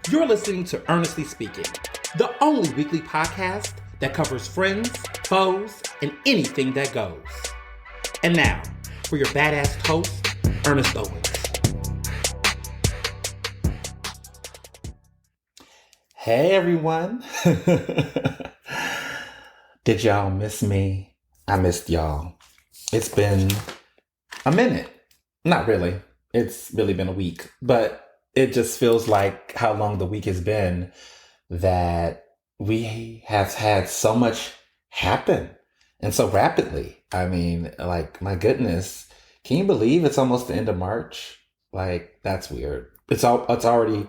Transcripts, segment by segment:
You're listening to Ernestly Speaking, the only weekly podcast that covers friends, foes, and anything that goes. And now, for your badass host, Ernest Owens. Hey everyone. Did y'all miss me? I missed y'all. It's been a minute. Not really. It's really been a week, but it just feels like how long the week has been that we have had so much happen and so rapidly. I mean, like, my goodness, can you believe it's almost the end of March? Like, that's weird. It's already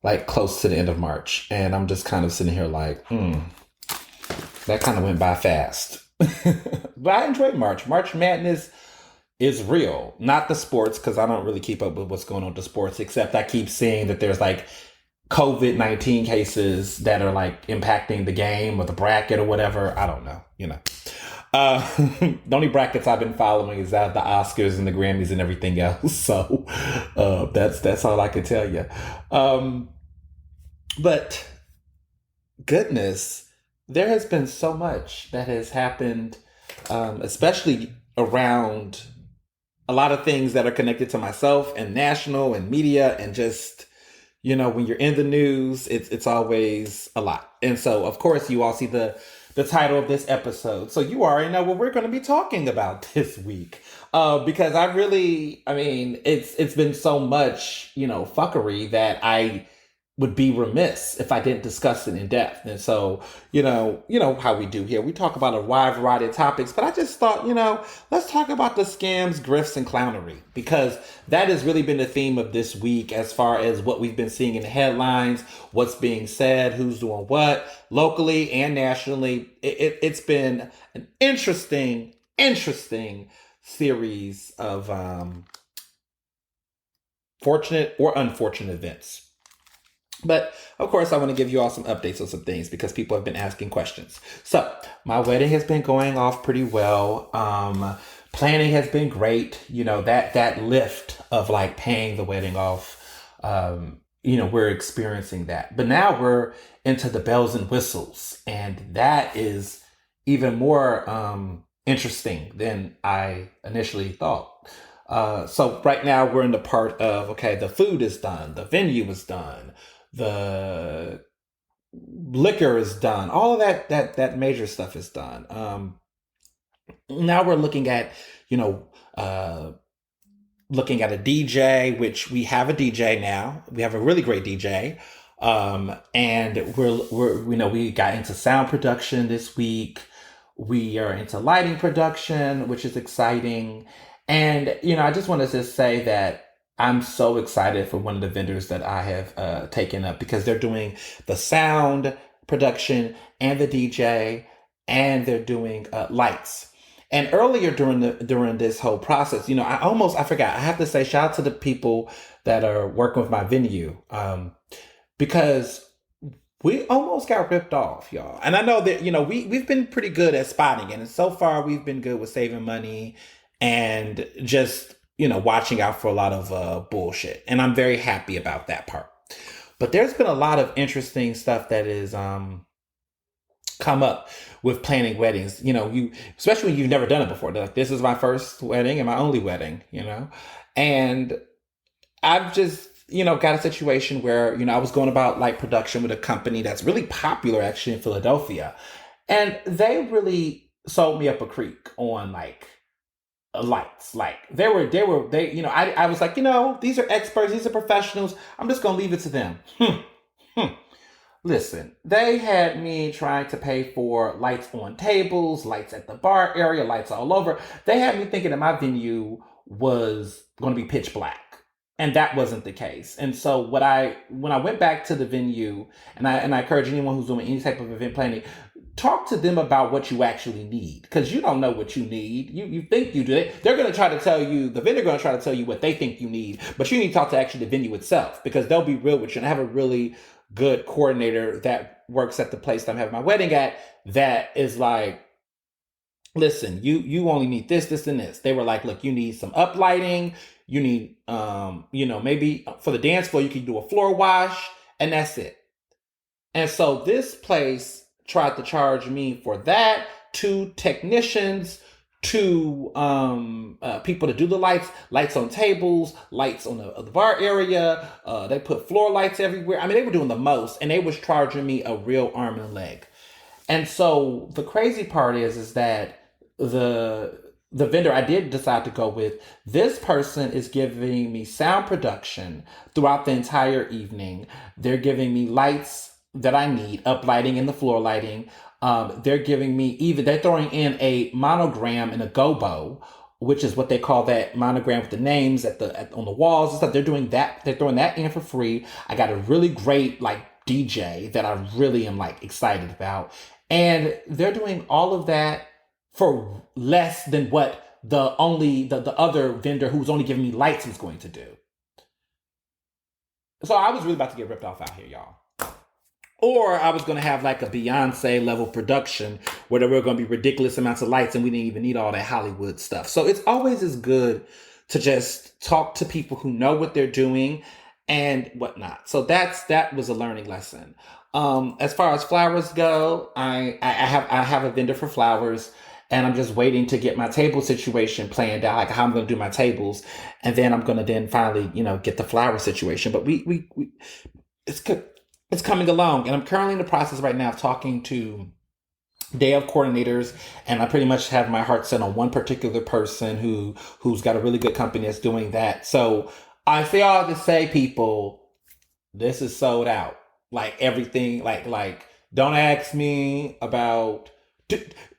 like close to the end of March, and I'm just kind of sitting here like, that kind of went by fast. But I enjoyed March. March Madness is real, not the sports, because I don't really keep up with what's going on with the sports, except I keep seeing that there's like COVID-19 cases that are like impacting the game or the bracket or whatever. I don't know, the only brackets I've been following is the Oscars and the Grammys and everything else. So that's all I can tell you. But goodness, there has been so much that has happened, especially around a lot of things that are connected to myself and national and media, and just, when you're in the news, it's always a lot. And so, of course, you all see the title of this episode. So you already know what we're going to be talking about this week. Because it's been so much, fuckery that I would be remiss if I didn't discuss it in depth. And so, you know how we do here. We talk about a wide variety of topics, but I just thought, let's talk about the scams, grifts, and clownery, because that has really been the theme of this week as far as what we've been seeing in the headlines, what's being said, who's doing what, locally and nationally. It's been an interesting series of fortunate or unfortunate events. But of course, I want to give you all some updates on some things because people have been asking questions. So my wedding has been going off pretty well. Planning has been great. That lift of like paying the wedding off, we're experiencing that. But now we're into the bells and whistles, and that is even more interesting than I initially thought. So right now we're in the part of, okay, the food is done, the venue is done, the liquor is done, all of that major stuff is done. Now we're looking at a DJ, which we have a DJ now. We have a really great DJ. And we got into sound production this week. We are into lighting production, which is exciting. And, I just wanted to say that I'm so excited for one of the vendors that I have taken up, because they're doing the sound production and the DJ, and they're doing lights. And earlier during this whole process, I forgot. I have to say shout out to the people that are working with my venue, because we almost got ripped off, y'all. And I know that, we've been pretty good at spotting it. And so far we've been good with saving money and just, watching out for a lot of bullshit. And I'm very happy about that part. But there's been a lot of interesting stuff that is come up with planning weddings. Especially when you've never done it before. Like, this is my first wedding and my only wedding, And I've just, got a situation where, I was going about light production with a company that's really popular actually in Philadelphia. And they really sold me up a creek on like lights. Like they I was like, these are experts, these are professionals, I'm just gonna leave it to them. Listen, they had me trying to pay for lights on tables, lights at the bar area, lights all over. They had me thinking that my venue was going to be pitch black, and that wasn't the case. And so when I went back to the venue, and I encourage anyone who's doing any type of event planning, talk to them about what you actually need, because you don't know what you need. You think you do it. They're going to try to tell you, the vendor going to try to tell you what they think you need, but you need to talk to actually the venue itself, because they'll be real with you. And I have a really good coordinator that works at the place that I'm having my wedding at that is like, listen, you only need this, and this. They were like, look, you need some uplighting. You need, maybe for the dance floor, you can do a floor wash and that's it. And so this place tried to charge me for that, two technicians, two people to do the lights on tables, lights on the bar area. They put floor lights everywhere. I mean, they were doing the most, and they was charging me a real arm and leg. And so the crazy part is that the vendor I did decide to go with, this person is giving me sound production throughout the entire evening. They're giving me lights that I need, up lighting and the floor lighting. They're giving me they're throwing in a monogram and a gobo, which is what they call that monogram with the names on the walls and stuff. They're doing that. They're throwing that in for free. I got a really great DJ that I really am excited about. And they're doing all of that for less than what the other vendor who's only giving me lights was going to do. So I was really about to get ripped off out here, y'all. Or I was going to have a Beyonce level production where there were going to be ridiculous amounts of lights and we didn't even need all that Hollywood stuff. So it's always as good to just talk to people who know what they're doing and whatnot. So that was a learning lesson. As far as flowers go, I have a vendor for flowers, and I'm just waiting to get my table situation planned out, how I'm going to do my tables, and then I'm going to then finally get the flower situation. But it's coming along, and I'm currently in the process right now of talking to day of coordinators, and I pretty much have my heart set on one particular person who's got a really good company that's doing that. So I say all to say, people, this is sold out. Everything, don't ask me about.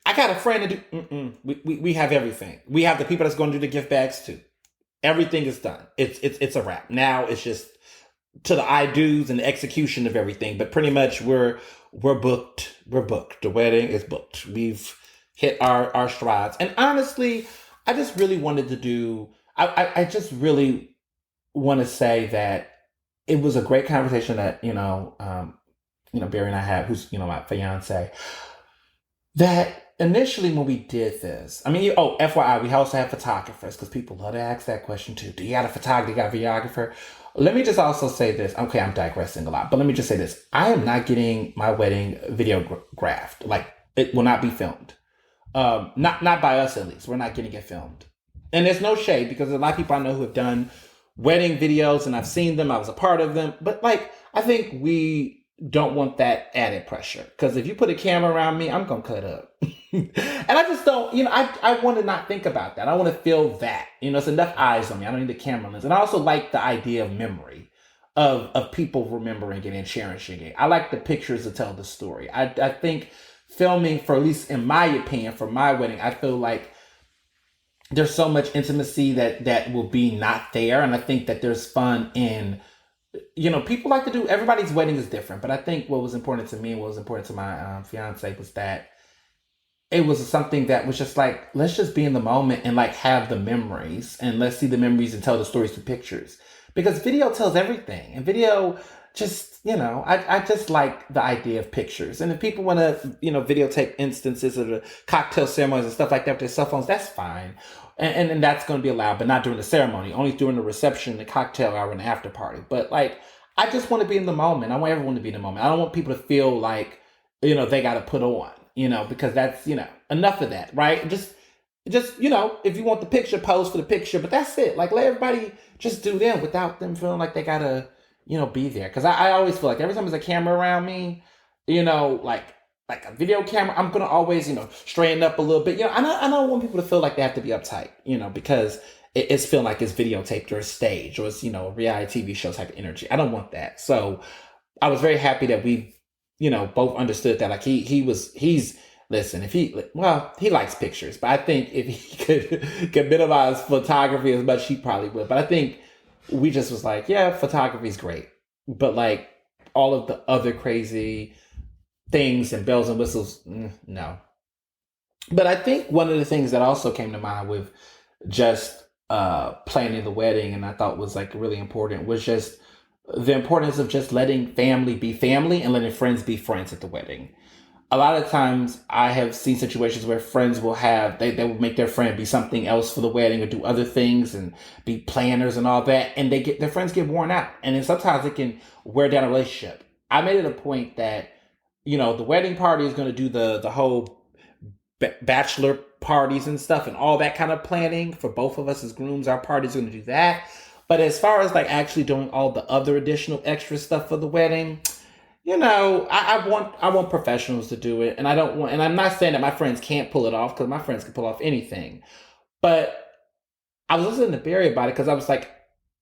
I got a friend to do. We have everything. We have the people that's going to do the gift bags too. Everything is done. It's a wrap. Now it's just to the I do's and the execution of everything. But pretty much we're booked. We're booked. The wedding is booked. We've hit our strides. And honestly, I just really wanted to do. I just really want to say that it was a great conversation that Barry and I had, who's my fiance. That initially when we did this, FYI, we also have photographers because people love to ask that question too. Do you have a photographer? Do you got a videographer? Let me just also say this. Okay, I'm digressing a lot, but let me just say this. I am not getting my wedding videographed. It will not be filmed. Not by us at least. We're not getting it filmed. And there's no shade because there's a lot of people I know who have done wedding videos and I've seen them. I was a part of them. But I think we don't want that added pressure. Because if you put a camera around me, I'm going to cut up. And I just don't, I want to not think about that. I want to feel that. It's enough eyes on me. I don't need the camera lens. And I also like the idea of memory, of people remembering it and cherishing it. I like the pictures to tell the story. I think filming, for at least in my opinion, for my wedding, I feel like there's so much intimacy that will be not there. And I think that there's fun in, people like to do, everybody's wedding is different. But I think what was important to me and what was important to my fiance was that it was something that was just let's just be in the moment and have the memories and let's see the memories and tell the stories through pictures. Because video tells everything. And video just, I just like the idea of pictures. And if people want to, videotape instances of the cocktail ceremonies and stuff like that with their cell phones, that's fine. And that's going to be allowed, but not during the ceremony, only during the reception, the cocktail hour, and the after party. But I just want to be in the moment. I want everyone to be in the moment. I don't want people to feel they got to put on, because that's, enough of that, right? Just, if you want the picture, pose for the picture, but that's it. Let everybody just do them without them feeling like they got to, be there. Because I always feel every time there's a camera around me, like a video camera, I'm going to always, straighten up a little bit. I don't want people to feel like they have to be uptight, because it's feeling like it's videotaped or a stage or it's, a reality TV show type of energy. I don't want that. So I was very happy that we, both understood that. Listen, he likes pictures, but I think if he could minimize photography as much, he probably would. But I think we just was photography is great. But all of the other crazy things and bells and whistles, no. But I think one of the things that also came to mind with just planning the wedding, and I thought was really important, was just the importance of just letting family be family and letting friends be friends at the wedding. a lot of times I have seen situations where friends will have they will make their friend be something else for the wedding or do other things and be planners and all that, and they get their friends get worn out, and then sometimes it can wear down a relationship. I made it a point that the wedding party is going to do the whole bachelor parties and stuff and all that kind of planning for both of us as grooms. Our party's going to do that, but as far as like actually doing all the other additional extra stuff for the wedding, I want professionals to do it, and I don't want. And I'm not saying that my friends can't pull it off because my friends can pull off anything. But I was listening to Barry about it because I was like,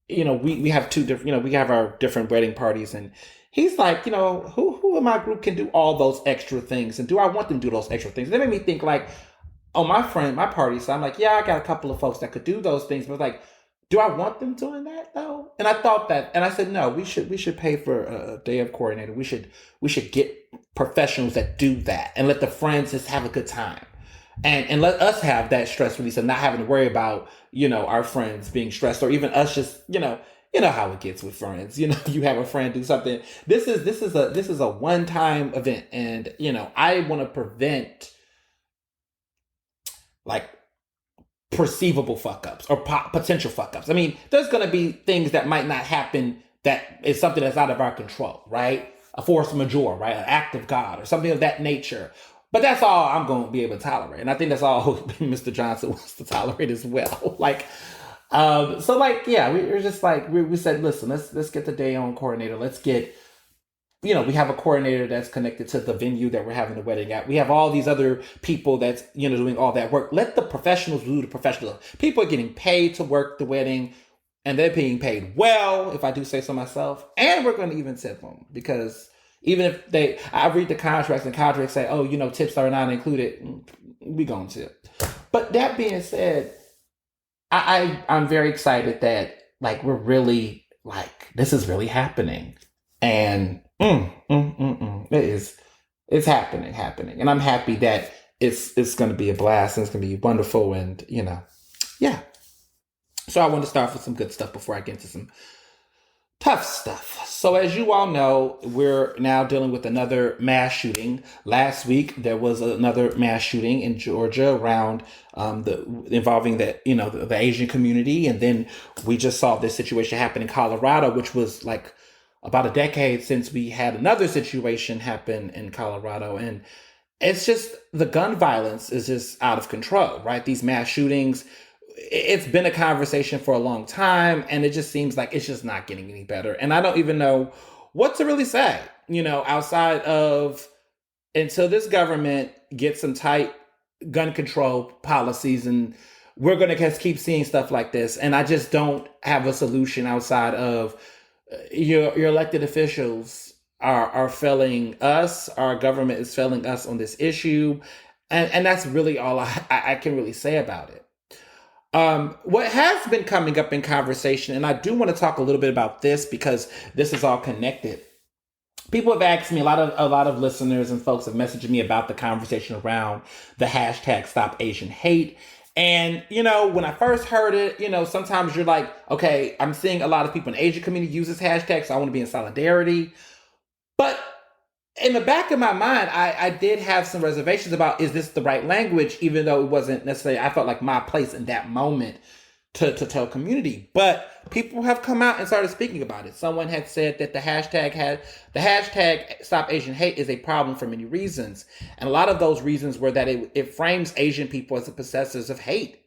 we have two different, we have our different wedding parties, and he's like, who in my group can do all those extra things, and do I want them to do those extra things? That made me think like, oh, my party. So I'm like, yeah, I got a couple of folks that could do those things, but like, do I want them doing that though? And I thought that, and I said, no, we should pay for a day of coordinator. We should get professionals that do that and let the friends just have a good time. And let us have that stress release and not having to worry about, our friends being stressed or even us just, how it gets with friends. You have a friend do something. This is a one-time event. And, I want to prevent like perceivable fuck ups or potential fuck ups. I mean, there's going to be things that might not happen that is something that's out of our control, right? A force majeure, right? An act of God or something of that nature. But that's all I'm going to be able to tolerate. And I think that's all Mr. Johnson wants to tolerate as well. Yeah, we're just like, we said, listen, let's get the day on coordinator. Let's get, we have a coordinator that's connected to the venue that we're having the wedding at. We have all these other people that's, doing all that work. Let the professionals do the professional. People are getting paid to work the wedding and they're being paid well, if I do say so myself. And we're going to even tip them because even if I read the contracts and contracts say, oh, tips are not included, we going to tip. But that being said, I'm very excited that like we're really like this is really happening, and it's happening, and I'm happy that it's going to be a blast and it's going to be wonderful, and yeah. So I want to start with some good stuff before I get into some tough stuff. So as you all know, we're now dealing with another mass shooting. Last week there was another mass shooting in Georgia around involving the Asian community, and then we just saw this situation happen in Colorado, which was like about a decade since we had another situation happen in Colorado, and it's just the gun violence is just out of control, right? These mass shootings. It's been a conversation for a long time, and it just seems like it's just not getting any better. And I don't even know what to really say, outside of until this government gets some tight gun control policies, and we're going to just keep seeing stuff like this. And I just don't have a solution outside of your elected officials are failing us. Our government is failing us on this issue. And that's really all I can really say about it. What has been coming up in conversation, and I do want to talk a little bit about this because this is all connected. People have asked me, a lot of listeners and folks have messaged me about the conversation around the hashtag Stop Asian Hate. And, when I first heard it, sometimes you're like, okay, I'm seeing a lot of people in the Asian community use this hashtag, so I want to be in solidarity. But in the back of my mind, I did have some reservations about, is this the right language, even though it wasn't necessarily, I felt like my place in that moment to tell community. But people have come out and started speaking about it. Someone had said that the hashtag Stop Asian Hate is a problem for many reasons. And a lot of those reasons were that it frames Asian people as the possessors of hate.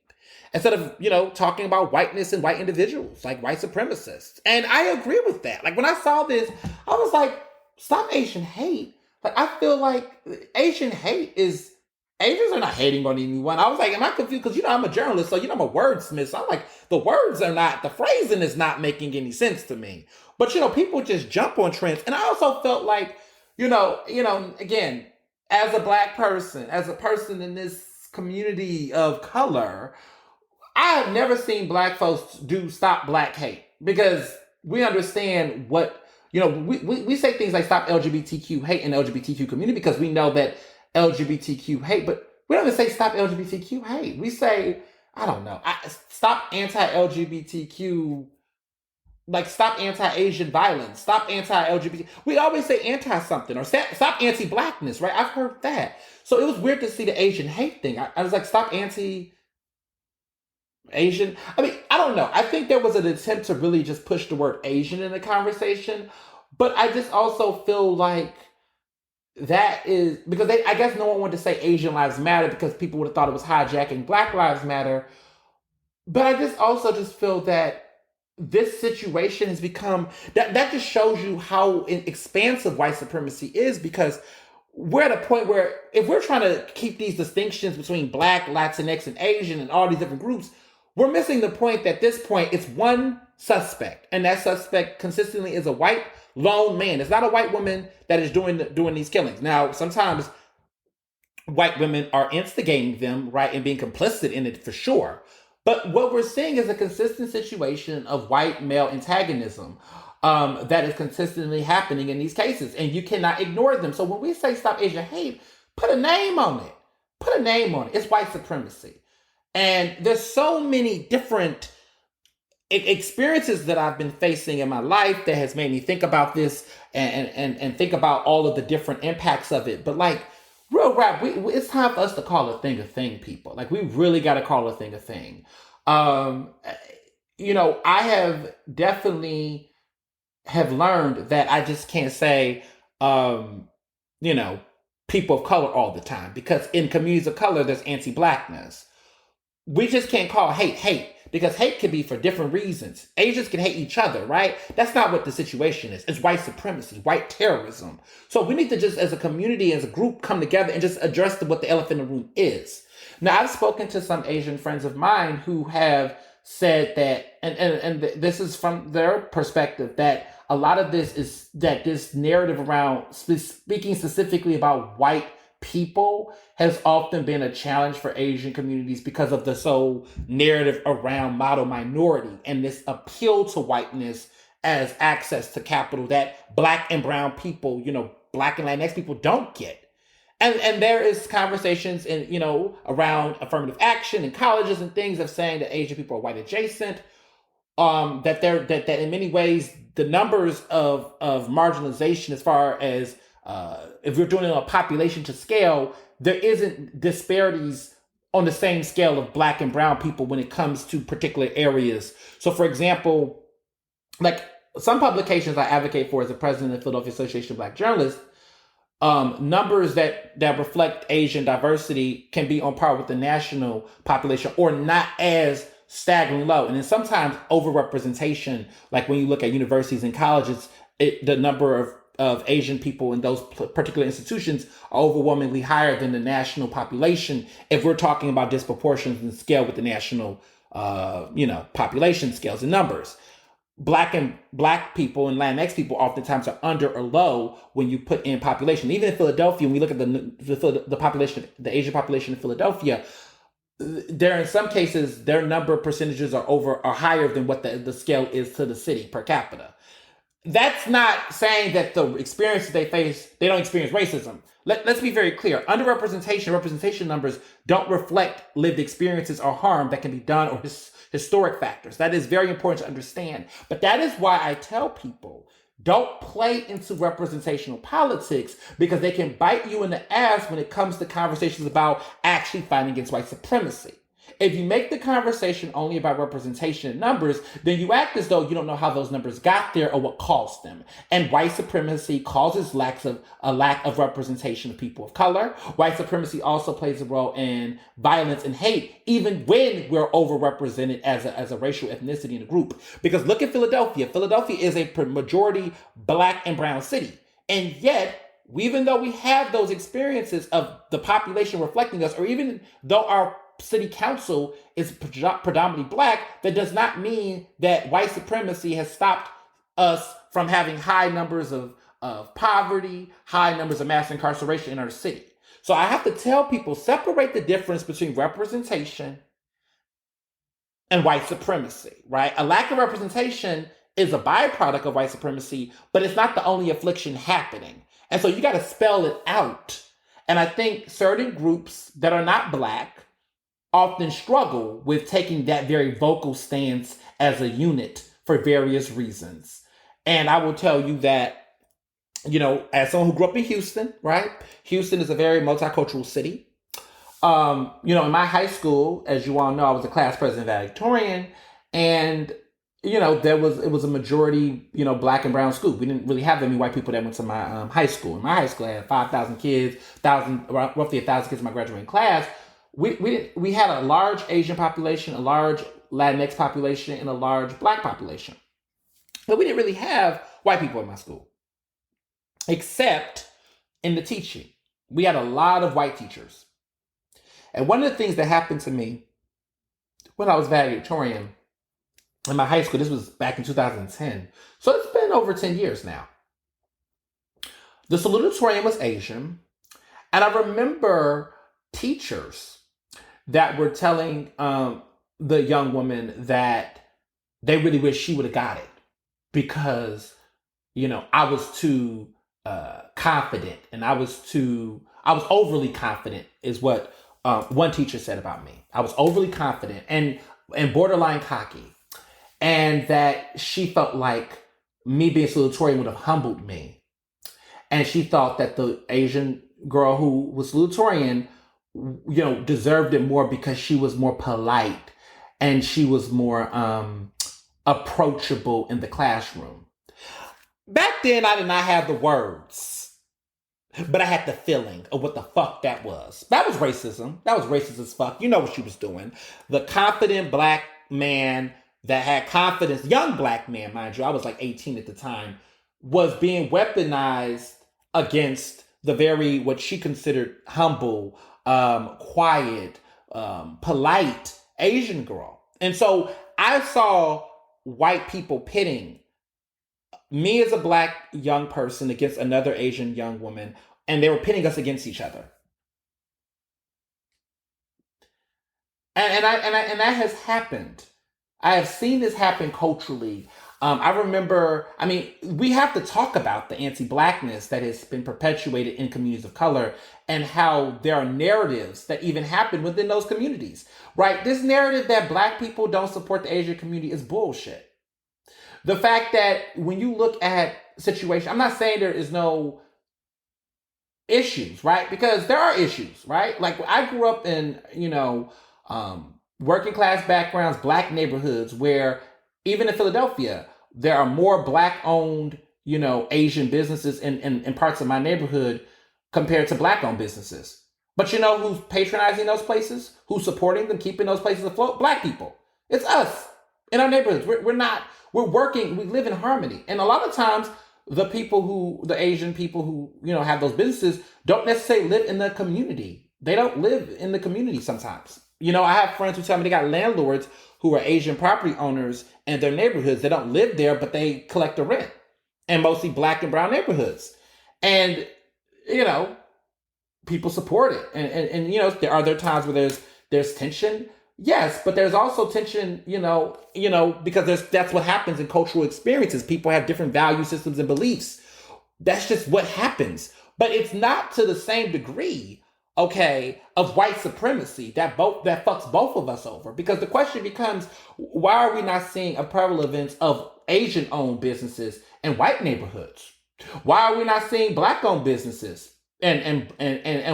Instead of, talking about whiteness and white individuals, like white supremacists. And I agree with that. Like when I saw this, I was like, Stop Asian Hate. Like, I feel like Asian hate is, Asians are not hating on anyone. I was like, am I confused? Because, I'm a journalist, so, I'm a wordsmith. So I'm like, the phrasing is not making any sense to me. But, people just jump on trends. And I also felt like, again, as a Black person, as a person in this community of color, I have never seen Black folks do Stop Black Hate because we understand what, we say things like stop LGBTQ hate in the LGBTQ community because we know that LGBTQ hate, but we don't even say stop LGBTQ hate. We say, I don't know, stop anti-LGBTQ, like stop anti-Asian violence, stop anti-LGBT. We always say anti-something or stop anti-blackness, right? I've heard that. So it was weird to see the Asian hate thing. I was like, stop anti-Asian. I mean, I don't know. I think there was an attempt to really just push the word Asian in the conversation, but I just also feel like that is because I guess no one wanted to say Asian Lives Matter because people would have thought it was hijacking Black Lives Matter. But I just also just feel that this situation has become that just shows you how expansive white supremacy is because we're at a point where if we're trying to keep these distinctions between Black, Latinx, and Asian and all these different groups, we're missing the point that at this point it's one suspect, and that suspect consistently is a white lone man. It's not a white woman that is doing these killings. Now, sometimes white women are instigating them, right, and being complicit in it for sure. But what we're seeing is a consistent situation of white male antagonism that is consistently happening in these cases, and you cannot ignore them. So when we say stop Asian hate, put a name on it. Put a name on it. It's white supremacy. And there's so many different experiences that I've been facing in my life that has made me think about this and think about all of the different impacts of it. But like, real rap, it's time for us to call a thing, people. Like, we really got to call a thing. I have definitely have learned that I just can't say, people of color all the time, because in communities of color, there's anti-blackness. We just can't call hate, because hate can be for different reasons. Asians can hate each other, right? That's not what the situation is. It's white supremacy, white terrorism. So we need to just, as a community, as a group, come together and just address what the elephant in the room is. Now, I've spoken to some Asian friends of mine who have said that, and this is from their perspective, that a lot of this is that this narrative around speaking specifically about white people has often been a challenge for Asian communities because of the sole narrative around model minority and this appeal to whiteness as access to capital that Black and brown people, Black and Latinx people don't get. And there is conversations around affirmative action in colleges and things of saying that Asian people are white adjacent. That in many ways the numbers of marginalization, as far as if we're doing it on a population to scale, there isn't disparities on the same scale of Black and brown people when it comes to particular areas. So, for example, like some publications I advocate for as the president of the Philadelphia Association of Black Journalists, numbers that reflect Asian diversity can be on par with the national population or not as staggeringly low. And then sometimes overrepresentation, like when you look at universities and colleges, the number of Asian people in those particular institutions are overwhelmingly higher than the national population if we're talking about disproportions in scale with the national population scales and numbers. Black people and Latinx people oftentimes are under or low when you put in population. Even in Philadelphia, when we look at the population, the Asian population in Philadelphia, there in some cases their number percentages are higher than what the scale is to the city per capita. That's not saying that the experiences they face, they don't experience racism. Let's be very clear. Underrepresentation, representation numbers don't reflect lived experiences or harm that can be done or historic factors. That is very important to understand. But that is why I tell people, don't play into representational politics, because they can bite you in the ass when it comes to conversations about actually fighting against white supremacy. If you make the conversation only about representation and numbers, then you act as though you don't know how those numbers got there or what caused them. And white supremacy causes a lack of representation of people of color. White supremacy also plays a role in violence and hate, even when we're overrepresented as a racial ethnicity in a group. Because look at Philadelphia. Philadelphia is a majority Black and brown city. And yet, even though we have those experiences of the population reflecting us, or even though our city council is predominantly Black, that does not mean that white supremacy has stopped us from having high numbers of poverty, high numbers of mass incarceration in our city. So I have to tell people, separate the difference between representation and white supremacy, right? A lack of representation is a byproduct of white supremacy, but it's not the only affliction happening. And so you got to spell it out. And I think certain groups that are not Black often struggle with taking that very vocal stance as a unit for various reasons. And I will tell you that, as someone who grew up in Houston, right? Houston is a very multicultural city. In my high school, as you all know, I was a class president valedictorian, and it was a majority, black and brown school. We didn't really have any white people that went to my high school. In my high school, I had 5,000 kids, roughly 1,000 kids in my graduating class. We had a large Asian population, a large Latinx population, and a large black population. But we didn't really have white people in my school, except in the teaching. We had a lot of white teachers. And one of the things that happened to me when I was valedictorian in my high school, this was back in 2010. So it's been over 10 years now. The salutatorian was Asian. And I remember teachers that were telling the young woman that they really wish she would have got it because, I was too confident, and I was overly confident is what one teacher said about me. I was overly confident and borderline cocky. And that she felt like me being salutatorian would have humbled me. And she thought that the Asian girl who was salutatorian, deserved it more because she was more polite and she was more approachable in the classroom. Back then, I did not have the words, but I had the feeling of what the fuck that was. That was racism. That was racist as fuck. You know what she was doing. The confident black man that had confidence, young black man, mind you, I was like 18 at the time, was being weaponized against the very, what she considered humble, quiet, polite Asian girl. And so I saw white people pitting me as a black young person against another Asian young woman, and they were pitting us against each other. And that has happened. I have seen this happen culturally. I remember, we have to talk about the anti-blackness that has been perpetuated in communities of color and how there are narratives that even happen within those communities, right? This narrative that black people don't support the Asian community is bullshit. The fact that when you look at situations, I'm not saying there is no issues, right? Because there are issues, right? Like I grew up in, working class backgrounds, black neighborhoods where even in Philadelphia, there are more black owned, Asian businesses in parts of my neighborhood compared to black owned businesses. But who's patronizing those places? Who's supporting them, keeping those places afloat? Black people. It's us in our neighborhoods. We're working, we live in harmony. And a lot of times the Asian people who, have those businesses don't necessarily live in the community. They don't live in the community sometimes. I have friends who tell me they got landlords who are Asian property owners in their neighborhoods. They don't live there, but they collect the rent, and mostly black and brown neighborhoods. And, people support it. And there are times where there's tension. Yes, but there's also tension, because that's what happens in cultural experiences. People have different value systems and beliefs. That's just what happens. But it's not to the same degree, of white supremacy that fucks both of us over. Because the question becomes, why are we not seeing a prevalence of Asian-owned businesses in white neighborhoods? Why are we not seeing black-owned businesses and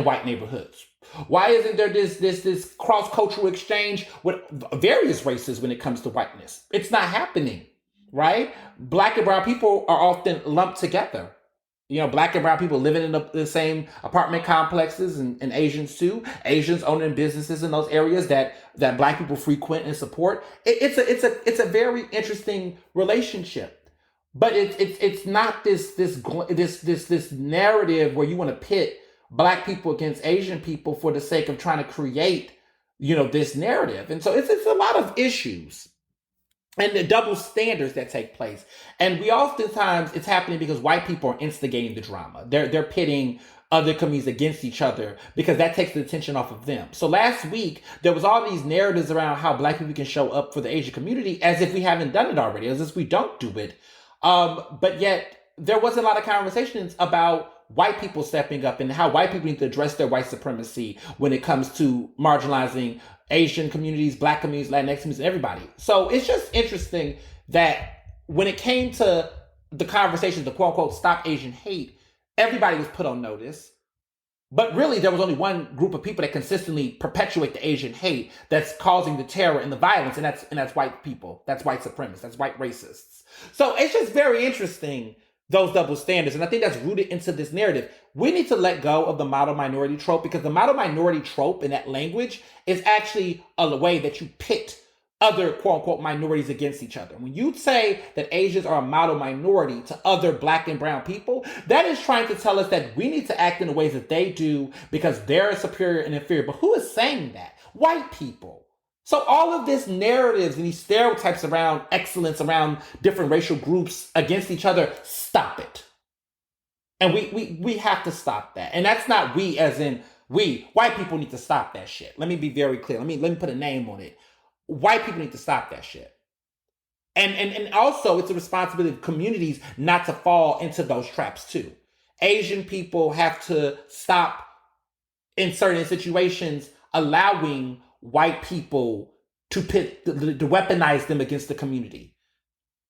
white neighborhoods? Why isn't there this cross-cultural exchange with various races when it comes to whiteness? It's not happening, right? Black and brown people are often lumped together. Black and brown people living in the same apartment complexes, and Asians too. Asians owning businesses in those areas that black people frequent and support. It's a very interesting relationship, but it's not this narrative where you want to pit black people against Asian people for the sake of trying to create, this narrative. And so it's a lot of issues and the double standards that take place. And we oftentimes, it's happening because white people are instigating the drama. They're pitting other communities against each other because that takes the attention off of them. So last week, there was all these narratives around how black people can show up for the Asian community as if we haven't done it already, as if we don't do it. But yet there wasn't a lot of conversations about white people stepping up and how white people need to address their white supremacy when it comes to marginalizing Asian communities, black communities, Latinx communities, everybody. So it's just interesting that when it came to the conversation, the quote unquote stop Asian hate, everybody was put on notice. But really, there was only one group of people that consistently perpetuate the Asian hate that's causing the terror and the violence, and that's white people. That's white supremacists. That's white racists. So it's just very interesting, those double standards. And I think that's rooted into this narrative. We need to let go of the model minority trope, because the model minority trope in that language is actually a way that you pit other quote unquote minorities against each other. When you say that Asians are a model minority to other black and brown people, that is trying to tell us that we need to act in the ways that they do because they're superior and inferior. But who is saying that? White people. So all of this narratives and these stereotypes around excellence, around different racial groups against each other, stop it. And we have to stop that. And that's not we as in we. White people need to stop that shit. Let me be very clear. Let me put a name on it. White people need to stop that shit. And also, it's a responsibility of communities not to fall into those traps too. Asian people have to stop, in certain situations, allowing white people to weaponize them against the community.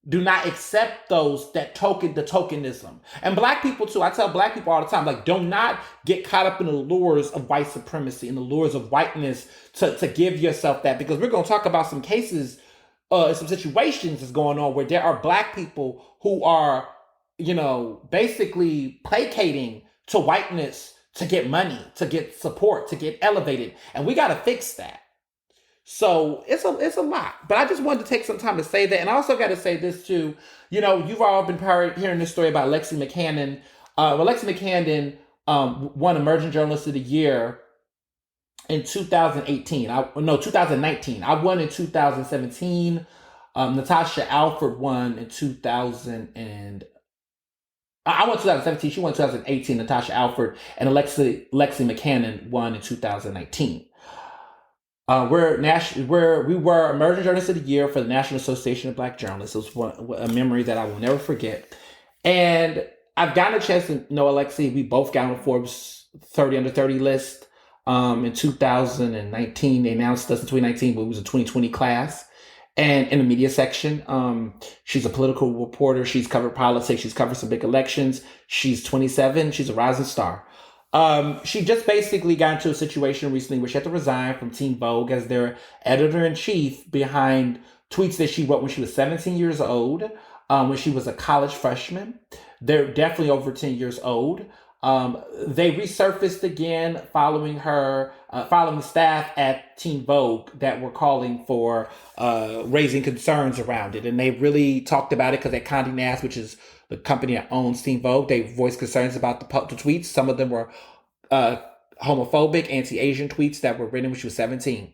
Do not accept the tokenism. And black people too. I tell black people all the time, like, do not get caught up in the lures of white supremacy and the lures of whiteness to give yourself that, because we're going to talk about some cases, some situations that's going on where there are black people who are, basically placating to whiteness to get money, to get support, to get elevated. And we got to fix that. So it's a lot, but I just wanted to take some time to say that. And I also got to say this too. You've all been hearing this story about Lexi McCannon. Lexi McCannon won Emerging Journalist of the Year in 2018. 2019. I won in 2017. Natasha Alford won in 2000 and I won 2017. She won 2018. Natasha Alford and Lexi McCannon won in 2019. We were Emerging Journalists of the Year for the National Association of Black Journalists. It was a memory that I will never forget. And I've gotten a chance to know Alexi. We both got on Forbes 30 under 30 list in 2019. They announced us in 2019, but it was a 2020 class. And in the media section, she's a political reporter. She's covered politics. She's covered some big elections. She's 27. She's a rising star. She just basically got into a situation recently where she had to resign from Teen Vogue as their editor-in-chief behind tweets that she wrote when she was 17 years old, when she was a college freshman. They're definitely over 10 years old. They resurfaced again following staff at Teen Vogue that were calling for raising concerns around it. And they really talked about it because at Condé Nast, which is the company that owns Teen Vogue, they voiced concerns about the tweets. Some of them were homophobic, anti-Asian tweets that were written when she was 17.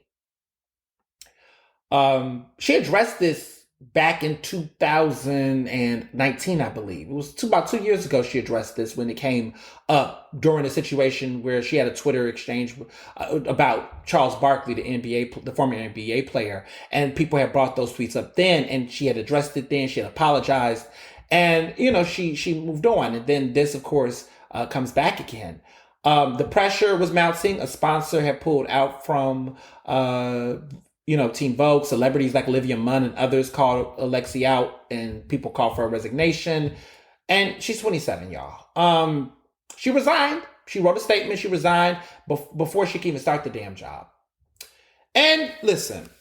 She addressed this back in 2019, I believe. It was about 2 years ago she addressed this when it came up during a situation where she had a Twitter exchange about Charles Barkley, the former NBA player. And people had brought those tweets up then, and she had addressed it then. She had apologized. And, she moved on. And then this, of course, comes back again. The pressure was mounting. A sponsor had pulled out from, Teen Vogue. Celebrities like Olivia Munn and others called Alexi out, and people called for a resignation. And she's 27, y'all. She resigned. She wrote a statement. She resigned before she could even start the damn job. And listen,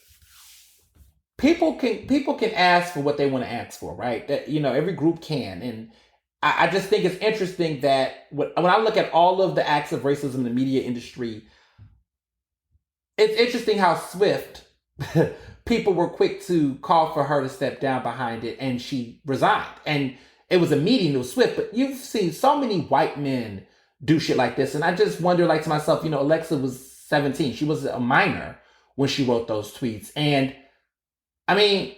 people can ask for what they want to ask for, right? That, every group can. And I just think it's interesting that when I look at all of the acts of racism in the media industry, it's interesting how swift people were quick to call for her to step down behind it, and she resigned. And it was immediate, it was swift, but you've seen so many white men do shit like this. And I just wonder, to myself, Alexa was 17. She was a minor when she wrote those tweets. And I mean,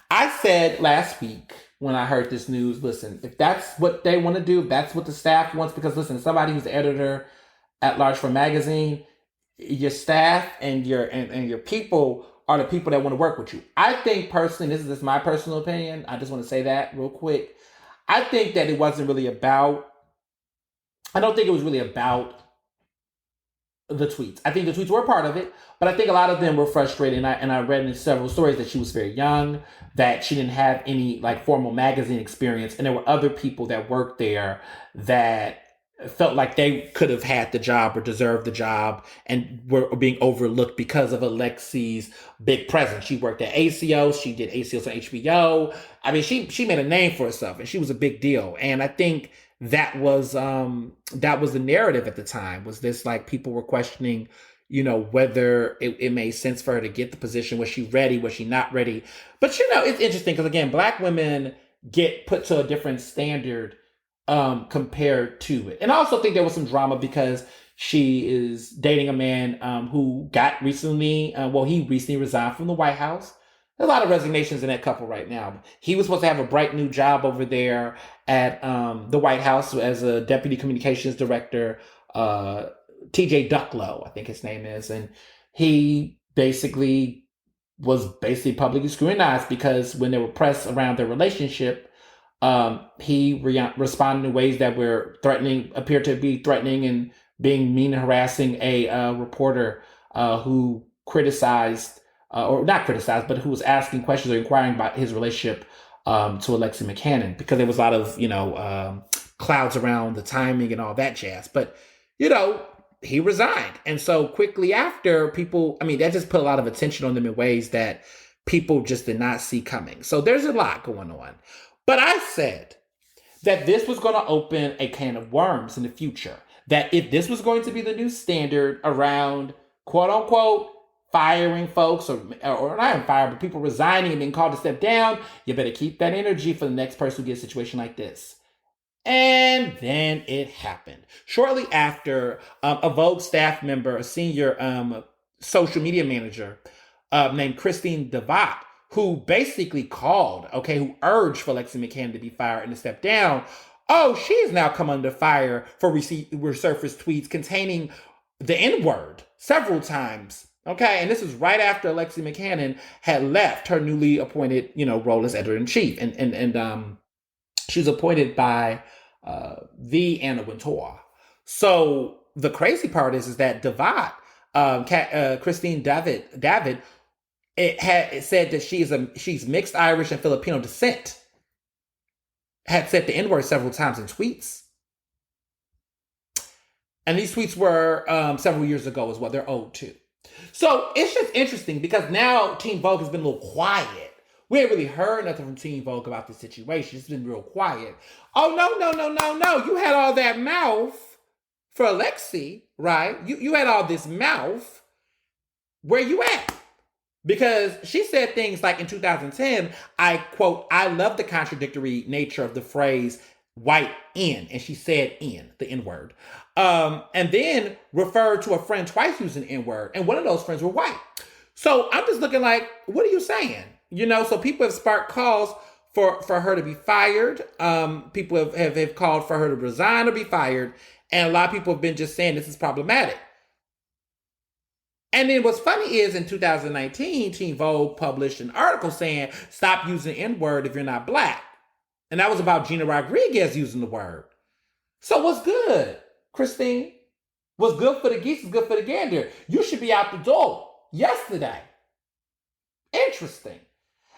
I said last week when I heard this news, listen, if that's what they want to do, if that's what the staff wants, because listen, somebody who's the editor at large for a magazine, your staff and your people are the people that want to work with you. I think personally, this is just my personal opinion. I just want to say that real quick. I think that I don't think it was really about the tweets. I think the tweets were a part of it, but I think a lot of them were frustrated. And I read in several stories that she was very young, that she didn't have any like formal magazine experience, and there were other people that worked there that felt like they could have had the job or deserved the job and were being overlooked because of Alexi's big presence. She worked at ACO. She did ACOs on HBO. I mean, she made a name for herself, and she was a big deal. And I think that was the narrative at the time, was this like people were questioning, whether it made sense for her to get the position. Was she ready? Was she not ready? But it's interesting because again, Black women get put to a different standard compared to it. And I also think there was some drama because she is dating a man who got recently, he recently resigned from the White House. There's a lot of resignations in that couple right now. He was supposed to have a bright new job over there at the White House as a deputy communications director, TJ Ducklow, I think his name is. And he was publicly scrutinized because when there were press around their relationship, he responded in ways that appeared to be threatening and being mean and harassing a reporter who criticized, or not criticized, but who was asking questions or inquiring about his relationship to Alexi McCannon, because there was a lot of, clouds around the timing and all that jazz. But, he resigned. And so quickly after, that just put a lot of attention on them in ways that people just did not see coming. So there's a lot going on. But I said that this was going to open a can of worms in the future. That if this was going to be the new standard around, quote unquote, firing folks, or not even fired, but people resigning and being called to step down, you better keep that energy for the next person who gets a situation like this. And then it happened. Shortly after, a Vogue staff member, a senior social media manager named Christine Devat, who basically who urged for Alexi McCannon to be fired and to step down. Oh, she's now come under fire for resurfaced tweets containing the N-word several times. Okay, and this was right after Alexi McCannon had left her newly appointed, role as editor-in-chief. And she was appointed by the Anna Wintour. So the crazy part is that Devat, Christine David, it said that she's mixed Irish and Filipino descent. Had said the N-word several times in tweets. And these tweets were several years ago as well. They're old too. So it's just interesting because now Teen Vogue has been a little quiet. We ain't really heard nothing from Teen Vogue about this situation. It's been real quiet. Oh, no. You had all that mouth for Alexi, right? You had all this mouth. Where you at? Because she said things like in 2010, I quote, I love the contradictory nature of the phrase white N. And she said N, the N-word. And then referred to a friend twice using N-word. And one of those friends were white. So I'm just looking like, what are you saying? So people have sparked calls for her to be fired. People have called for her to resign or be fired. And a lot of people have been just saying this is problematic. And then what's funny is in 2019, Teen Vogue published an article saying, stop using N-word if you're not Black. And that was about Gina Rodriguez using the word. So what's good, Christine? What's good for the geese is good for the gander. You should be out the door yesterday. Interesting.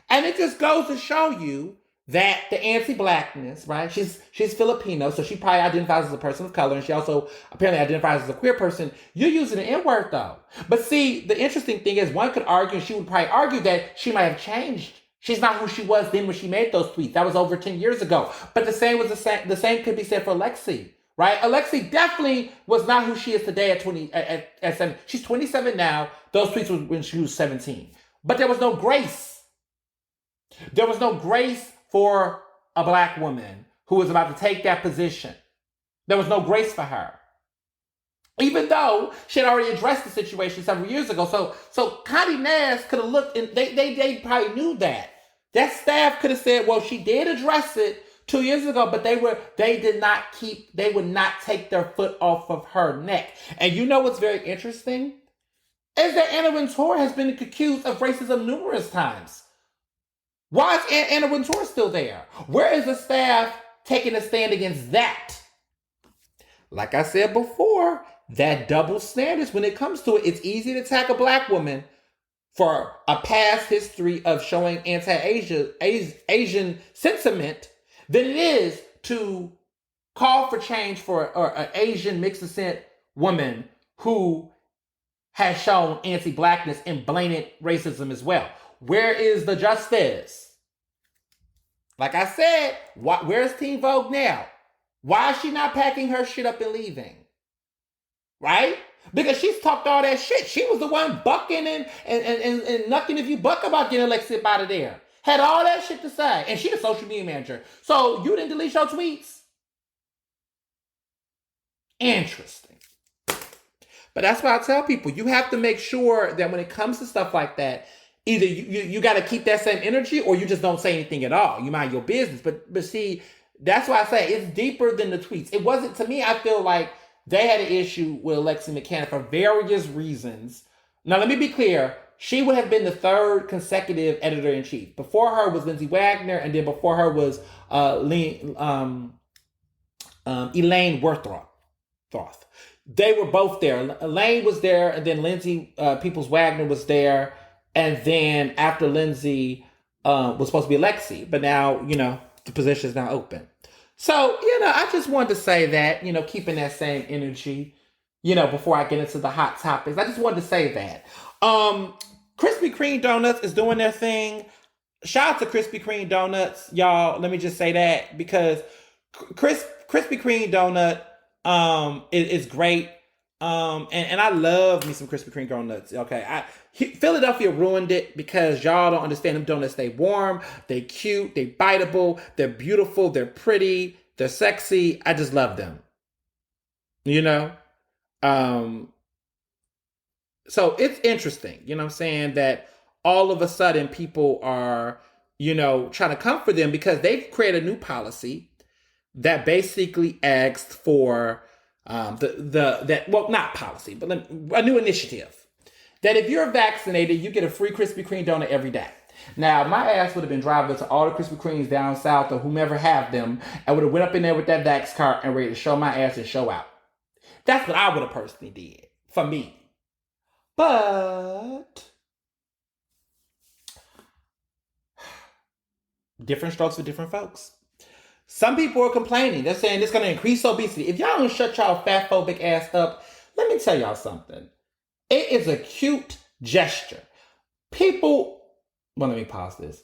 And it just goes to show you that the anti-Blackness, right? She's Filipino, so she probably identifies as a person of color, and she also apparently identifies as a queer person. You're using the N-word, though. But see, the interesting thing is one could argue, and she would probably argue, that she might have changed. She's not who she was then when she made those tweets. That was over 10 years ago. But the same could be said for Alexi, right? Alexi definitely was not who she is today at 7. She's 27 now. Those tweets were when she was 17. But there was no grace. There was no grace for a Black woman who was about to take that position. There was no grace for her. Even though she had already addressed the situation several years ago. So Condé Nast could have looked, and they probably knew that. That staff could have said, well, she did address it 2 years ago, but they would not take their foot off of her neck. And you know what's very interesting? Is that Anna Wintour has been accused of racism numerous times. Why is Anna Wintour still there? Where is the staff taking a stand against that? Like I said before, that double standards when it comes to it. It's easy to attack a black woman for a past history of showing anti-Asian sentiment than it is to call for change for an Asian mixed descent woman who has shown anti-blackness and blatant racism as well. Where is the justice? Like I said, where's Teen Vogue now? Why is she not packing her shit up and leaving? Right? Because she's talked all that shit. She was the one bucking and knucking if you buck about getting Alexia out of there. Had all that shit to say. And she's the social media manager. So you didn't delete your tweets? Interesting. But that's why I tell people, you have to make sure that when it comes to stuff like that, either you got to keep that same energy or you just don't say anything at all. You mind your business. But see, that's why I say it's deeper than the tweets. It wasn't, to me, I feel like they had an issue with Alexia McCann for various reasons. Now, let me be clear. She would have been the third consecutive editor-in-chief. Before her was Lindsay Wagner, and then before her was Elaine Worthroth. They were both there. Elaine was there, and then Lindsay Peoples-Wagner was there, and then after Lindsay was supposed to be Alexi, but now, the position is now open. So, I just wanted to say that, keeping that same energy, before I get into the hot topics. I just wanted to say that. Krispy Kreme Donuts is doing their thing. Shout out to Krispy Kreme Donuts, y'all. Let me just say that, because Krispy Kreme Donut is great. And I love me some Krispy Kreme donuts. Okay, Philadelphia ruined it because y'all don't understand them donuts. They warm, they cute, they biteable, they're beautiful, they're pretty, they're sexy. I just love them. So it's interesting, what I'm saying, that all of a sudden people are, trying to come for them because they've created a new policy that basically asked for not policy, but a new initiative that if you're vaccinated, you get a free Krispy Kreme donut every day. Now, my ass would have been driving to all the Krispy Kremes down south or whomever have them. I would have went up in there with that vax card and ready to show my ass and show out. That's what I would have personally did for me. But different strokes for different folks. Some people are complaining. They're saying it's going to increase obesity. If y'all don't shut y'all fat phobic ass up, let me tell y'all something. It is a cute gesture. Let me pause this.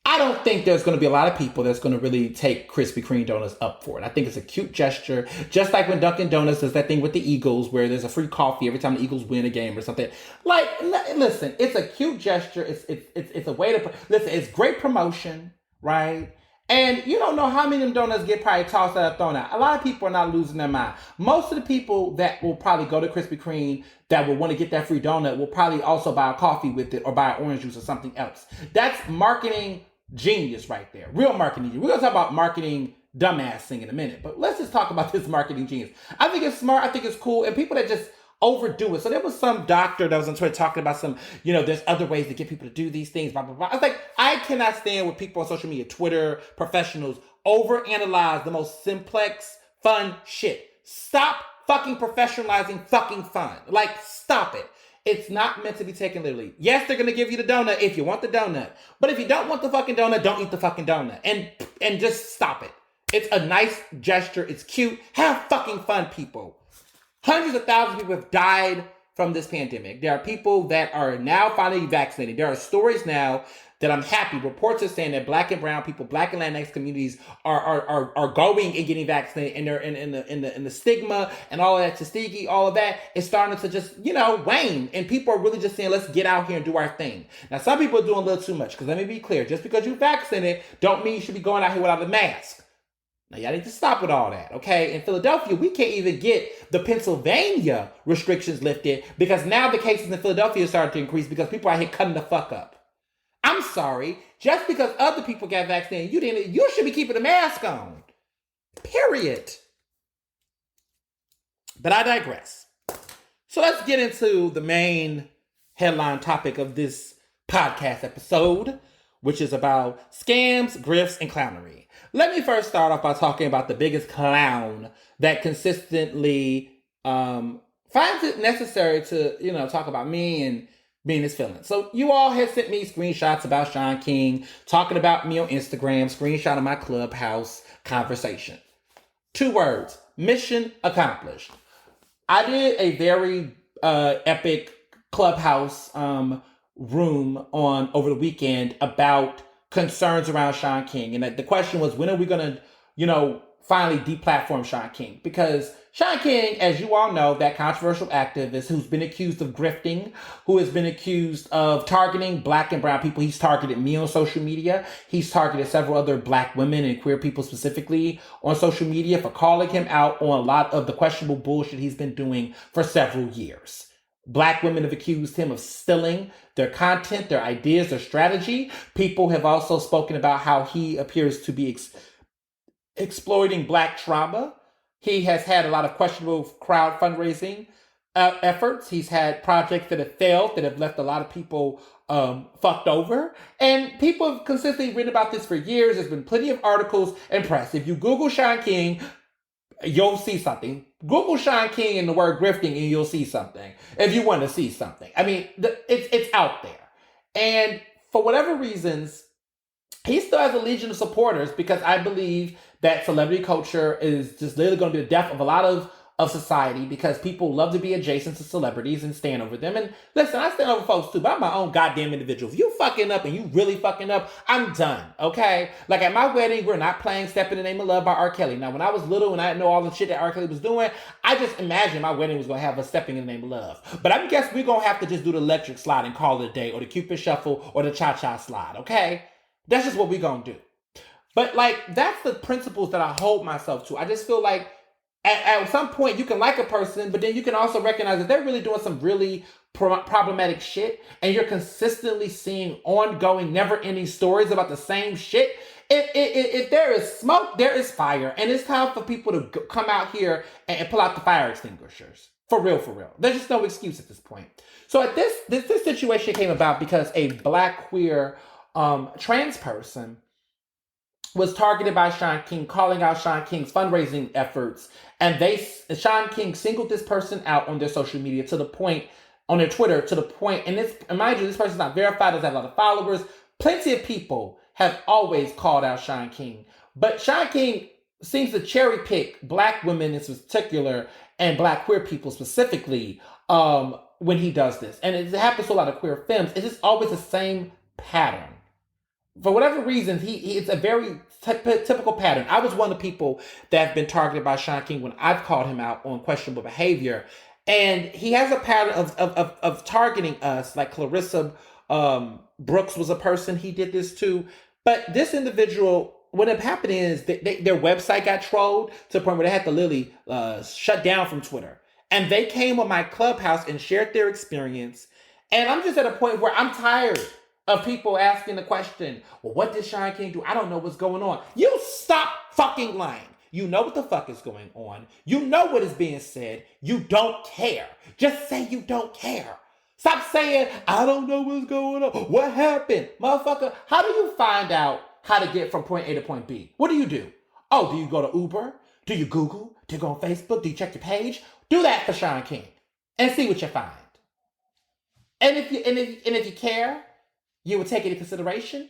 I don't think there's going to be a lot of people that's going to really take Krispy Kreme donuts up for it. I think it's a cute gesture. Just like when Dunkin' Donuts does that thing with the Eagles where there's a free coffee every time the Eagles win a game or something. Like, listen, it's a cute gesture. It's a way to, listen, it's great promotion, right? And you don't know how many of them donuts get probably tossed out or thrown out. A lot of people are not losing their mind. Most of the people that will probably go to Krispy Kreme that will want to get that free donut will probably also buy a coffee with it or buy orange juice or something else. That's marketing genius right there. Real marketing genius. We're going to talk about marketing dumbass thing in a minute, but let's just talk about this marketing genius. I think it's smart. I think it's cool. And people that just overdo it. So there was some doctor that was on Twitter talking about some, there's other ways to get people to do these things, blah, blah, blah. I was like, I cannot stand with people on social media, Twitter, professionals, overanalyze the most simplex, fun shit. Stop fucking professionalizing fucking fun. Like, stop it. It's not meant to be taken literally. Yes, they're going to give you the donut if you want the donut. But if you don't want the fucking donut, don't eat the fucking donut. And just stop it. It's a nice gesture. It's cute. Have fucking fun, people. Hundreds of thousands of people have died from this pandemic. There are people that are now finally vaccinated. There are stories now that I'm happy. Reports are saying that Black and brown people, Black and Latinx communities are going and getting vaccinated, and they're in the stigma and all of that, Tuskegee, all of that is starting to just wane, and people are really just saying, let's get out here and do our thing. Now, some people are doing a little too much, because let me be clear, just because you're vaccinated don't mean you should be going out here without a mask. Now, y'all need to stop with all that, okay? In Philadelphia, we can't even get the Pennsylvania restrictions lifted because now the cases in Philadelphia started to increase because people are here cutting the fuck up. I'm sorry. Just because other people got vaccinated, you should be keeping a mask on. Period. But I digress. So let's get into the main headline topic of this podcast episode, which is about scams, grifts, and clownery. Let me first start off by talking about the biggest clown that consistently finds it necessary to, talk about me and being his feelings. So you all had sent me screenshots about Shaun King, talking about me on Instagram, screenshot of my Clubhouse conversation. 2 words, mission accomplished. I did a very epic Clubhouse room on over the weekend about concerns around Shaun King. And the question was, when are we going to, finally deplatform Shaun King? Because Shaun King, as you all know, that controversial activist who's been accused of grifting, who has been accused of targeting Black and brown people. He's targeted me on social media. He's targeted several other Black women and queer people specifically on social media for calling him out on a lot of the questionable bullshit he's been doing for several years. Black women have accused him of stealing their content, their ideas, their strategy. People have also spoken about how he appears to be exploiting Black trauma. He has had a lot of questionable crowd fundraising efforts. He's had projects that have failed, that have left a lot of people fucked over. And people have consistently written about this for years. There's been plenty of articles and press. If you Google Shaun King, you'll see something. Google Shaun King and the word grifting and you'll see something. If you want to see something. I mean, it's out there. And for whatever reasons, he still has a legion of supporters because I believe that celebrity culture is just literally going to be the death of a lot of society because people love to be adjacent to celebrities and stand over them. And listen, I stand over folks too, but I'm my own goddamn individual. If you fucking up and you really fucking up, I'm done, okay? Like at my wedding, we're not playing Step in the Name of Love by R. Kelly. Now, when I was little and I didn't know all the shit that R. Kelly was doing, I just imagined my wedding was going to have us stepping in the name of love. But I guess we're going to have to just do the electric slide and call it a day, or the Cupid shuffle, or the cha-cha slide, okay? That's just what we're going to do. But like, that's the principles that I hold myself to. I just feel like at some point you can like a person, but then you can also recognize that they're really doing some really problematic shit, and you're consistently seeing ongoing, never-ending stories about the same shit. If there is smoke, there is fire. And it's time for people to come out here and pull out the fire extinguishers. For real, for real. There's just no excuse at this point. So at this situation came about because a Black queer trans person was targeted by Shaun King, calling out Shaun King's fundraising efforts. And Shaun King singled this person out on their social media to the point, on their Twitter, to the point, and mind you, this person's not verified, doesn't have a lot of followers. Plenty of people have always called out Shaun King. But Shaun King seems to cherry pick Black women in particular and Black queer people specifically when he does this. And it happens to a lot of queer femmes. It's just always the same pattern. For whatever reason, it's a very typical pattern. I was one of the people that have been targeted by Shaun King when I've called him out on questionable behavior. And he has a pattern of targeting us, like Clarissa Brooks was a person he did this to. But this individual, what had happened is their website got trolled to the point where they had to literally shut down from Twitter. And they came on my Clubhouse and shared their experience. And I'm just at a point where I'm tired of people asking the question, well, what did Shaun King do? I don't know what's going on. You stop fucking lying. You know what the fuck is going on. You know what is being said. You don't care. Just say you don't care. Stop saying, I don't know what's going on. What happened? Motherfucker, how do you find out how to get from point A to point B? What do? Oh, do you go to Uber? Do you Google? Do you go on Facebook? Do you check your page? Do that for Shaun King and see what you find. And if you care, you would take it into consideration.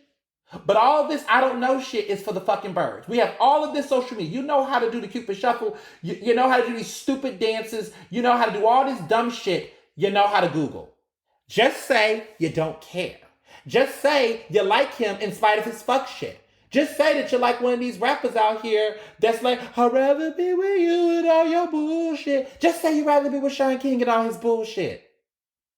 But all of this I don't know shit is for the fucking birds. We have all of this social media. You know how to do the Cupid shuffle. You know how to do these stupid dances. You know how to do all this dumb shit. You know how to Google. Just say you don't care. Just say you like him in spite of his fuck shit. Just say that you're like one of these rappers out here that's like, I'd rather be with you and all your bullshit. Just say you'd rather be with Shaun King and all his bullshit.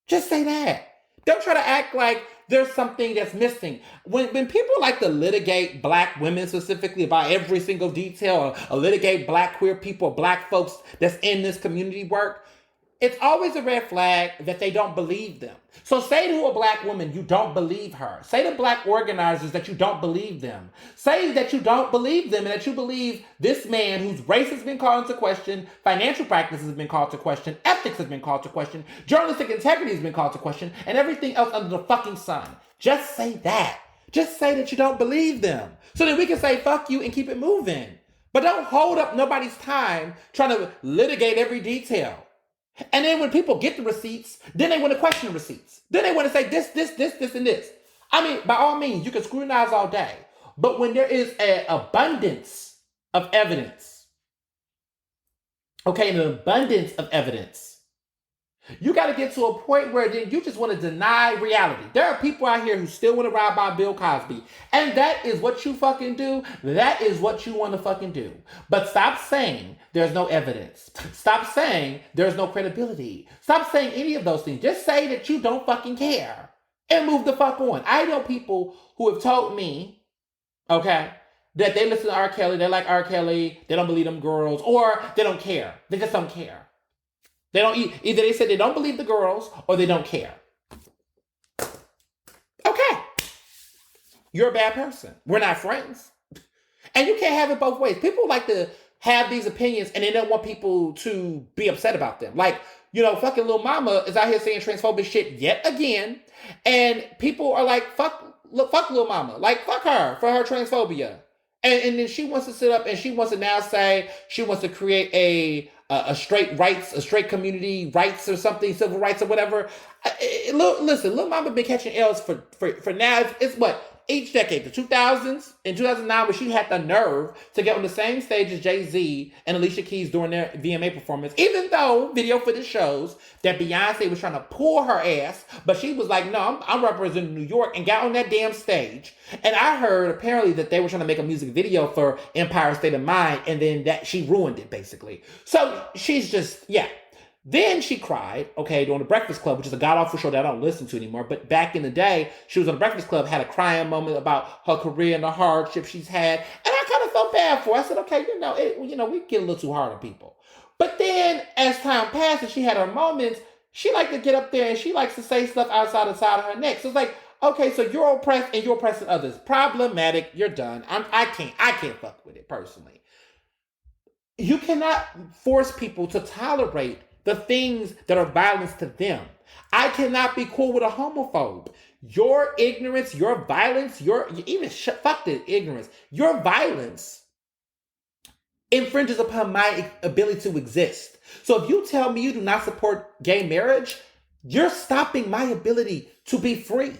Just say that. Don't try to act like there's something that's missing. When people like to litigate Black women specifically about every single detail, or litigate Black queer people, Black folks that's in this community work, it's always a red flag that they don't believe them. So say to a Black woman, you don't believe her. Say to Black organizers that you don't believe them. Say that you don't believe them and that you believe this man whose race has been called into question, financial practices has been called to question, ethics has been called to question, journalistic integrity has been called to question, and everything else under the fucking sun. Just say that. Just say that you don't believe them. So then we can say fuck you and keep it moving. But don't hold up nobody's time trying to litigate every detail. And then when people get the receipts, then they want to question the receipts. Then they want to say this, and this. I mean, by all means, you can scrutinize all day. But when there is an abundance of evidence, an abundance of evidence, you got to get to a point where then you just want to deny reality. There are people out here who still want to ride by Bill Cosby. And that is what you fucking do. That is what you want to fucking do. But stop saying there's no evidence. Stop saying there's no credibility. Stop saying any of those things. Just say that you don't fucking care. And move the fuck on. I know people who have told me, that they listen to R. Kelly, they like R. Kelly, they don't believe them girls, or they don't care. They just don't care. They don't either they say they don't believe the girls or they don't care. Okay. You're a bad person. We're not friends. And you can't have it both ways. People like to have these opinions and they don't want people to be upset about them. Like, fucking Lil Mama is out here saying transphobic shit yet again. And people are like, fuck Lil Mama. Like, fuck her for her transphobia. And then she wants to sit up and she wants to now say she wants to create a straight community rights or something, civil rights or whatever. Listen, Lil Mama been catching L's for now. It's what? Each decade, the 2000s, in 2009, where she had the nerve to get on the same stage as Jay-Z and Alicia Keys during their VMA performance, even though video footage shows that Beyonce was trying to pull her ass, but she was like, no, I'm representing New York, and got on that damn stage. And I heard apparently that they were trying to make a music video for Empire State of Mind, and then that she ruined it, basically. So she's just, Then she cried, during the Breakfast Club, which is a god-awful show that I don't listen to anymore. But back in the day, she was on the Breakfast Club, had a crying moment about her career and the hardship she's had. And I kind of felt bad for her. I said, we get a little too hard on people. But then, as time passes, she had her moments. She liked to get up there and she likes to say stuff outside the side of her neck. So it's like, okay, so you're oppressed and you're oppressing others. Problematic. You're done. I can't fuck with it personally. You cannot force people to tolerate the things that are violence to them. I cannot be cool with a homophobe. Your ignorance, your violence, fuck the ignorance. Your violence infringes upon my ability to exist. So if you tell me you do not support gay marriage, you're stopping my ability to be free.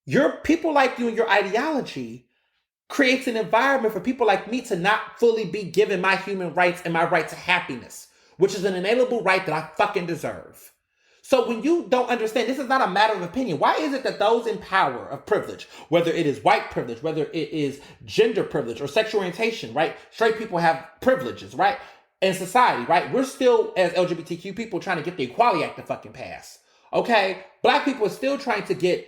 Your people like you and your ideology creates an environment for people like me to not fully be given my human rights and my right to happiness, which is an inalienable right that I fucking deserve. So when you don't understand, this is not a matter of opinion. Why is it that those in power of privilege, whether it is white privilege, whether it is gender privilege or sexual orientation, right? Straight people have privileges, right? In society, right? We're still, as LGBTQ people, trying to get the Equality Act to fucking pass. Okay? Black people are still trying to get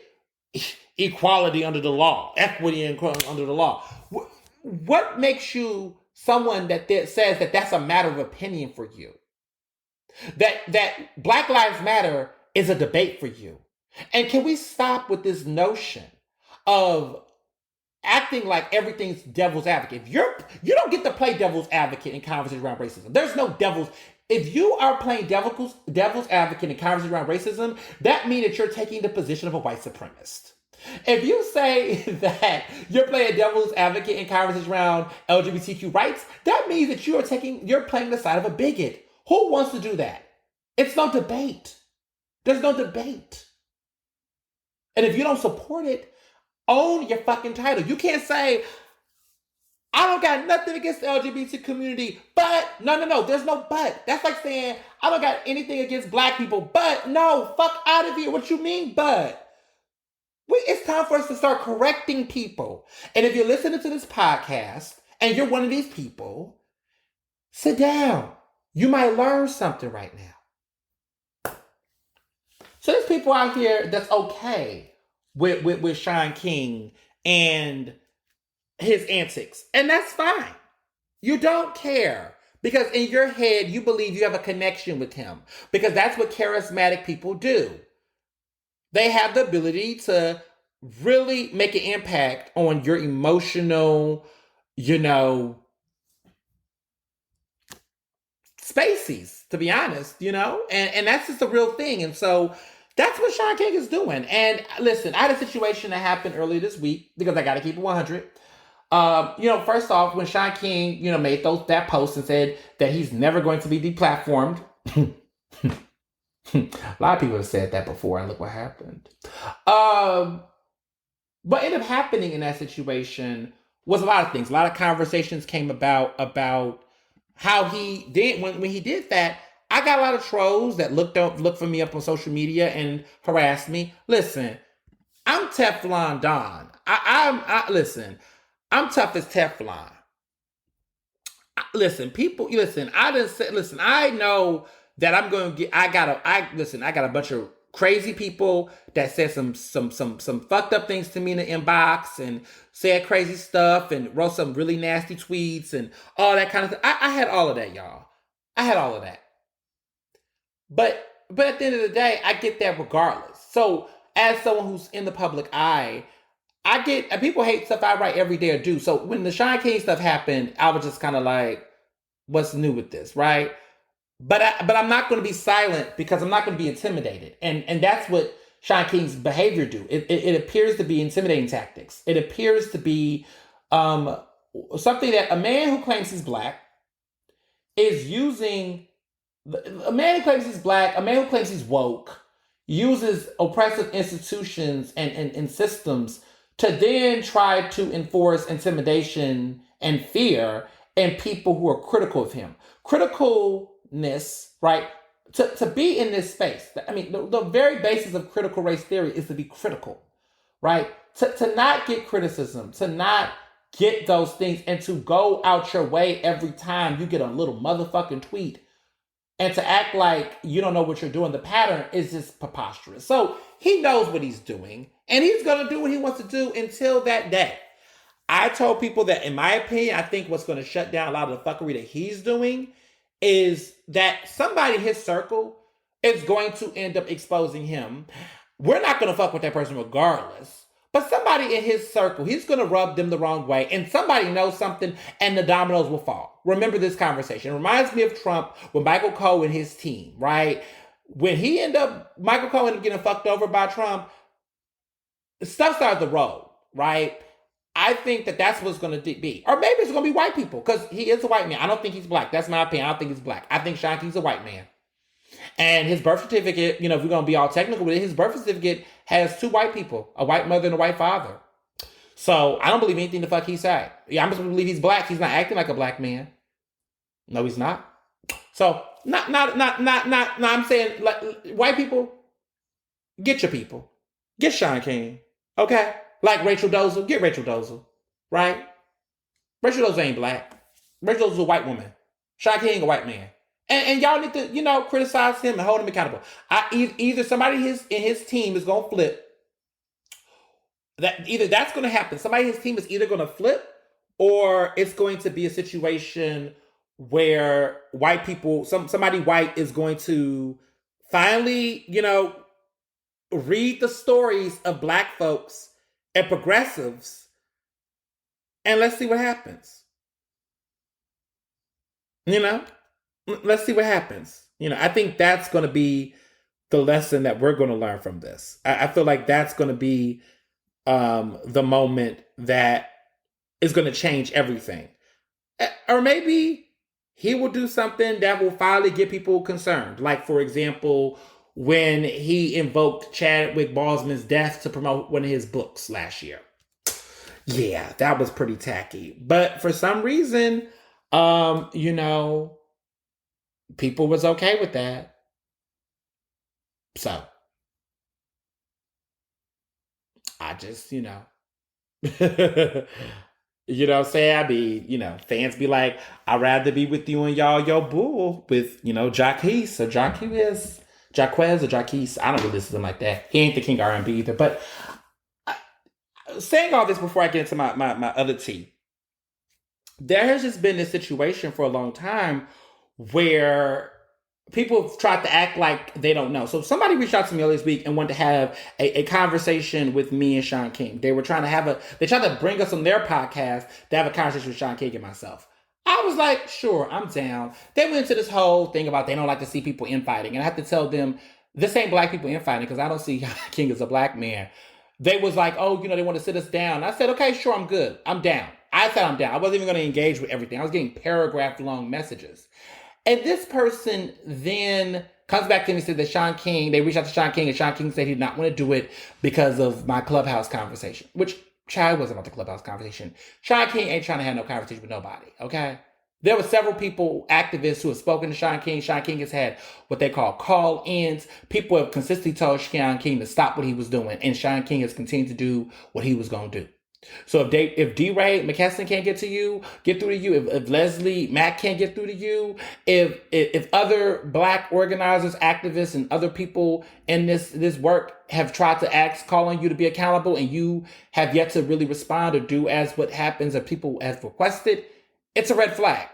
equality under the law, equity under the law. What makes you someone that says that that's a matter of opinion for you? That Black Lives Matter is a debate for you. And can we stop with this notion of acting like everything's devil's advocate? You don't get to play devil's advocate in conversations around racism. There's no devil's. If you are playing devil's advocate in conversations around racism, that means that you're taking the position of a white supremacist. If you say that you're playing devil's advocate in conversations around LGBTQ rights, that means that you're playing the side of a bigot. Who wants to do that? It's no debate. There's no debate. And if you don't support it, own your fucking title. You can't say, I don't got nothing against the LGBT community, but, no, there's no but. That's like saying, I don't got anything against Black people, but, no, fuck out of here. What you mean, but? It's time for us to start correcting people. And if you're listening to this podcast, and you're one of these people, sit down. You might learn something right now. So there's people out here that's okay with Shaun King and his antics. And that's fine. You don't care. Because in your head, you believe you have a connection with him. Because that's what charismatic people do. They have the ability to really make an impact on your emotional, spaces, to be honest, and that's just a real thing. And so That's what Shaun King is doing. And listen, I had a situation that happened earlier this week because I got to keep it 100. First off, when Shaun King, made that post and said that he's never going to be deplatformed. A lot of people have said that before, and look what happened. What ended up happening in that situation was a lot of things. A lot of conversations came about how he did when he did that. I got a lot of trolls that looked for me up on social media and harassed me. Listen, I'm Teflon Don. Listen, I'm tough as Teflon. Listen, people. Listen, I didn't say. Listen, I know that I'm going to get. I got a bunch of crazy people that said some fucked up things to me in the inbox and said crazy stuff and wrote some really nasty tweets and all that kind of thing. I had all of that, y'all. I had all of that. But at the end of the day, I get that regardless. So as someone who's in the public eye, I get people hate stuff I write every day or do. So when the Shaun King stuff happened, I was just kind of like, what's new with this, right? But I'm not going to be silent because I'm not going to be intimidated. And that's what Shaun King's behavior do. It appears to be intimidating tactics. It appears to be something that a man who claims he's black is using. A man who claims he's black, a man who claims he's woke, uses oppressive institutions and systems to then try to enforce intimidation and fear in people who are critical of him. Criticalness, right? To be in this space. I mean, the very basis of critical race theory is to be critical, right? To not get criticism, to not get those things, and to go out your way every time you get a little motherfucking tweet and to act like you don't know what you're doing. The pattern is just preposterous. So he knows what he's doing, and he's going to do what he wants to do until that day. I told people that, in my opinion, I think what's going to shut down a lot of the fuckery that he's doing is that somebody in his circle is going to end up exposing him. We're not going to fuck with that person regardless. But somebody in his circle, he's going to rub them the wrong way, and somebody knows something, and the dominoes will fall. Remember this conversation. It reminds me of Trump with Michael Cohen and his team, right? When Michael Cohen getting fucked over by Trump, stuff started to roll, right? I think that's what's going to be. Or maybe it's going to be white people, because he is a white man. I don't think he's black. That's my opinion. I don't think he's black. I think Shaun King's a white man. And his birth certificate, if we're going to be all technical with it, his birth certificate has two white people, a white mother and a white father. So I don't believe anything the fuck he said. Yeah, I'm just going to believe he's black. He's not acting like a black man. No, he's not. So I'm saying, like, white people, get your people. Get Shaun King. Okay? Like Rachel Dolezal, get Rachel Dolezal. Right? Rachel Dolezal ain't black. Rachel Dolezal's a white woman. Shaun King a white man. And y'all need to, criticize him and hold him accountable. Either somebody in his team is going to flip. Either that's going to happen. Somebody in his team is either going to flip, or it's going to be a situation where white people, somebody white is going to finally, read the stories of black folks and progressives, and let's see what happens. Let's see what happens. I think that's going to be the lesson that we're going to learn from this. I feel like that's going to be the moment that is going to change everything. Or maybe he will do something that will finally get people concerned. Like, for example, when he invoked Chadwick Boseman's death to promote one of his books last year. Yeah, that was pretty tacky. But for some reason, people was okay with that. So, I just, what I'm saying? I be, fans be like, I'd rather be with you and y'all, your bull with, Jaquez or Jaquez or Jaquez. I don't really listen to him like that. He ain't the king of R&B either. But saying all this before I get into my other tea, there has just been this situation for a long time where people have tried to act like they don't know. So somebody reached out to me earlier this week and wanted to have a conversation with me and Shaun King. They were trying to bring us on their podcast to have a conversation with Shaun King and myself. I was like, sure, I'm down. They went into this whole thing about they don't like to see people infighting. And I have to tell them, this ain't black people infighting because I don't see King as a black man. They was like, oh, they want to sit us down. I said, okay, sure, I'm good. I'm down. I said I'm down. I wasn't even going to engage with everything. I was getting paragraph long messages. And this person then comes back to me and said that Shaun King, they reached out to Shaun King, and Shaun King said he did not want to do it because of my Clubhouse conversation, which child wasn't about the Clubhouse conversation. Shaun King ain't trying to have no conversation with nobody, okay? There were several people, activists, who have spoken to Shaun King. Shaun King has had what they call call-ins. People have consistently told Shaun King to stop what he was doing, and Shaun King has continued to do what he was going to do. So if D-Ray McKesson can't get through to you, if Leslie Mack can't get through to you, if other black organizers, activists, and other people in this work have tried to call on you to be accountable, and you have yet to really respond or do as what happens or people have requested, it's a red flag.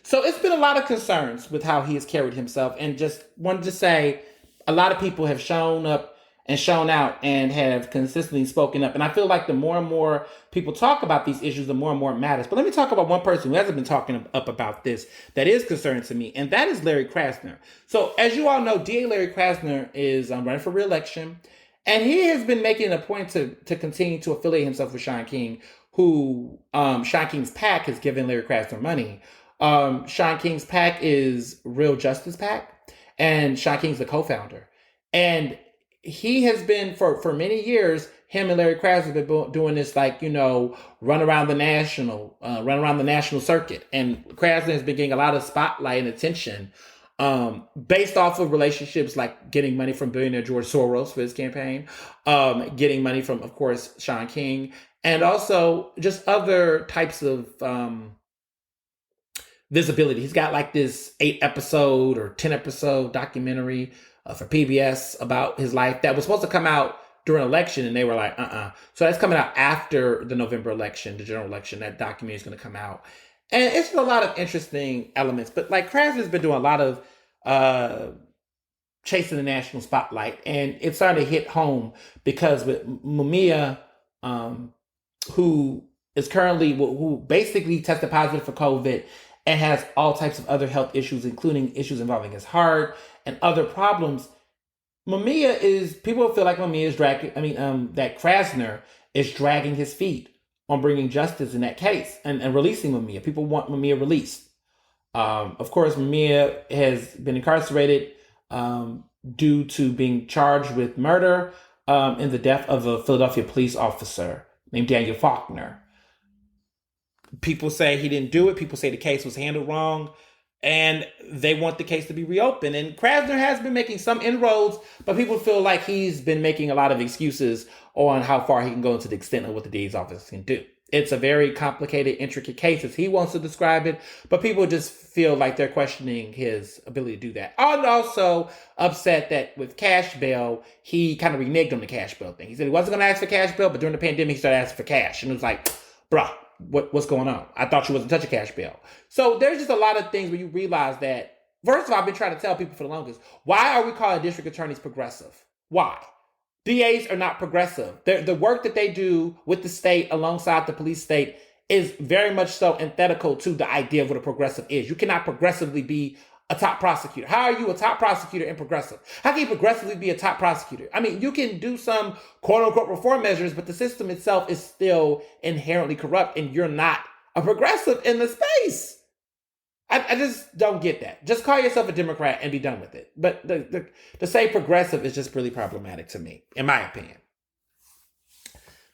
So it's been a lot of concerns with how he has carried himself, and just wanted to say a lot of people have shown up and shown out and have consistently spoken up. And I feel like the more and more people talk about these issues, the more and more it matters. But let me talk about one person who hasn't been talking up about this that is concerning to me, and that is Larry Krasner. So as you all know, DA Larry Krasner is running for re-election, and he has been making a point to continue to affiliate himself with Shaun King, who Shaun King's PAC has given Larry Krasner money. Shaun King's PAC is Real Justice PAC, and Shaun King's the co-founder. And he has been, for many years, him and Larry Krasner have been doing this, run around the national circuit. And Krasner has been getting a lot of spotlight and attention based off of relationships like getting money from billionaire George Soros for his campaign, getting money from, of course, Shaun King, and also just other types of visibility. He's got like this 8-episode or 10-episode documentary for PBS about his life that was supposed to come out during election, and they were like, So that's coming out after the November election, the general election. That documentary is going to come out. And it's just a lot of interesting elements. But like Krasner's been doing a lot of chasing the national spotlight, and it's starting to hit home because with Mumia, who basically tested positive for COVID and has all types of other health issues, including issues involving his heart and other problems. People feel like that Krasner is dragging his feet on bringing justice in that case and releasing Mumia. People want Mumia released. Of course, Mumia has been incarcerated due to being charged with murder in the death of a Philadelphia police officer named Daniel Faulkner. People say he didn't do it. People say the case was handled wrong, and they want the case to be reopened. And Krasner has been making some inroads, but people feel like he's been making a lot of excuses on how far he can go to the extent of what the DA's office can do. It's a very complicated, intricate case as he wants to describe it, but people just feel like they're questioning his ability to do that. I'm also upset that with cash bail, he kind of reneged on the cash bail thing. He said he wasn't going to ask for cash bail, but during the pandemic, he started asking for cash. And it was like, bruh, what's going on? I thought you wasn't touching cash bail. So there's just a lot of things where you realize that, first of all, I've been trying to tell people for the longest, why are we calling district attorneys progressive? Why? DAs are not progressive. The work that they do with the state alongside the police state is very much so antithetical to the idea of what a progressive is. You cannot progressively be a top prosecutor. How are you a top prosecutor and progressive? How can you progressively be a top prosecutor? I mean, you can do some quote unquote reform measures, but the system itself is still inherently corrupt, and you're not a progressive in the space. I just don't get that. Just call yourself a Democrat and be done with it. But to say progressive is just really problematic to me, in my opinion.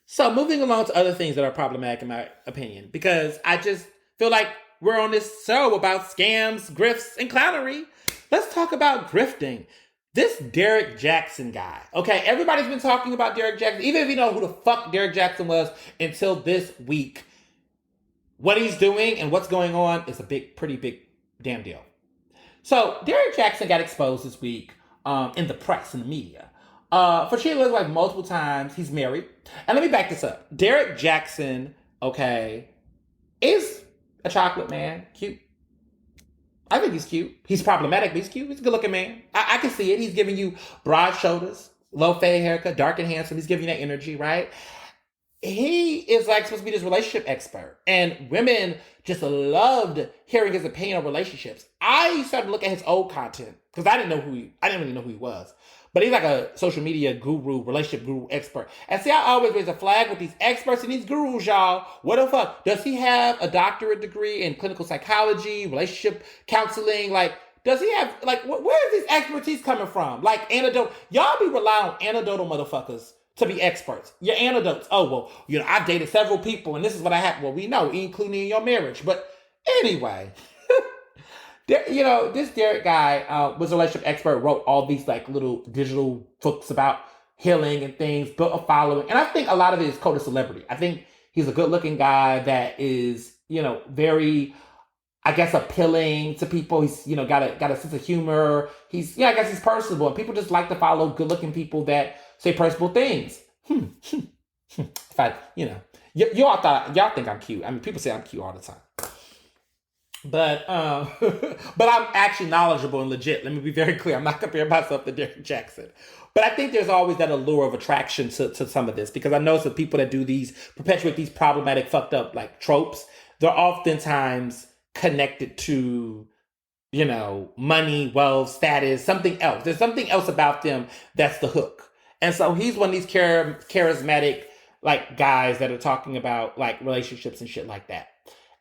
So moving along to other things that are problematic in my opinion, because I just feel like we're on this show about scams, grifts, and clownery. Let's talk about grifting. This Derrick Jaxn guy. Okay, everybody's been talking about Derrick Jaxn, even if you know who the fuck Derrick Jaxn was until this week. What he's doing and what's going on is a pretty big damn deal. So Derrick Jaxn got exposed this week in the press, in the media. For cheating like multiple times. He's married. And let me back this up. Derrick Jaxn, okay, is a chocolate man. Cute. I think he's cute. He's problematic, but he's cute. He's a good looking man. I can see it. He's giving you broad shoulders, low fade haircut, dark and handsome. He's giving you that energy, right? He is like supposed to be this relationship expert, and women just loved hearing his opinion on relationships. I started to look at his old content because I didn't really know who he was. But he's like a social media guru, relationship guru expert. And see, I always raise a flag with these experts and these gurus, y'all. What the fuck? Does he have a doctorate degree in clinical psychology, relationship counseling? Like, does he have, like, where is this expertise coming from? Like, anecdote. Y'all be relying on anecdotal motherfuckers to be experts. Your anecdotes. Oh, well, I've dated several people and this is what I have. Well, we know, including in your marriage. But anyway. This Derrick guy was a relationship expert, wrote all these like little digital books about healing and things, built a following. And I think a lot of it is code of celebrity. I think he's a good looking guy that is, very, I guess, appealing to people. He's, got a sense of humor. I guess he's personable. And people just like to follow good looking people that say personable things. If I, y'all think I'm cute. I mean, people say I'm cute all the time. But but I'm actually knowledgeable and legit. Let me be very clear. I'm not comparing myself to Derrick Jaxn. But I think there's always that allure of attraction to some of this, because I notice that people that do perpetuate these problematic, fucked up like tropes, they're oftentimes connected to, money, wealth, status, something else. There's something else about them that's the hook. And so he's one of these charismatic like guys that are talking about like relationships and shit like that.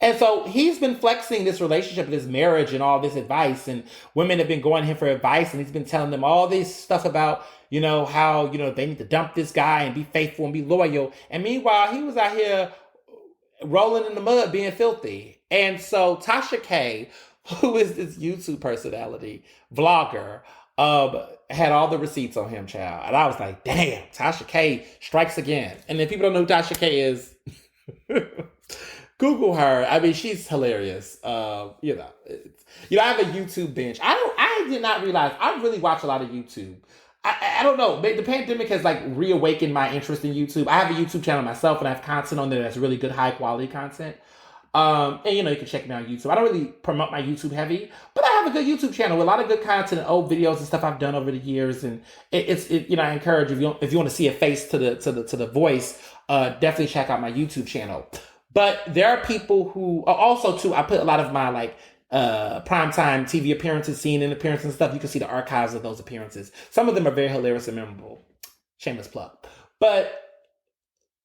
And so he's been flexing this relationship, this marriage, and all this advice. And women have been going to him for advice, and he's been telling them all this stuff about, how, they need to dump this guy and be faithful and be loyal. And meanwhile, he was out here rolling in the mud, being filthy. And so Tasha K, who is this YouTube personality, vlogger, had all the receipts on him, child. And I was like, damn, Tasha K strikes again. And if people don't know who Tasha K is, Google her. I mean, she's hilarious. I have a YouTube binge. I did not realize I really watch a lot of YouTube. I don't know. The pandemic has like reawakened my interest in YouTube. I have a YouTube channel myself, and I have content on there that's really good, high quality content. And you can check me out on YouTube. I don't really promote my YouTube heavy, but I have a good YouTube channel with a lot of good content, old videos and stuff I've done over the years. And I encourage if you want to see a face to the voice, definitely check out my YouTube channel. But there are people who also too, I put a lot of my like primetime TV appearances, CNN appearances and stuff. You can see the archives of those appearances. Some of them are very hilarious and memorable. Shameless plug. But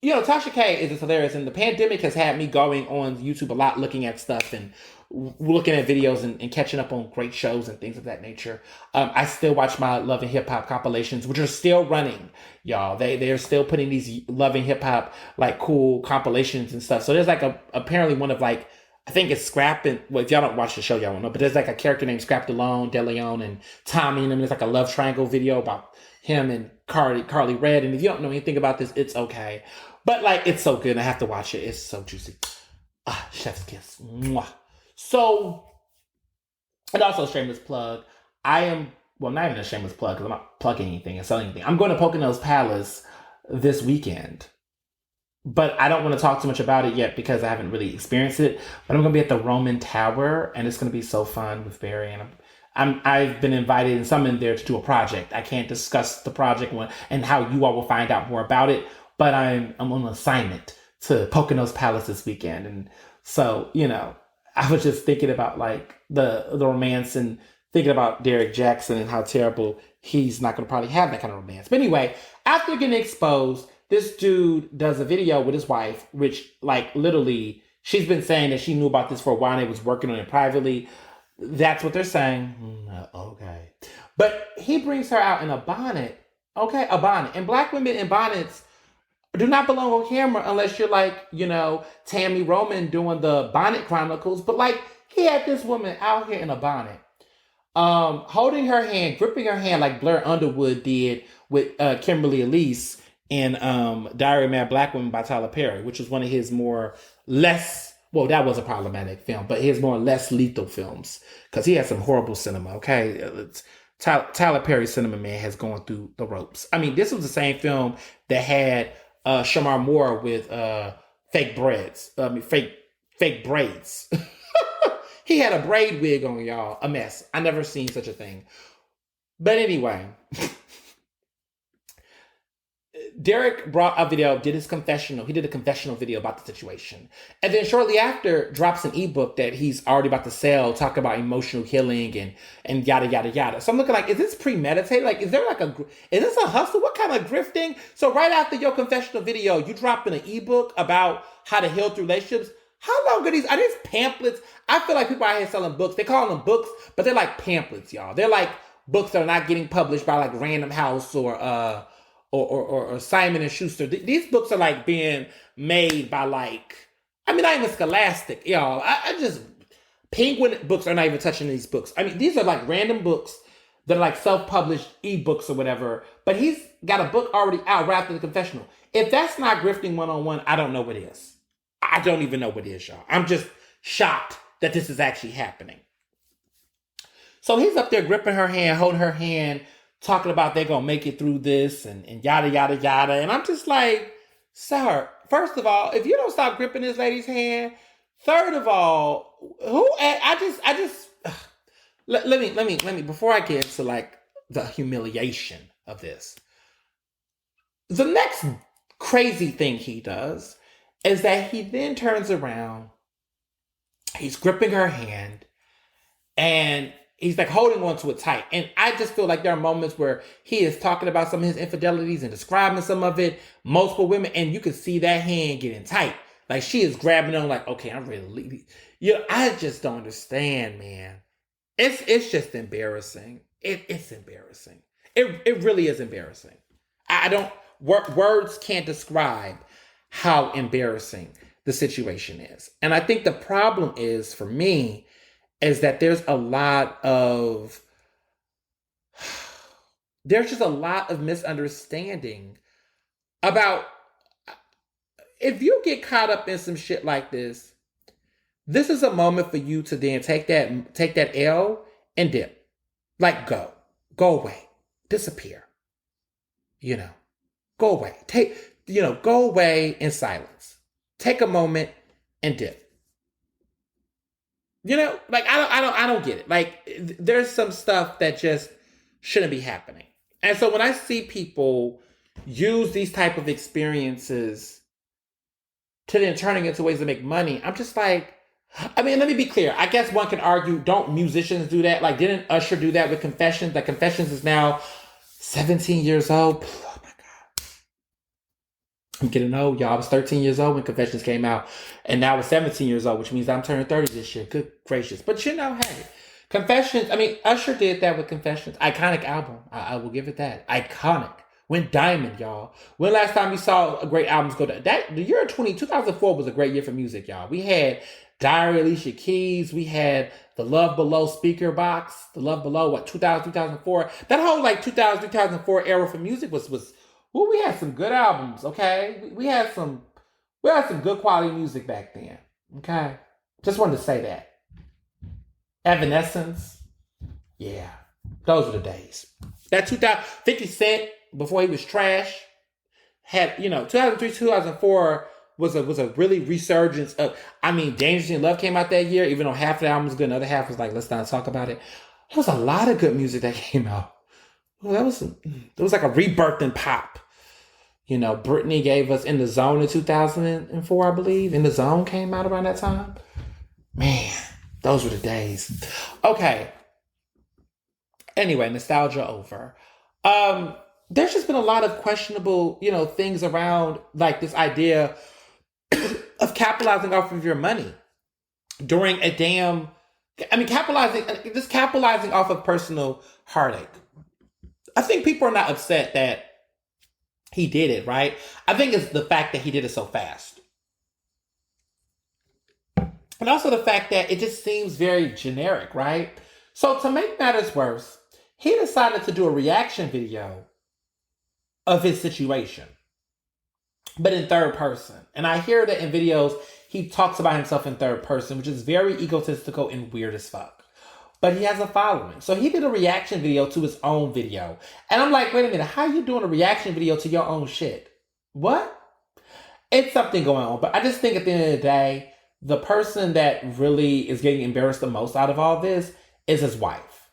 Tasha K is just hilarious, and the pandemic has had me going on YouTube a lot, looking at stuff and looking at videos and catching up on great shows and things of that nature. I still watch my Love and Hip Hop compilations, which are still running, y'all. They're still putting these Love and Hip Hop like cool compilations and stuff. So there's like apparently one of like, I think it's Scrap and, well, if y'all don't watch the show, y'all won't know, but there's like a character named Scrap DeLeon and Tommy, and there's like a love triangle video about him and Carly Red. And if you don't know anything about this, it's okay. But like, it's so good, and I have to watch it. It's so juicy. Chef's kiss. Mwah. So, and also shameless plug. I am, well, not even a shameless plug, because I'm not plugging anything and selling anything. I'm going to Poconos Palace this weekend. But I don't want to talk too much about it yet because I haven't really experienced it. But I'm going to be at the Roman Tower, and it's going to be so fun with Barry. And I've been invited and summoned there to do a project. I can't discuss the project and how you all will find out more about it. But I'm on assignment to Poconos Palace this weekend. And so, I was just thinking about like the romance and thinking about Derrick Jaxn and how terrible he's not going to probably have that kind of romance. But anyway, after getting exposed, this dude does a video with his wife, which like literally, she's been saying that she knew about this for a while and they was working on it privately. That's what they're saying. Okay. But he brings her out in a bonnet. Okay, a bonnet. And black women in bonnets do not belong on camera unless you're like, Tammy Roman doing the Bonnet Chronicles. But like, he had this woman out here in a bonnet, holding her hand, gripping her hand like Blair Underwood did with Kimberly Elise in Diary of a Mad Black Woman by Tyler Perry, which was one of his that was a problematic film, but his more or less lethal films, because he had some horrible cinema, okay? Tyler Perry's cinema, man, has gone through the ropes. I mean, this was the same film that had Shamar Moore with fake braids. He had a braid wig on, y'all. A mess. I never seen such a thing. But anyway, Derrick brought a video, did his confessional. He did a confessional video about the situation. And then shortly after, drops an ebook that he's already about to sell, talking about emotional healing and yada, yada, yada. So I'm looking like, is this premeditated? Like, is this a hustle? What kind of grifting? So right after your confessional video, you dropping an ebook about how to heal through relationships. How long are these pamphlets? I feel like people out here selling books. They call them books, but they're like pamphlets, y'all. They're like books that are not getting published by like Random House or Simon and Schuster. These books are like being made by not even Scholastic, y'all. I just Penguin books are not even touching these books. I mean, these are like random books that are like self-published ebooks or whatever. But he's got a book already out right after the confessional. If that's not grifting 101, I don't know what is. I don't even know what is, y'all. I'm just shocked that this is actually happening. So he's up there gripping her hand, holding her hand, talking about they're going to make it through this and yada, yada, yada. And I'm just like, sir, first of all, if you don't stop gripping this lady's hand, third of all, let me, before I get to like the humiliation of this, the next crazy thing he does is that he then turns around, he's gripping her hand, and he's like holding on to it tight. And I just feel like there are moments where he is talking about some of his infidelities and describing some of it, multiple women, and you can see that hand getting tight. Like she is grabbing on like, okay, I'm ready to leave. I just don't understand, man. It's just embarrassing. It's embarrassing. It really is embarrassing. Words can't describe how embarrassing the situation is. And I think the problem is, for me, is that there's just a lot of misunderstanding about, if you get caught up in some shit like this is a moment for you to then take that L and dip. Like go away, disappear, go away, go away in silence. Take a moment and dip. I don't get it. Like, there's some stuff that just shouldn't be happening. And so when I see people use these type of experiences to then turning into ways to make money, I'm just like, let me be clear. I guess one can argue, don't musicians do that? Like, didn't Usher do that with Confessions? Like, Confessions is now 17 years old. I'm getting old, y'all. I was 13 years old when Confessions came out, and now I'm 17 years old, which means I'm turning 30 this year. Good gracious. But hey, Confessions, Usher did that with Confessions. Iconic album. I will give it that. Iconic. Went diamond, y'all. When last time we saw great albums go to that? The year 2004 was a great year for music, y'all. We had Diary Alicia Keys. We had the Love Below speaker box. The Love Below, 2000, 2004. That whole 2000, 2004 era for music was we had some good albums, okay? We had some good quality music back then, okay? Just wanted to say that. Evanescence, yeah, those were the days. That 50 Cent, before he was trash, had, 2003, 2004 was a really resurgence of, Dangerously in Love came out that year, even though half the album was good, another half was like, let's not talk about it. There was a lot of good music that came out. Well, there was like a rebirth in pop. Britney gave us In the Zone in 2004, I believe. In the Zone came out around that time. Man, those were the days. Okay. Anyway, nostalgia over. There's just been a lot of questionable, things around like this idea of capitalizing off of your money during capitalizing off of personal heartache. I think people are not upset that he did it, right? I think it's the fact that he did it so fast. And also the fact that it just seems very generic, right? So to make matters worse, he decided to do a reaction video of his situation, but in third person. And I hear that in videos, he talks about himself in third person, which is very egotistical and weird as fuck. But he has a following. So he did a reaction video to his own video. And I'm like, wait a minute, how are you doing a reaction video to your own shit? What? It's something going on. But I just think at the end of the day, the person that really is getting embarrassed the most out of all this is his wife.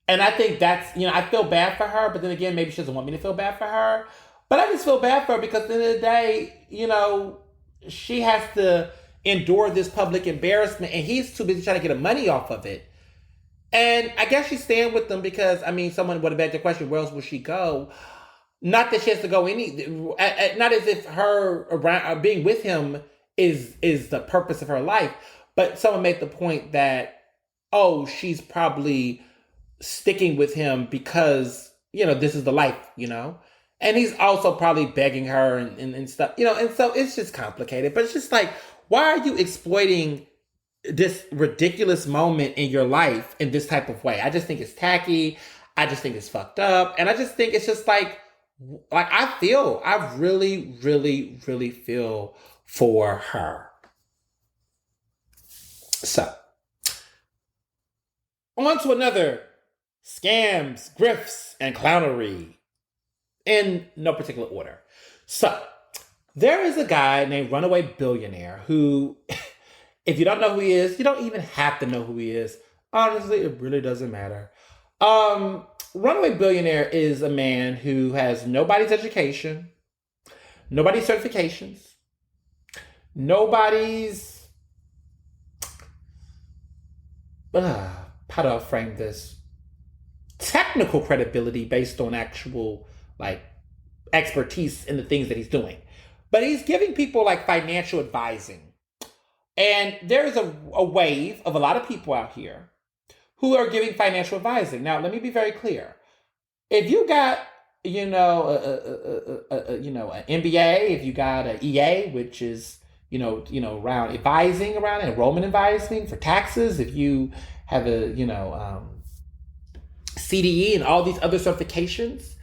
And I think that's, I feel bad for her, but then again, maybe she doesn't want me to feel bad for her. But I just feel bad for her because at the end of the day, she has to endure this public embarrassment, and he's too busy trying to get money off of it. And I guess she's staying with them because, someone would have begged the question, where else will she go? Not that she has to go not as if her around being with him is the purpose of her life, but someone made the point that, oh, she's probably sticking with him because, this is the life, and he's also probably begging her and stuff, and so it's just complicated. But it's just like, why are you exploiting this ridiculous moment in your life in this type of way? I just think it's tacky. I just think it's fucked up. And I just think it's just like I really, really, really feel for her. So, on to another scams, grifts, and clownery in no particular order. So, there is a guy named Runaway Billionaire who, if you don't know who he is, you don't even have to know who he is. Honestly, it really doesn't matter. Runaway Billionaire is a man who has nobody's education, nobody's certifications, nobody's, how do I frame this? Technical credibility based on actual, expertise in the things that he's doing. But he's giving people, financial advising. And there is a wave of a lot of people out here who are giving financial advising. Now, let me be very clear. If you got, an MBA, if you got an EA, which is, around advising, around enrollment advising for taxes, if you have a, CDE and all these other certifications,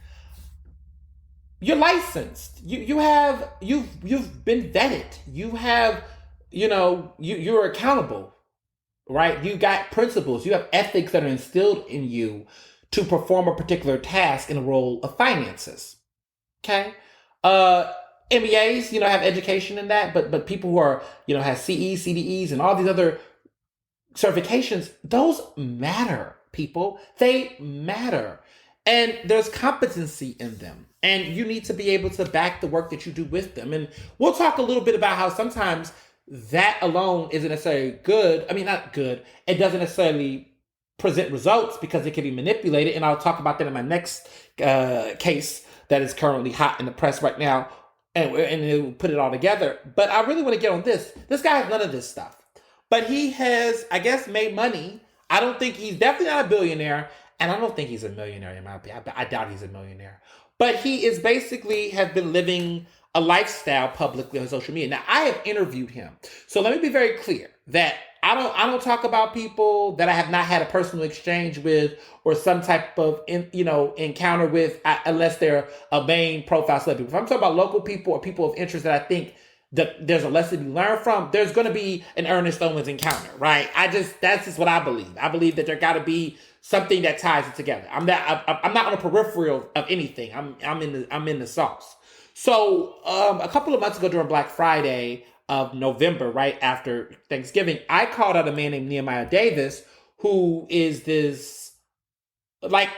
you're licensed. You've been vetted. You have, you're accountable, right? You got principles. You have ethics that are instilled in you to perform a particular task in a role of finances. Okay? MBAs, have education in that, but people who are, have CEs, CDEs, and all these other certifications, those matter, people. They matter. And there's competency in them. And you need to be able to back the work that you do with them. And we'll talk a little bit about how sometimes that alone isn't necessarily good. Not good. It doesn't necessarily present results because it can be manipulated. And I'll talk about that in my next case that is currently hot in the press right now. And we'll put it all together. But I really want to get on this. This guy has none of this stuff. But he has, I guess, made money. I don't think he's definitely not a billionaire. And I don't think he's a millionaire in my opinion. I doubt he's a millionaire. But he is basically have been living a lifestyle publicly on social media. Now, I have interviewed him. So let me be very clear that I don't talk about people that I have not had a personal exchange with or some type of encounter with unless they're a main profile celebrity. If I'm talking about local people or people of interest that I think that there's a lesson to be learned from, there's going to be an Ernest Owens encounter, right? That's just what I believe. I believe that there got to be something that ties it together. I'm not on the peripheral of anything. I'm in the sauce. So a couple of months ago during Black Friday of November, right after Thanksgiving, I called out a man named Nehemiah Davis, who is this,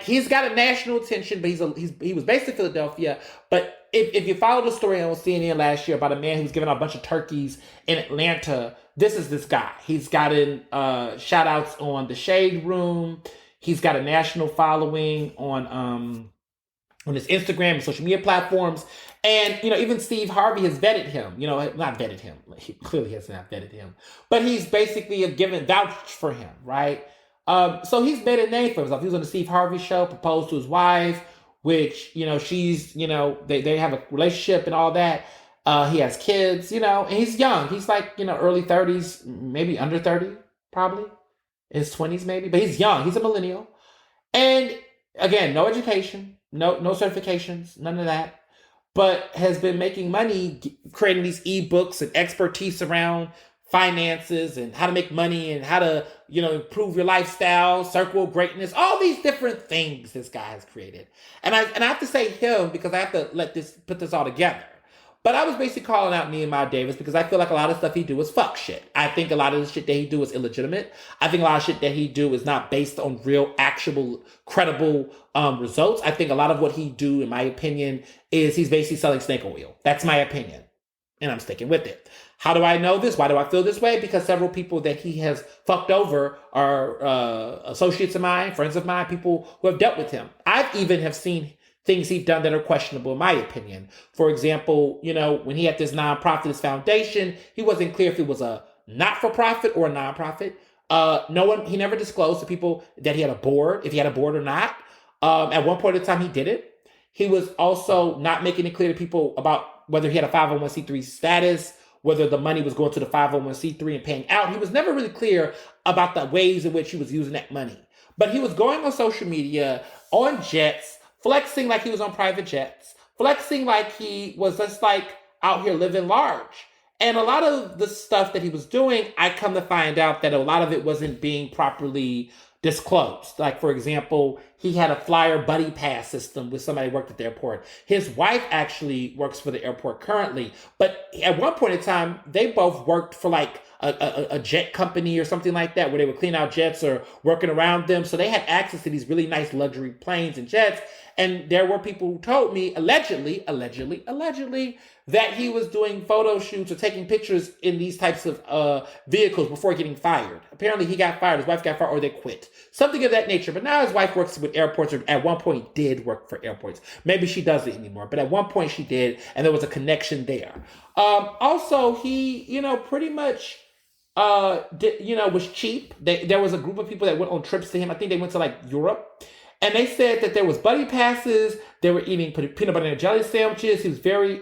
he's got a national attention, but he was based in Philadelphia. But if you follow the story on CNN last year about a man who was giving out a bunch of turkeys in Atlanta, this is this guy. He's gotten shout outs on the Shade Room. He's got a national following on his Instagram and social media platforms. And, even Steve Harvey has vetted him, not vetted him. He clearly has not vetted him, but he's basically vouched for him, right? So he's made a name for himself. He was on the Steve Harvey show, proposed to his wife, which, she's, they have a relationship and all that. He has kids, and he's young. He's early 30s, maybe under 30, probably. In his 20s maybe, but he's young. He's a millennial. And again, no education, no certifications, none of that. But has been making money creating these ebooks and expertise around finances and how to make money and how to, improve your lifestyle, circle of greatness, all these different things this guy has created. And I have to say him because I have to put this all together. But I was basically calling out Nehemiah Davis because I feel like a lot of stuff he do is fuck shit. I think a lot of the shit that he do is illegitimate. I think a lot of shit that he do is not based on real, actual, credible results. I think a lot of what he do, in my opinion, is he's basically selling snake oil. That's my opinion. And I'm sticking with it. How do I know this? Why do I feel this way? Because several people that he has fucked over are associates of mine, friends of mine, people who have dealt with him. I've even have seen things he's done that are questionable in my opinion. For example, when he had this nonprofit, this foundation, he wasn't clear if it was a not-for-profit or a nonprofit. He never disclosed to people that he had a board, if he had a board or not. At one point in time, he did it. He was also not making it clear to people about whether he had a 501c3 status, whether the money was going to the 501c3 and paying out. He was never really clear about the ways in which he was using that money. But he was going on social media, on jets, flexing like he was on private jets, flexing like he was just like out here living large. And a lot of the stuff that he was doing, I come to find out that a lot of it wasn't being properly disclosed. Like, for example, he had a flyer buddy pass system with somebody who worked at the airport. His wife actually works for the airport currently, but at one point in time, they both worked for like a jet company or something like that, where they would clean out jets or working around them. So they had access to these really nice luxury planes and jets. And there were people who told me, allegedly, that he was doing photo shoots or taking pictures in these types of vehicles before getting fired. Apparently he got fired, his wife got fired, or they quit. Something of that nature. But now his wife works with airports, or at one point did work for airports. Maybe she doesn't anymore, but at one point she did, and there was a connection there. Also, he, pretty much was cheap. There was a group of people that went on trips to him. I think they went to like Europe. And they said that there was buddy passes. They were eating peanut butter and jelly sandwiches. He was very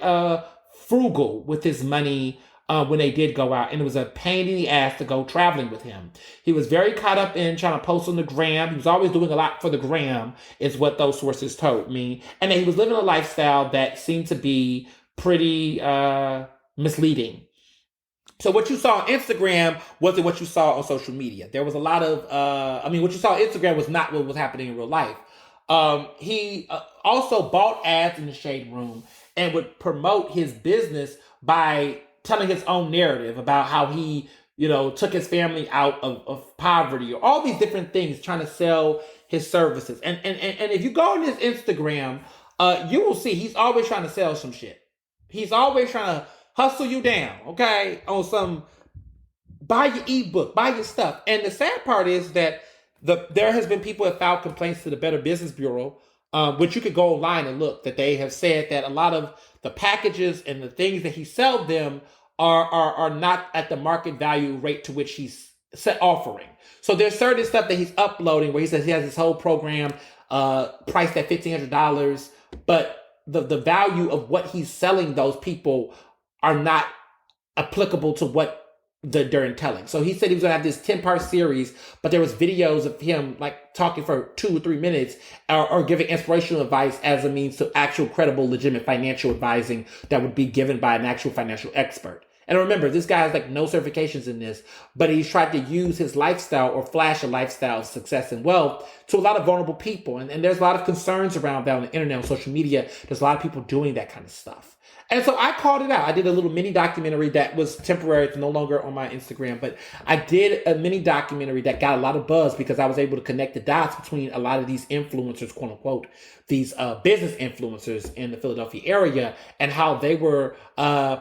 frugal with his money when they did go out. And it was a pain in the ass to go traveling with him. He was very caught up in trying to post on the gram. He was always doing a lot for the gram, is what those sources told me. And that he was living a lifestyle that seemed to be pretty misleading. So what you saw on Instagram wasn't what you saw on social media. There was a lot of, what you saw on Instagram was not what was happening in real life. He also bought ads in the Shade Room and would promote his business by telling his own narrative about how he, took his family out of poverty, or all these different things, trying to sell his services. And if you go on his Instagram, you will see he's always trying to sell some shit. He's always trying to hustle you down, okay? On some, buy your ebook, buy your stuff. And the sad part is that there has been people who have filed complaints to the Better Business Bureau, which you could go online and look, that they have said that a lot of the packages and the things that he sells them are not at the market value rate to which he's offering. So there's certain stuff that he's uploading where he says he has this whole program priced at $1,500, but the value of what he's selling those people are not applicable to what they're telling. So he said he was going to have this 10-part series, but there was videos of him like talking for 2 or 3 minutes or giving inspirational advice as a means to actual credible, legitimate financial advising that would be given by an actual financial expert. And remember, this guy has like no certifications in this, but he's tried to use his lifestyle or flash a lifestyle of success and wealth to a lot of vulnerable people. And there's a lot of concerns around that on the internet, on social media. There's a lot of people doing that kind of stuff. And so I called it out. I did a little mini documentary that was temporary. It's no longer on my Instagram, but I did a mini documentary that got a lot of buzz because I was able to connect the dots between a lot of these influencers, quote unquote, these business influencers in the Philadelphia area, and how they were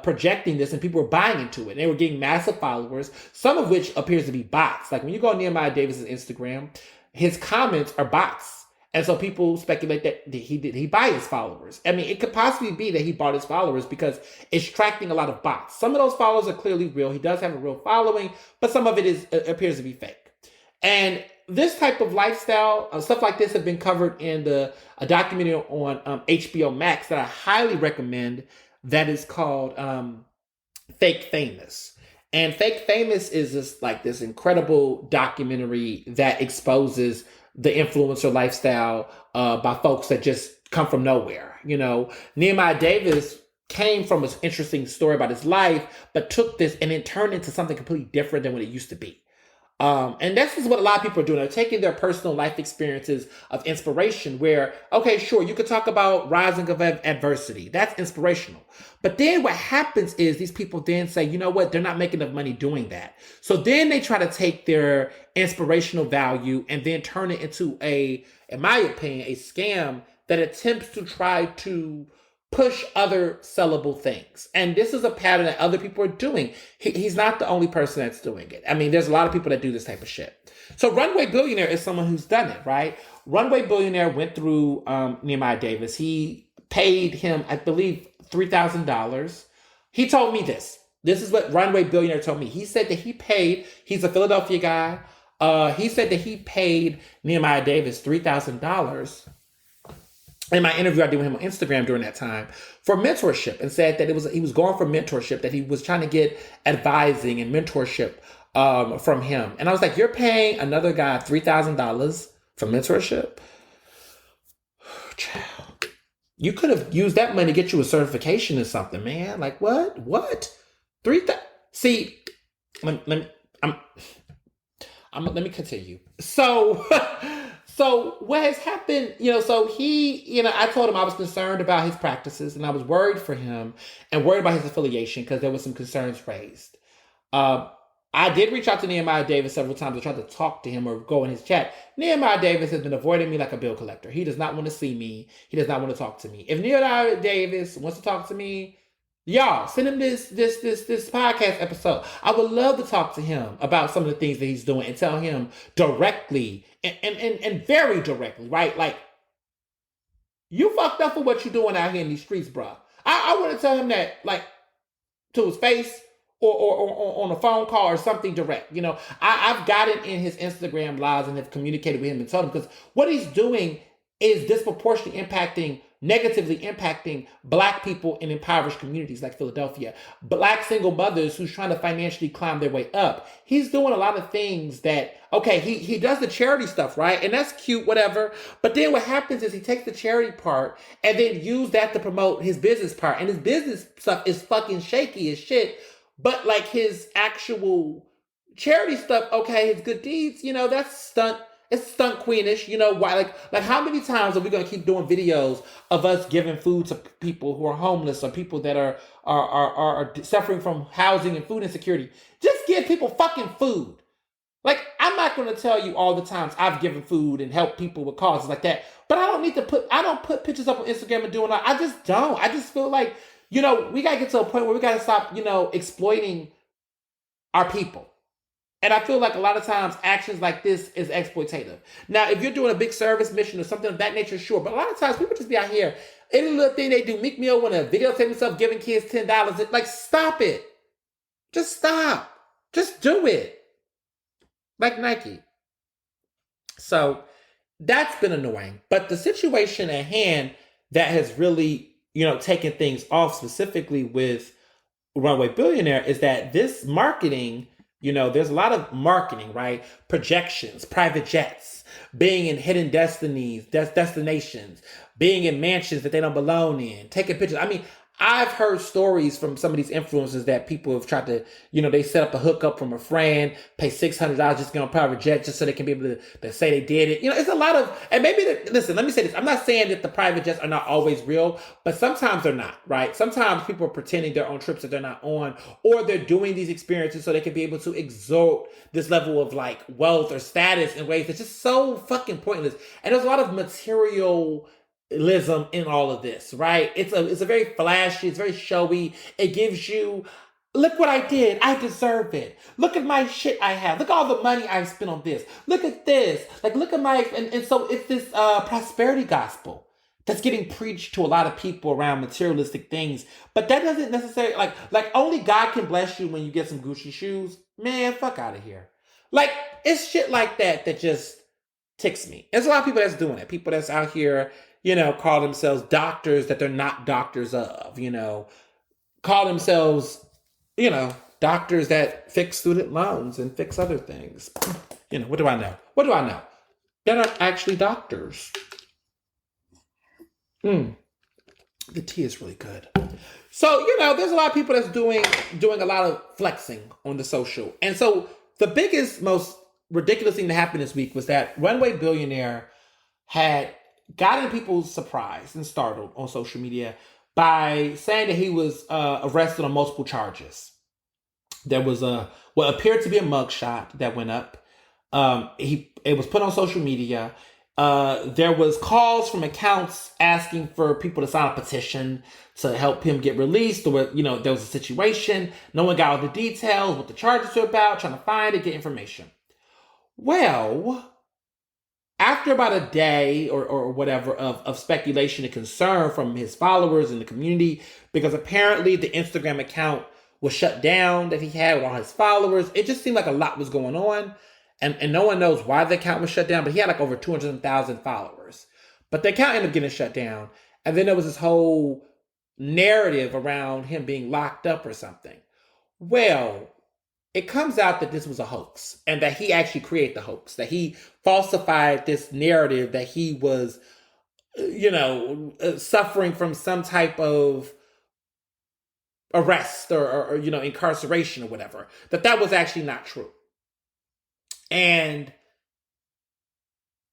projecting this and people were buying into it. They were getting massive followers, some of which appears to be bots. Like when you go on Nehemiah Davis's Instagram, his comments are bots. And so people speculate that he buy his followers. I mean, it could possibly be that he bought his followers because it's attracting a lot of bots. Some of those followers are clearly real. He does have a real following, but some of it appears to be fake. And this type of lifestyle, stuff like this have been covered in a documentary on HBO Max that I highly recommend, that is called Fake Famous. And Fake Famous is just like this incredible documentary that exposes the influencer lifestyle by folks that just come from nowhere. Nehemiah Davis came from an interesting story about his life, but took this and then turned into something completely different than what it used to be. And this is what a lot of people are doing. They're taking their personal life experiences of inspiration where, okay, sure, you could talk about rising of adversity. That's inspirational. But then what happens is these people then say, you know what? They're not making enough money doing that. So then they try to take their inspirational value and then turn it into in my opinion, a scam that attempts to try to push other sellable things. And this is a pattern that other people are doing. He's not the only person that's doing it. I mean, there's a lot of people that do this type of shit. So Runway Billionaire is someone who's done it, right? Runway Billionaire went through Nehemiah Davis. He paid him, I believe, $3,000. He told me this. This is what Runway Billionaire told me. He said that he's a Philadelphia guy. He said that he paid Nehemiah Davis $3,000 in my interview I did with him on Instagram during that time for mentorship, and said that he was going for mentorship, that he was trying to get advising and mentorship from him. And I was like, you're paying another guy $3,000 for mentorship? Child, you could have used that money to get you a certification or something, man. Like what? See, let me continue. So what has happened, so I told him I was concerned about his practices and I was worried for him and worried about his affiliation because there was some concerns raised. I did reach out to Nehemiah Davis several times to try to talk to him or go in his chat. Nehemiah Davis has been avoiding me like a bill collector. He does not want to see me. He does not want to talk to me. If Nehemiah Davis wants to talk to me, y'all, send him this podcast episode. I would love to talk to him about some of the things that he's doing and tell him directly and very directly, right? Like, you fucked up for what you're doing out here in these streets, bro. I want to tell him that, like, to his face or on a phone call or something direct. I've gotten in his Instagram lives and have communicated with him and told him, because what he's doing is disproportionately negatively impacting Black people in impoverished communities like Philadelphia, Black single mothers who's trying to financially climb their way up. He's doing a lot of things that, okay, he does the charity stuff, right? And that's cute, whatever. But then what happens is he takes the charity part and then use that to promote his business part. And his business stuff is fucking shaky as shit. But like his actual charity stuff, okay, his good deeds, that's stunt. It's stunt queenish, why? Like how many times are we gonna keep doing videos of us giving food to people who are homeless or people that are suffering from housing and food insecurity? Just give people fucking food. Like, I'm not gonna tell you all the times I've given food and helped people with causes like that, but I don't put pictures up on Instagram and doing that. I just don't. I just feel like, we gotta get to a point where we gotta stop, exploiting our people. And I feel like a lot of times actions like this is exploitative. Now, if you're doing a big service mission or something of that nature, sure. But a lot of times people just be out here, any little thing they do, Meek Mill want to videotape himself giving kids $10. Like, stop it. Just stop. Just do it. Like Nike. So that's been annoying. But the situation at hand that has really, taken things off specifically with Runway Billionaire is that this marketing, there's a lot of marketing, right? Projections, private jets, being in hidden destinations, being in mansions that they don't belong in, taking pictures. I mean, I've heard stories from some of these influencers that people have tried to, they set up a hookup from a friend, pay $600 just to get on a private jet just so they can be able to say they did it. It's a lot of, and maybe, listen, let me say this. I'm not saying that the private jets are not always real, but sometimes they're not, right? Sometimes people are pretending they're on trips that they're not on, or they're doing these experiences so they can be able to exalt this level of like wealth or status in ways that's just so fucking pointless. And there's a lot of materialism in all of this, right? It's a very flashy, it's very showy. It gives you, look what I did, I deserve it. Look at my shit I have. Look at all the money I've spent on this. Look at this. Like, look at my, and so it's this prosperity gospel that's getting preached to a lot of people around materialistic things. But that doesn't necessarily, like only God can bless you when you get some Gucci shoes. Man, fuck out of here. Like, it's shit like that just ticks me. There's a lot of people that's doing it. People that's out here, call themselves doctors that they're not doctors of, call themselves, doctors that fix student loans and fix other things. What do I know? They're not actually doctors. The tea is really good. So, there's a lot of people that's doing a lot of flexing on the social. And so the biggest, most ridiculous thing that happened this week was that Runway Billionaire had gotten people's surprise and startled on social media by saying that he was arrested on multiple charges. There was what appeared to be a mugshot that went up. It was put on social media. There was calls from accounts asking for people to sign a petition to help him get released. There was a situation. No one got all the details, what the charges were about, trying to find it, get information. Well, after about a day or whatever of speculation and concern from his followers in the community, because apparently the Instagram account was shut down that he had with all his followers, it just seemed like a lot was going on. And no one knows why the account was shut down, but he had like over 200,000 followers. But the account ended up getting shut down. And then there was this whole narrative around him being locked up or something. Well, it comes out that this was a hoax and that he actually created the hoax, that he falsified this narrative that he was, suffering from some type of arrest or incarceration or whatever, that was actually not true. And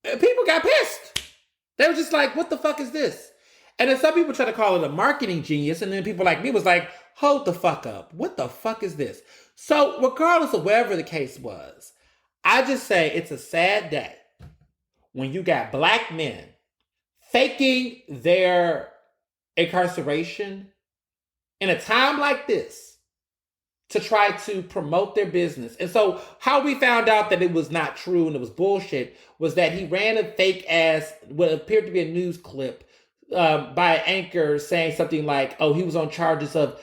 people got pissed. They were just like, what the fuck is this? And then some people try to call it a marketing genius. And then people like me was like, hold the fuck up. What the fuck is this? So regardless of whatever the case was, I just say it's a sad day when you got black men faking their incarceration in a time like this to try to promote their business. And so how we found out that it was not true and it was bullshit was that he ran a fake ass, what appeared to be a news clip by an anchor saying something like, oh, he was on charges of,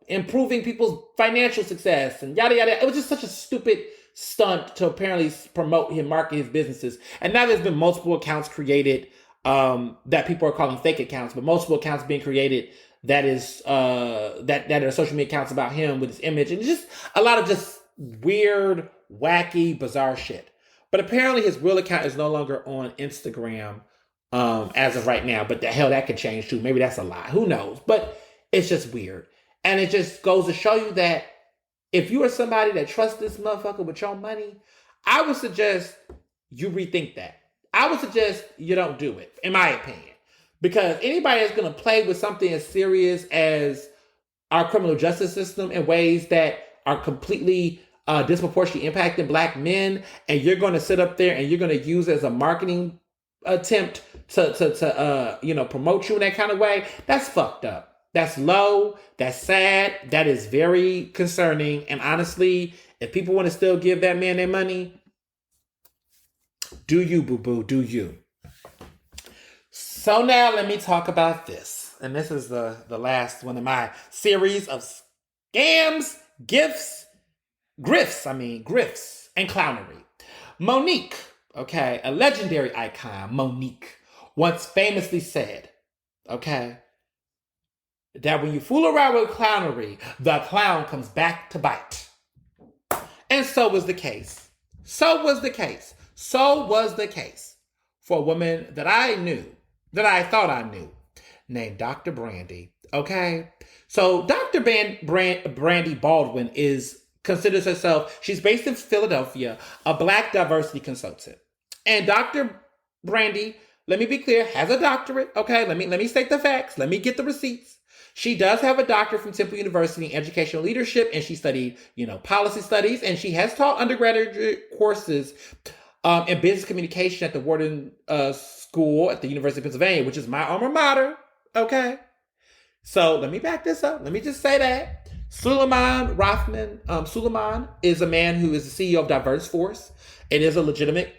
improving people's financial success and yada, yada. It was just such a stupid stunt to apparently promote him, market his businesses. And now there's been multiple accounts created that people are calling fake accounts, but multiple accounts being created that is that are social media accounts about him with his image, and just a lot of just weird, wacky, bizarre shit. But apparently his real account is no longer on Instagram as of right now. But the hell, that could change too. Maybe that's a lie. Who knows? But it's just weird. And it just goes to show you that if you are somebody that trusts this motherfucker with your money, I would suggest you rethink that. I would suggest you don't do it, in my opinion. Because anybody that's going to play with something as serious as our criminal justice system in ways that are completely disproportionately impacting black men, and you're going to sit up there and you're going to use it as a marketing attempt to promote you in that kind of way, that's fucked up. That's low. That's sad. That is very concerning. And honestly, if people want to still give that man their money, do you, boo-boo, do you. So now let me talk about this. And this is the last one of my series of scams, grifts, and clownery. Monique, okay, a legendary icon, Monique, once famously said, okay, that when you fool around with clownery, the clown comes back to bite. And so was the case. So was the case for a woman that I knew, that I thought I knew, named Dr. Brandy. Okay? So Dr. Brandy Baldwin considers herself, she's based in Philadelphia, a black diversity consultant. And Dr. Brandy, let me be clear, has a doctorate. Okay? Let me state the facts. Let me get the receipts. She does have a doctorate from Temple University in educational leadership, and she studied, policy studies, and she has taught undergraduate courses in business communication at the Wharton School at the University of Pennsylvania, which is my alma mater. Okay. So let me back this up. Let me just say that Suleiman Rothman, Suleiman is a man who is the CEO of DiverseForce. It is it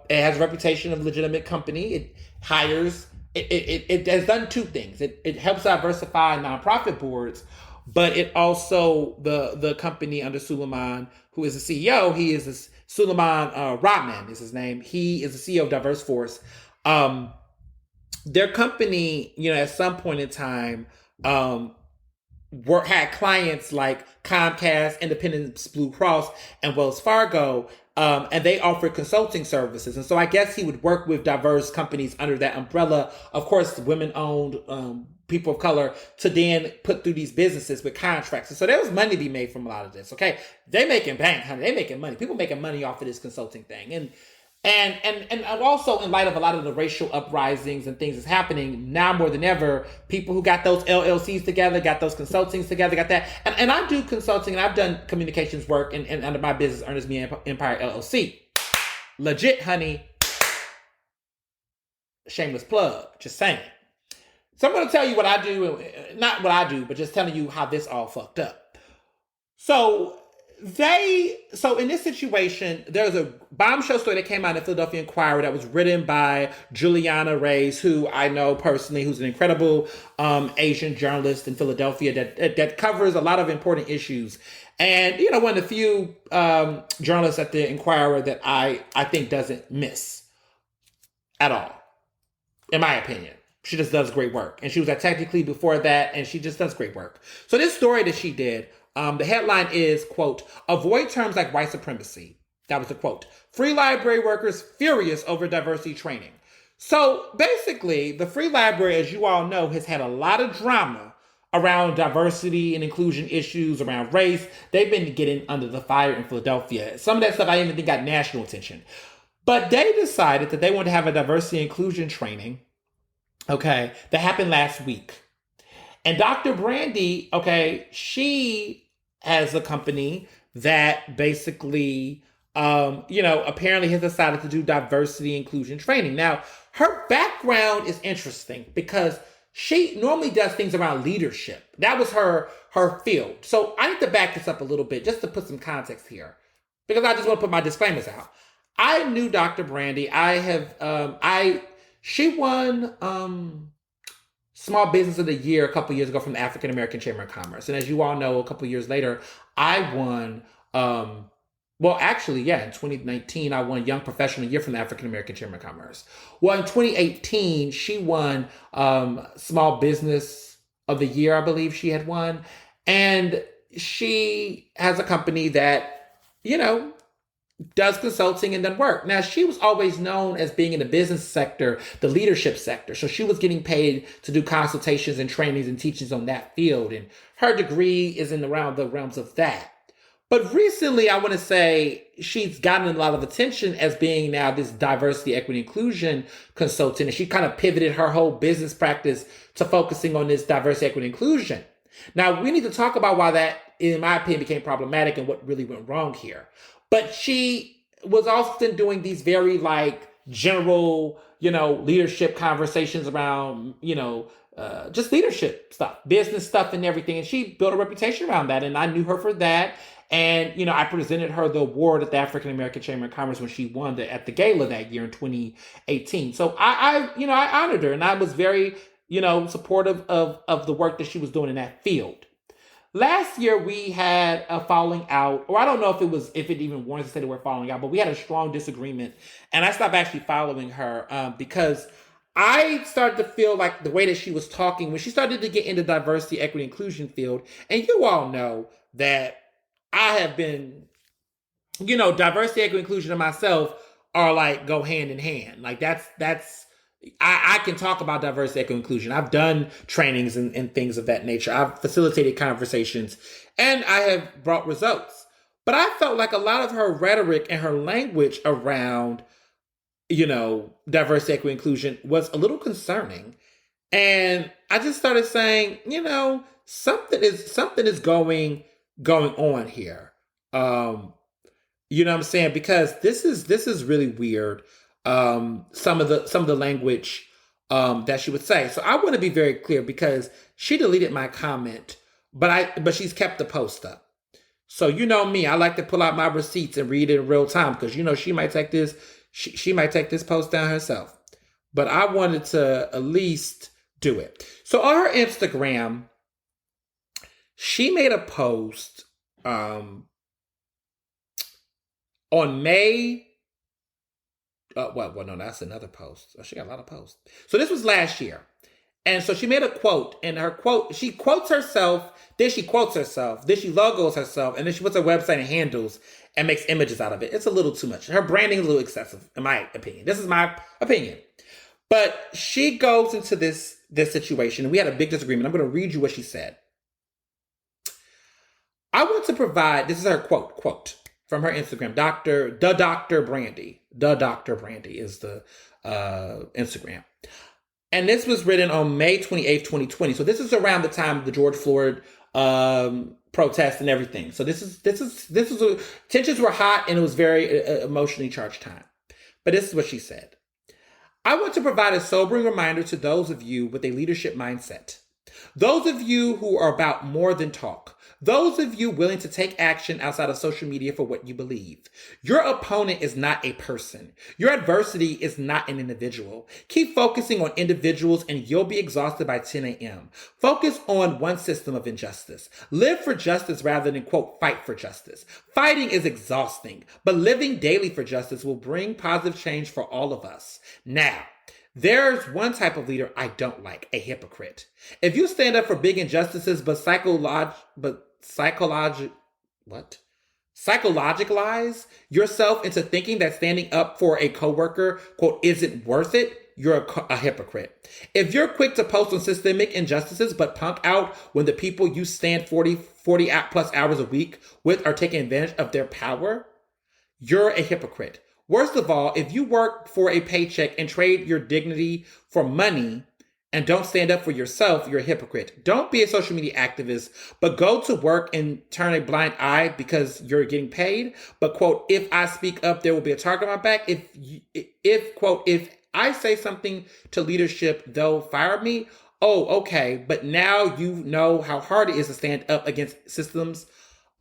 has a reputation of a legitimate company. It hires, it has done two things. It helps diversify nonprofit boards, but it also, the company under Suleiman, who is the CEO, Suleiman Rothman is his name. He is the CEO of DiverseForce. Their company, at some point in time, had clients like Comcast, Independence Blue Cross, and Wells Fargo, and they offered consulting services. And so I guess he would work with diverse companies under that umbrella. Of course, women-owned people of color to then put through these businesses with contracts. And so there was money to be made from a lot of this. Okay. They making bank, honey. They making money. People making money off of this consulting thing. And also in light of a lot of the racial uprisings and things that's happening now more than ever, people who got those LLCs together, got those consultings together, got that. And I do consulting and I've done communications work and under my business, Ernestly Empire LLC. Legit, honey. Shameless plug. Just saying. So I'm going to tell you what I do, not what I do, but just telling you how this all fucked up. So in this situation, there's a bombshell story that came out in the Philadelphia Inquirer that was written by Juliana Reyes, who I know personally, who's an incredible Asian journalist in Philadelphia that covers a lot of important issues. And, you know, one of the few journalists at the Inquirer that I think doesn't miss at all, in my opinion. She just does great work. And she was at Technically before that, and she just does great work. So this story that she did, the headline is, quote, "Avoid terms like white supremacy." That was the quote. "Free library workers furious over diversity training." So basically, the Free Library, as you all know, has had a lot of drama around diversity and inclusion issues, around race. They've been getting under the fire in Philadelphia. Some of that stuff I even think got national attention. But they decided that they wanted to have a diversity and inclusion training, okay, that happened last week. And Dr. Brandy, okay, she has a company that basically, apparently has decided to do diversity inclusion training. Now, her background is interesting because she normally does things around leadership. That was her field. So I need to back this up a little bit just to put some context here, because I just want to put my disclaimers out. I knew Dr. Brandy. She won Small Business of the Year a couple years ago from the African American Chamber of Commerce. And as you all know, a couple years later, I won, in 2019, I won Young Professional of the Year from the African American Chamber of Commerce. Well, in 2018, she won Small Business of the Year, I believe she had won. And she has a company that, does consulting and then work. Now, she was always known as being in the business sector, the leadership sector. So she was getting paid to do consultations and trainings and teachings on that field. And her degree is around the realms of that. But recently, I want to say she's gotten a lot of attention as being now this diversity, equity, inclusion consultant. And she kind of pivoted her whole business practice to focusing on this diversity, equity, inclusion. Now, we need to talk about why that, in my opinion, became problematic and what really went wrong here. But she was often doing these very general, leadership conversations around, just leadership stuff, business stuff and everything. And she built a reputation around that. And I knew her for that. And, I presented her the award at the African American Chamber of Commerce when she won at the gala that year in 2018. So I honored her and I was very, supportive of the work that she was doing in that field. Last year, we had a falling out, or I don't know if it even warrants to say the word falling out, but we had a strong disagreement. And I stopped actually following her because I started to feel like the way that she was talking, when she started to get into diversity, equity, inclusion field, and you all know that I have been, diversity, equity, inclusion and myself are go hand in hand. I can talk about diversity, equity, inclusion. I've done trainings and things of that nature. I've facilitated conversations and I have brought results. But I felt like a lot of her rhetoric and her language around, diversity, equity, inclusion was a little concerning. And I just started saying, something is going on here. You know what I'm saying? Because this is really weird. Some of the language that she would say. So I want to be very clear because she deleted my comment, but she's kept the post up. So you know me, I like to pull out my receipts and read it in real time because she might take this she might take this post down herself. But I wanted to at least do it. So on her Instagram, she made a post on May. No, that's another post. Oh, she got a lot of posts. So this was last year. And so she made a quote, and her quote, she quotes herself, then she quotes herself, then she logos herself, and then she puts her website and handles and makes images out of it. It's a little too much. Her branding is a little excessive, in my opinion. This is my opinion. But she goes into this situation, and we had a big disagreement. I'm going to read you what she said. I want to provide, this is her quote from her Instagram, Dr. Brandy. The Dr. Brandy is the Instagram. And this was written on May 28th, 2020. So this is around the time of the George Floyd protest and everything. So this is tensions were hot, and it was very emotionally charged time. But this is what she said. I want to provide a sobering reminder to those of you with a leadership mindset. Those of you who are about more than talk. Those of you willing to take action outside of social media for what you believe. Your opponent is not a person. Your adversity is not an individual. Keep focusing on individuals and you'll be exhausted by 10 a.m. Focus on one system of injustice. Live for justice rather than, quote, fight for justice. Fighting is exhausting, but living daily for justice will bring positive change for all of us. Now, there's one type of leader I don't like, a hypocrite. If you stand up for big injustices but psychologicalize yourself into thinking that standing up for a coworker, quote, isn't worth it, you're a hypocrite. If you're quick to post on systemic injustices but punk out when the people you stand 40 plus hours a week with are taking advantage of their power, you're a hypocrite. Worst of all, if you work for a paycheck and trade your dignity for money and don't stand up for yourself, you're a hypocrite. Don't be a social media activist, but go to work and turn a blind eye because you're getting paid. But, quote, if I speak up, there will be a target on my back. If I say something to leadership, they'll fire me. Oh, okay. But now you know how hard it is to stand up against systems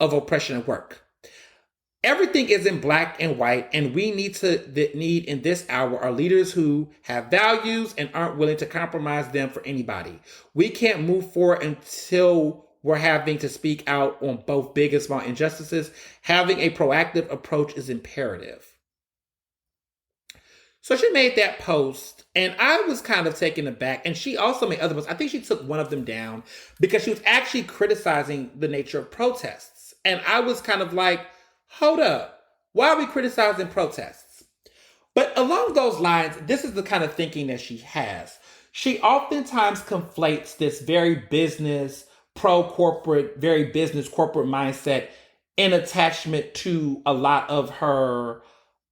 of oppression at work. Everything isn't black and white, and we need in this hour are leaders who have values and aren't willing to compromise them for anybody. We can't move forward until we're having to speak out on both big and small injustices. Having a proactive approach is imperative. So she made that post, and I was kind of taken aback. And she also made other posts. I think she took one of them down because she was actually criticizing the nature of protests. And I was kind of like, hold up, why are we criticizing protests? But along those lines, this is the kind of thinking that she has. She oftentimes conflates this very business, pro-corporate, very business corporate mindset in attachment to a lot of her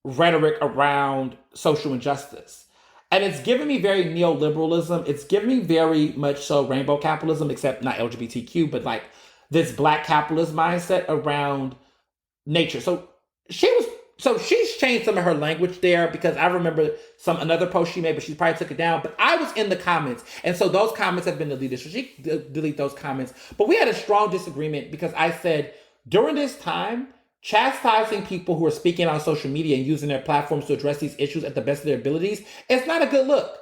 rhetoric around social injustice. And it's given me very neoliberalism. It's given me very much so rainbow capitalism, except not LGBTQ, but like this black capitalist mindset around nature. So she's changed some of her language there because I remember another post she made, but she probably took it down. But I was in the comments, and so those comments have been deleted. So she delete those comments. But we had a strong disagreement because I said during this time, chastising people who are speaking on social media and using their platforms to address these issues at the best of their abilities, it's not a good look.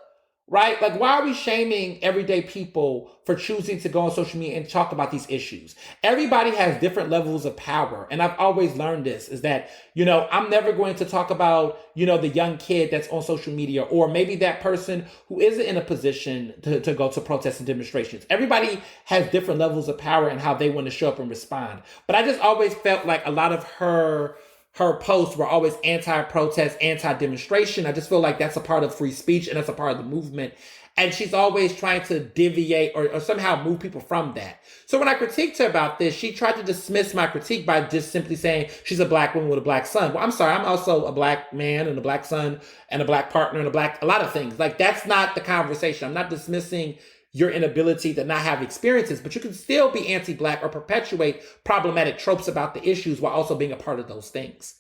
Right? Like, why are we shaming everyday people for choosing to go on social media and talk about these issues? Everybody has different levels of power. And I've always learned this is that, I'm never going to talk about, the young kid that's on social media or maybe that person who isn't in a position to go to protests and demonstrations. Everybody has different levels of power and how they want to show up and respond. But I just always felt like a lot of her posts were always anti-protest, anti-demonstration. I just feel like that's a part of free speech and that's a part of the movement. And she's always trying to deviate or somehow move people from that. So when I critiqued her about this, she tried to dismiss my critique by just simply saying she's a black woman with a black son. Well, I'm sorry, I'm also a black man and a black son and a black partner and a lot of things. Like, that's not the conversation. I'm not dismissing your inability to not have experiences, but you can still be anti-black or perpetuate problematic tropes about the issues while also being a part of those things.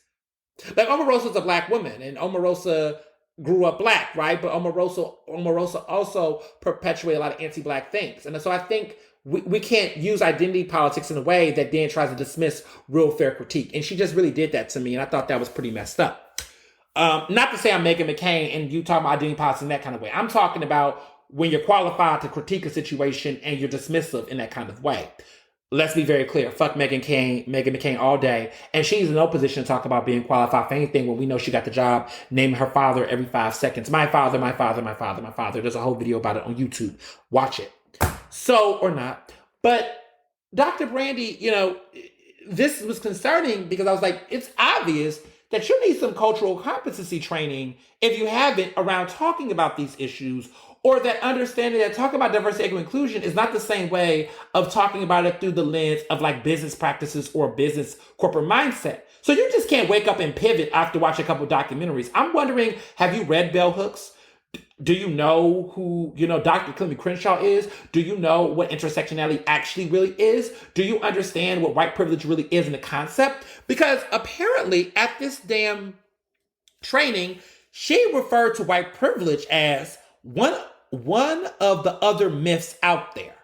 Like, Omarosa's a black woman, and Omarosa grew up black, right? But Omarosa also perpetuated a lot of anti-black things. And so I think we can't use identity politics in a way that then tries to dismiss real fair critique. And she just really did that to me, and I thought that was pretty messed up. Not to say I'm Meghan McCain and you talk about identity politics in that kind of way. I'm talking about when you're qualified to critique a situation and you're dismissive in that kind of way. Let's be very clear. Fuck Meghan McCain all day. And she's in no position to talk about being qualified for anything when we know she got the job naming her father every 5 seconds. My father, my father, my father, my father. There's a whole video about it on YouTube. Watch it. So, or not. But Dr. Brandy, this was concerning because I was like, it's obvious that you need some cultural competency training if you haven't around talking about these issues, or that understanding that talking about diversity, equity, inclusion is not the same way of talking about it through the lens of like business practices or business corporate mindset. So you just can't wake up and pivot after watching a couple of documentaries. I'm wondering, have you read Bell Hooks? Do you know who, Dr. Clemmie Crenshaw is? Do you know what intersectionality actually really is? Do you understand what white privilege really is in the concept? Because apparently at this damn training, she referred to white privilege as one of the other myths out there.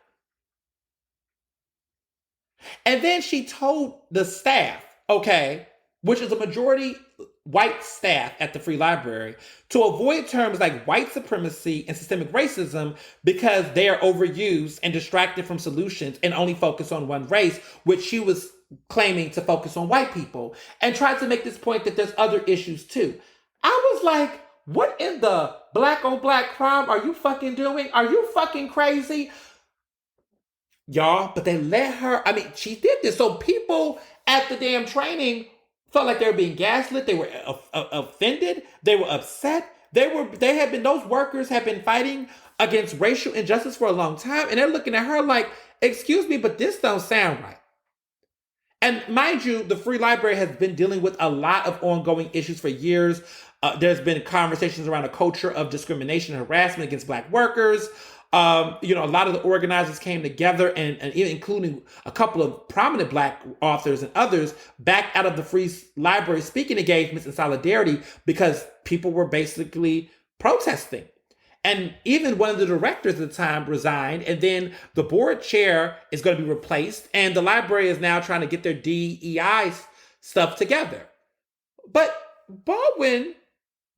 And then she told the staff, okay, which is a majority white staff at the Free Library, to avoid terms like white supremacy and systemic racism because they are overused and distracted from solutions and only focus on one race, which she was claiming to focus on white people, and tried to make this point that there's other issues too. I was like, what in the black on black crime are you fucking doing? Are you fucking crazy? Y'all, but they let her, she did this. So people at the damn training felt like they were being gaslit. They were offended. They were upset. Those workers have been fighting against racial injustice for a long time. And they're looking at her like, excuse me, but this don't sound right. And mind you, the Free Library has been dealing with a lot of ongoing issues for years. There's been conversations around a culture of discrimination and harassment against Black workers. A lot of the organizers came together and including a couple of prominent Black authors and others backed out of the Free Library speaking engagements in solidarity because people were basically protesting. And even one of the directors at the time resigned, and then the board chair is going to be replaced, and the library is now trying to get their DEI stuff together. But Baldwin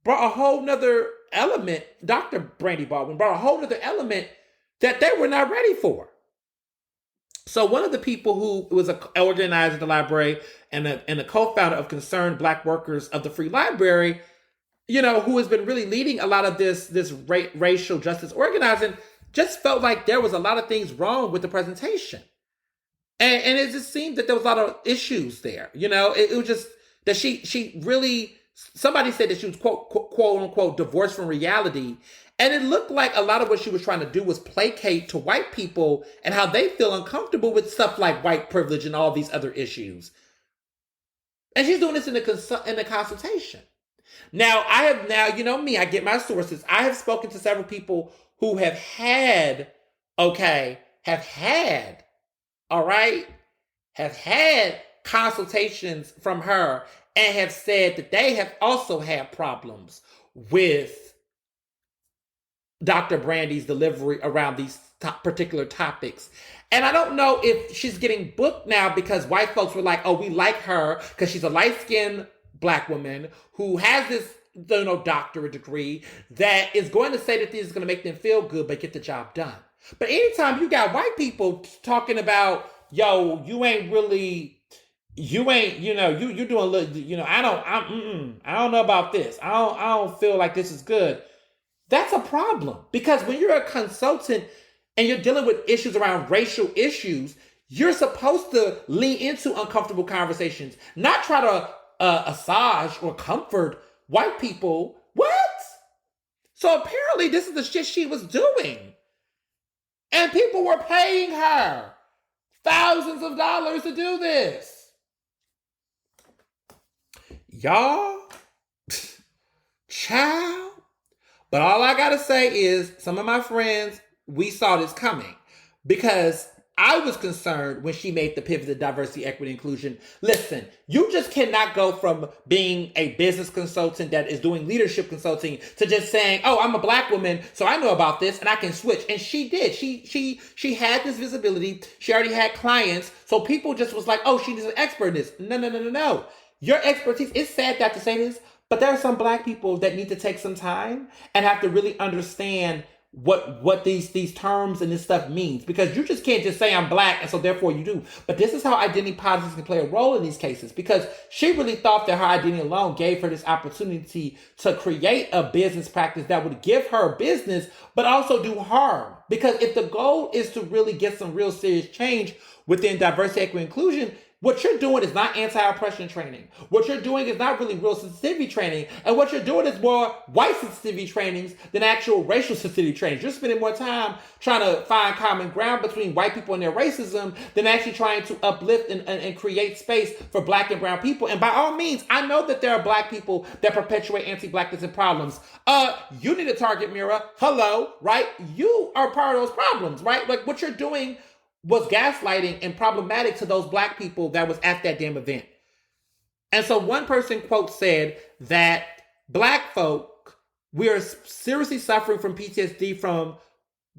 brought a whole nother element, Dr. Brandy Baldwin brought a whole nother element that they were not ready for. So one of the people who was an organizer at the library and a co-founder of Concerned Black Workers of the Free Library, who has been really leading a lot of this racial justice organizing, just felt like there was a lot of things wrong with the presentation. And it just seemed that there was a lot of issues there. It was just that she really, somebody said that she was quote unquote divorced from reality. And it looked like a lot of what she was trying to do was placate to white people and how they feel uncomfortable with stuff like white privilege and all these other issues. And she's doing this in the consultation. Now, me, I get my sources. I have spoken to several people who have had consultations from her and have said that they have also had problems with Dr. Brandy's delivery around these particular topics. And I don't know if she's getting booked now because white folks were like, oh, we like her because she's a light-skinned Black woman who has this, doctorate degree that is going to say that this is going to make them feel good, but get the job done. But anytime you got white people talking about, yo, you're doing a little, I don't know about this. I don't feel like this is good. That's a problem because when you're a consultant and you're dealing with issues around racial issues, you're supposed to lean into uncomfortable conversations, not try to assuage or comfort white people. What? So apparently this is the shit she was doing. And people were paying her thousands of dollars to do this. Y'all, child. But all I gotta say is some of my friends, we saw this coming because I was concerned when she made the pivot to diversity, equity, inclusion. Listen, you just cannot go from being a business consultant that is doing leadership consulting to just saying, oh, I'm a Black woman, so I know about this and I can switch. And she did. She had this visibility. She already had clients. So people just was like, oh, she's an expert in this. No. Your expertise, it's sad to have to say this, but there are some Black people that need to take some time and have to really understand what these terms and this stuff means, because you just can't just say I'm Black and so therefore you do. But this is how identity politics can play a role in these cases, because she really thought that her identity alone gave her this opportunity to create a business practice that would give her business but also do harm. Because if the goal is to really get some real serious change within diversity, equity, inclusion, What you're doing is not anti-oppression training. What you're doing is not really real sensitivity training. And what you're doing is more white sensitivity trainings than actual racial sensitivity trainings. You're spending more time trying to find common ground between white people and their racism than actually trying to uplift and create space for black and brown people. And by all means, I know that there are black people that perpetuate anti-blackness and problems. You need a target mirror. Hello, right? You are part of those problems, right? Like what you're doing was gaslighting and problematic to those black people that was at that damn event. And so one person, quote, said that black folk, we are seriously suffering from PTSD from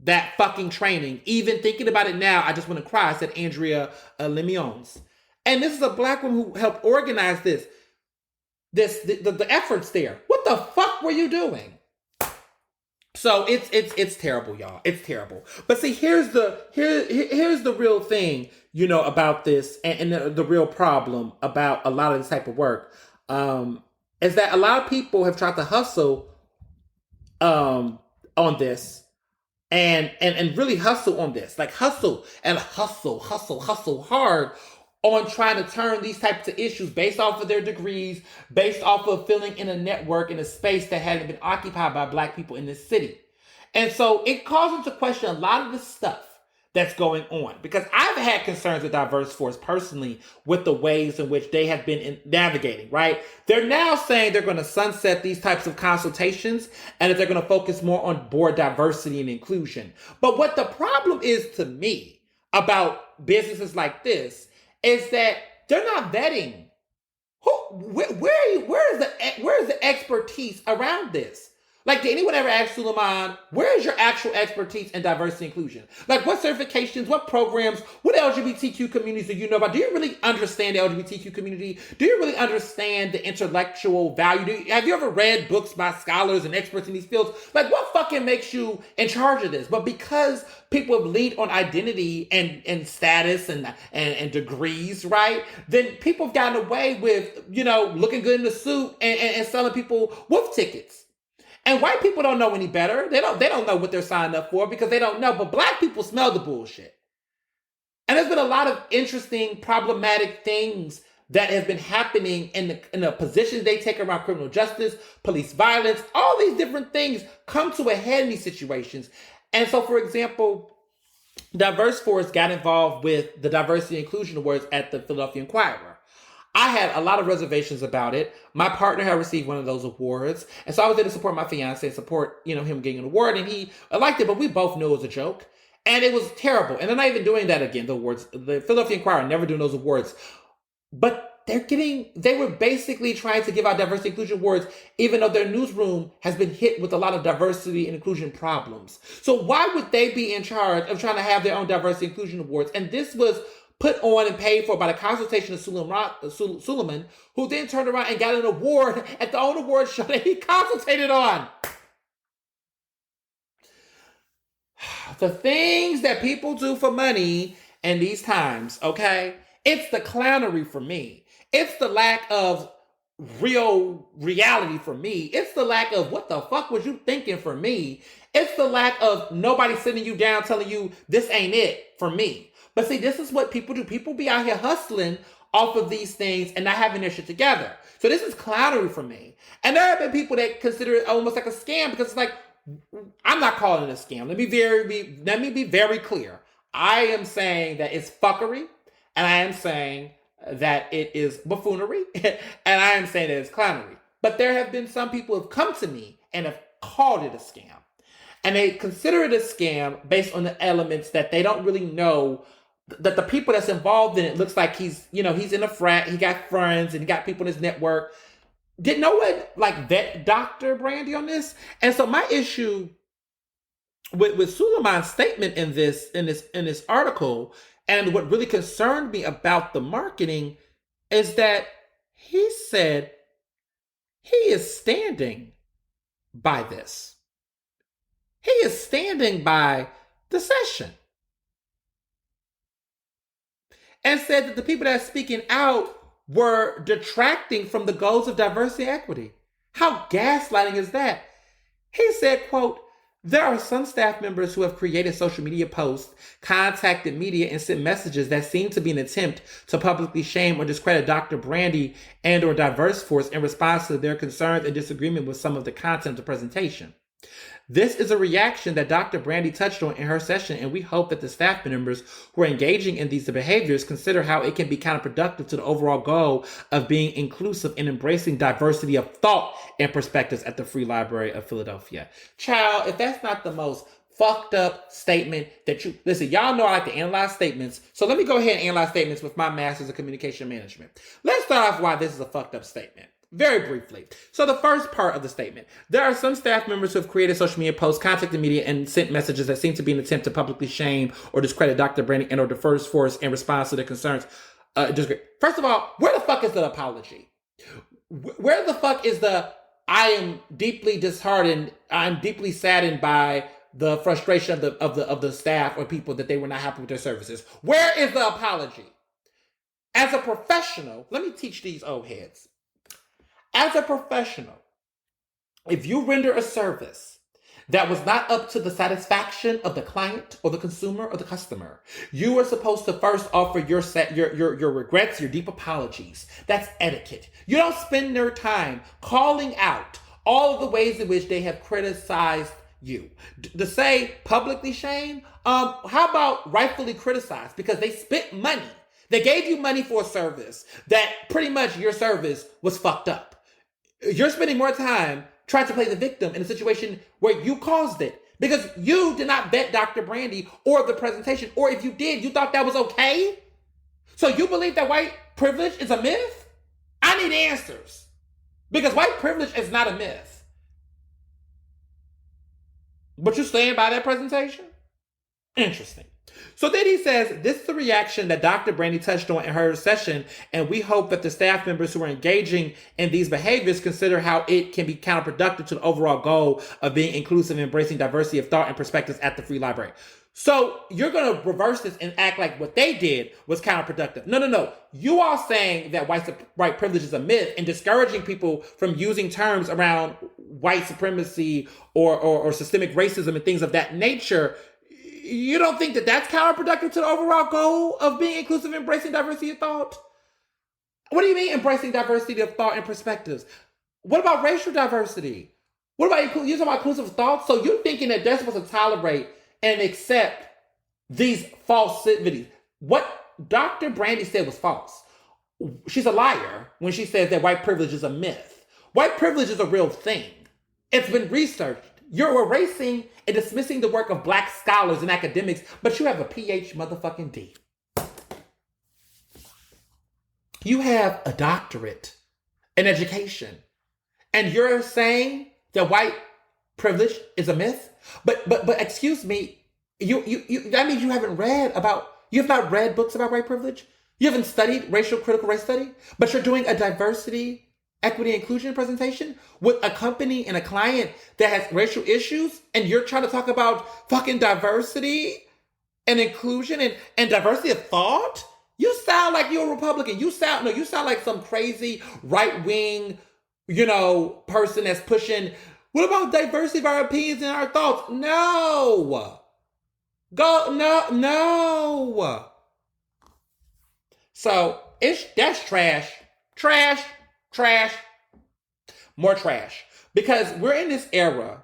that fucking training. Even thinking about it now, I just want to cry, said Andrea Lemiones. And this is a black woman who helped organize the efforts there. What the fuck were you doing? So it's terrible, y'all. It's terrible. But see, here's the real thing, about this and the real problem about a lot of this type of work, is that a lot of people have tried to hustle on this and really hustle on this, like hustle hard on trying to turn these types of issues based off of their degrees, based off of filling in a network in a space that hadn't been occupied by black people in this city. And so it calls into question a lot of the stuff that's going on, because I've had concerns with DiverseForce personally with the ways in which they have been navigating, right? They're now saying they're going to sunset these types of consultations and that they're going to focus more on board diversity and inclusion. But what the problem is to me about businesses like this is that they're not vetting. Where is the expertise around this? Like, did anyone ever ask Suleiman, where is your actual expertise in diversity and inclusion? Like, what certifications, what programs, what LGBTQ communities do you know about? Do you really understand the LGBTQ community? Do you really understand the intellectual value? Have you ever read books by scholars and experts in these fields? Like, what fucking makes you in charge of this? But because people have leaned on identity and status and degrees, right? Then people have gotten away with, looking good in the suit and selling people wolf tickets. And white people don't know any better. They don't know what they're signing up for because they don't know. But black people smell the bullshit. And there's been a lot of interesting, problematic things that have been happening in the positions they take around criminal justice, police violence. All these different things come to a head in these situations. And so, for example, DiverseForce got involved with the Diversity and Inclusion Awards at the Philadelphia Inquirer. I had a lot of reservations about it. My partner had received one of those awards. And so I was there to support my fiance and support, him getting an award. And he liked it, but we both knew it was a joke. And it was terrible. And they're not even doing that again, the awards. The Philadelphia Inquirer never doing those awards. But they were basically trying to give out diversity and inclusion awards, even though their newsroom has been hit with a lot of diversity and inclusion problems. So why would they be in charge of trying to have their own diversity and inclusion awards? And this was put on and paid for by the consultation of Suleiman, who then turned around and got an award at the own award show that he consultated on. The things that people do for money in these times, okay? It's the clownery for me. It's the lack of real reality for me. It's the lack of what the fuck was you thinking for me. It's the lack of nobody sitting you down telling you this ain't it for me. But see, this is what people do. People be out here hustling off of these things and not having their shit together. So this is clownery for me. And there have been people that consider it almost like a scam because it's like, I'm not calling it a scam. Let me be very clear. I am saying that it's fuckery, and I am saying that it is buffoonery, and I am saying that it's clownery. But there have been some people who have come to me and have called it a scam. And they consider it a scam based on the elements that they don't really know, that the people that's involved in it looks like he's in a frat, he got friends and he got people in his network. Did no one vet Dr. Brandy on this? And so my issue with Suleiman's statement in this article, and what really concerned me about the marketing, is that he said he is standing by this. He is standing by the session. And said that the people that are speaking out were detracting from the goals of diversity and equity. How gaslighting is that? He said, quote, There are some staff members who have created social media posts, contacted media, and sent messages that seem to be an attempt to publicly shame or discredit Dr. Brandy and or DiverseForce in response to their concerns and disagreement with some of the content of the presentation. This is a reaction that Dr. Brandy touched on in her session, and we hope that the staff members who are engaging in these behaviors consider how it can be counterproductive to the overall goal of being inclusive and embracing diversity of thought and perspectives at the Free Library of Philadelphia. Child, if that's not the most fucked up statement that you... Listen, y'all know I like to analyze statements, so let me go ahead and analyze statements with my master's of communication management. Let's start off why this is a fucked up statement. Very briefly. So the first part of the statement, there are some staff members who have created social media posts, contacted media, and sent messages that seem to be an attempt to publicly shame or discredit Dr. Brandy and or DiverseForce in response to their concerns. First of all, where the fuck is the apology? Where the fuck is the, I am deeply disheartened, I'm deeply saddened by the frustration of the staff or people that they were not happy with their services? Where is the apology? As a professional, let me teach these old heads. As a professional, if you render a service that was not up to the satisfaction of the client or the consumer or the customer, you are supposed to first offer your regrets, your deep apologies. That's etiquette. You don't spend their time calling out all of the ways in which they have criticized you. To say publicly shame, how about rightfully criticize? Because they spent money. They gave you money for a service that pretty much your service was fucked up. You're spending more time trying to play the victim in a situation where you caused it because you did not vet Dr. Brandy or the presentation, or if you did, you thought that was okay? So you believe that white privilege is a myth? I need answers because white privilege is not a myth. But you stand by that presentation? Interesting. So then he says, this is the reaction that Dr. Brandy touched on in her session, and we hope that the staff members who are engaging in these behaviors consider how it can be counterproductive to the overall goal of being inclusive and embracing diversity of thought and perspectives at the Free Library. So you're going to reverse this and act like what they did was counterproductive. No. You are saying that white privilege is a myth and discouraging people from using terms around white supremacy or systemic racism and things of that nature. You don't think that that's counterproductive to the overall goal of being inclusive and embracing diversity of thought? What do you mean embracing diversity of thought and perspectives? What about racial diversity? What about you talking about inclusive thought? So you're thinking that they're supposed to tolerate and accept these falsities. What Dr. Brandy said was false. She's a liar when she says that white privilege is a myth. White privilege is a real thing. It's been researched. You're erasing and dismissing the work of black scholars and academics, but you have a PhD motherfucking D. You have a doctorate in education, and you're saying that white privilege is a myth? But excuse me, you that means you have not read books about white privilege? You haven't studied critical race study, but you're doing a diversity, equity, inclusion presentation with a company and a client that has racial issues, and you're trying to talk about fucking diversity and inclusion and diversity of thought? You sound like you're a Republican. You sound like some crazy right-wing, person that's pushing, what about diversity of our opinions and our thoughts? No. No. So that's trash. Trash. More trash. Because we're in this era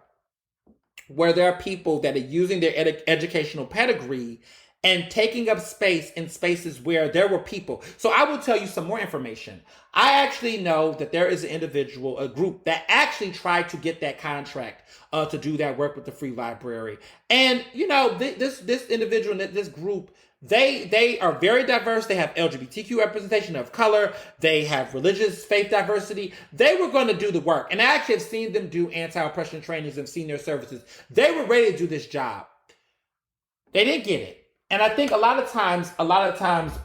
where there are people that are using their educational pedigree and taking up space in spaces where there were people. So I will tell you some more information. I actually know that there is an individual, a group that actually tried to get that contract to do that work with the Free Library. And, this individual, this group, they are very diverse. They have LGBTQ representation of color. They have religious faith diversity. They were going to do the work. And I actually have seen them do anti-oppression trainings and seen their services. They were ready to do this job. They didn't get it. And I think a lot of times,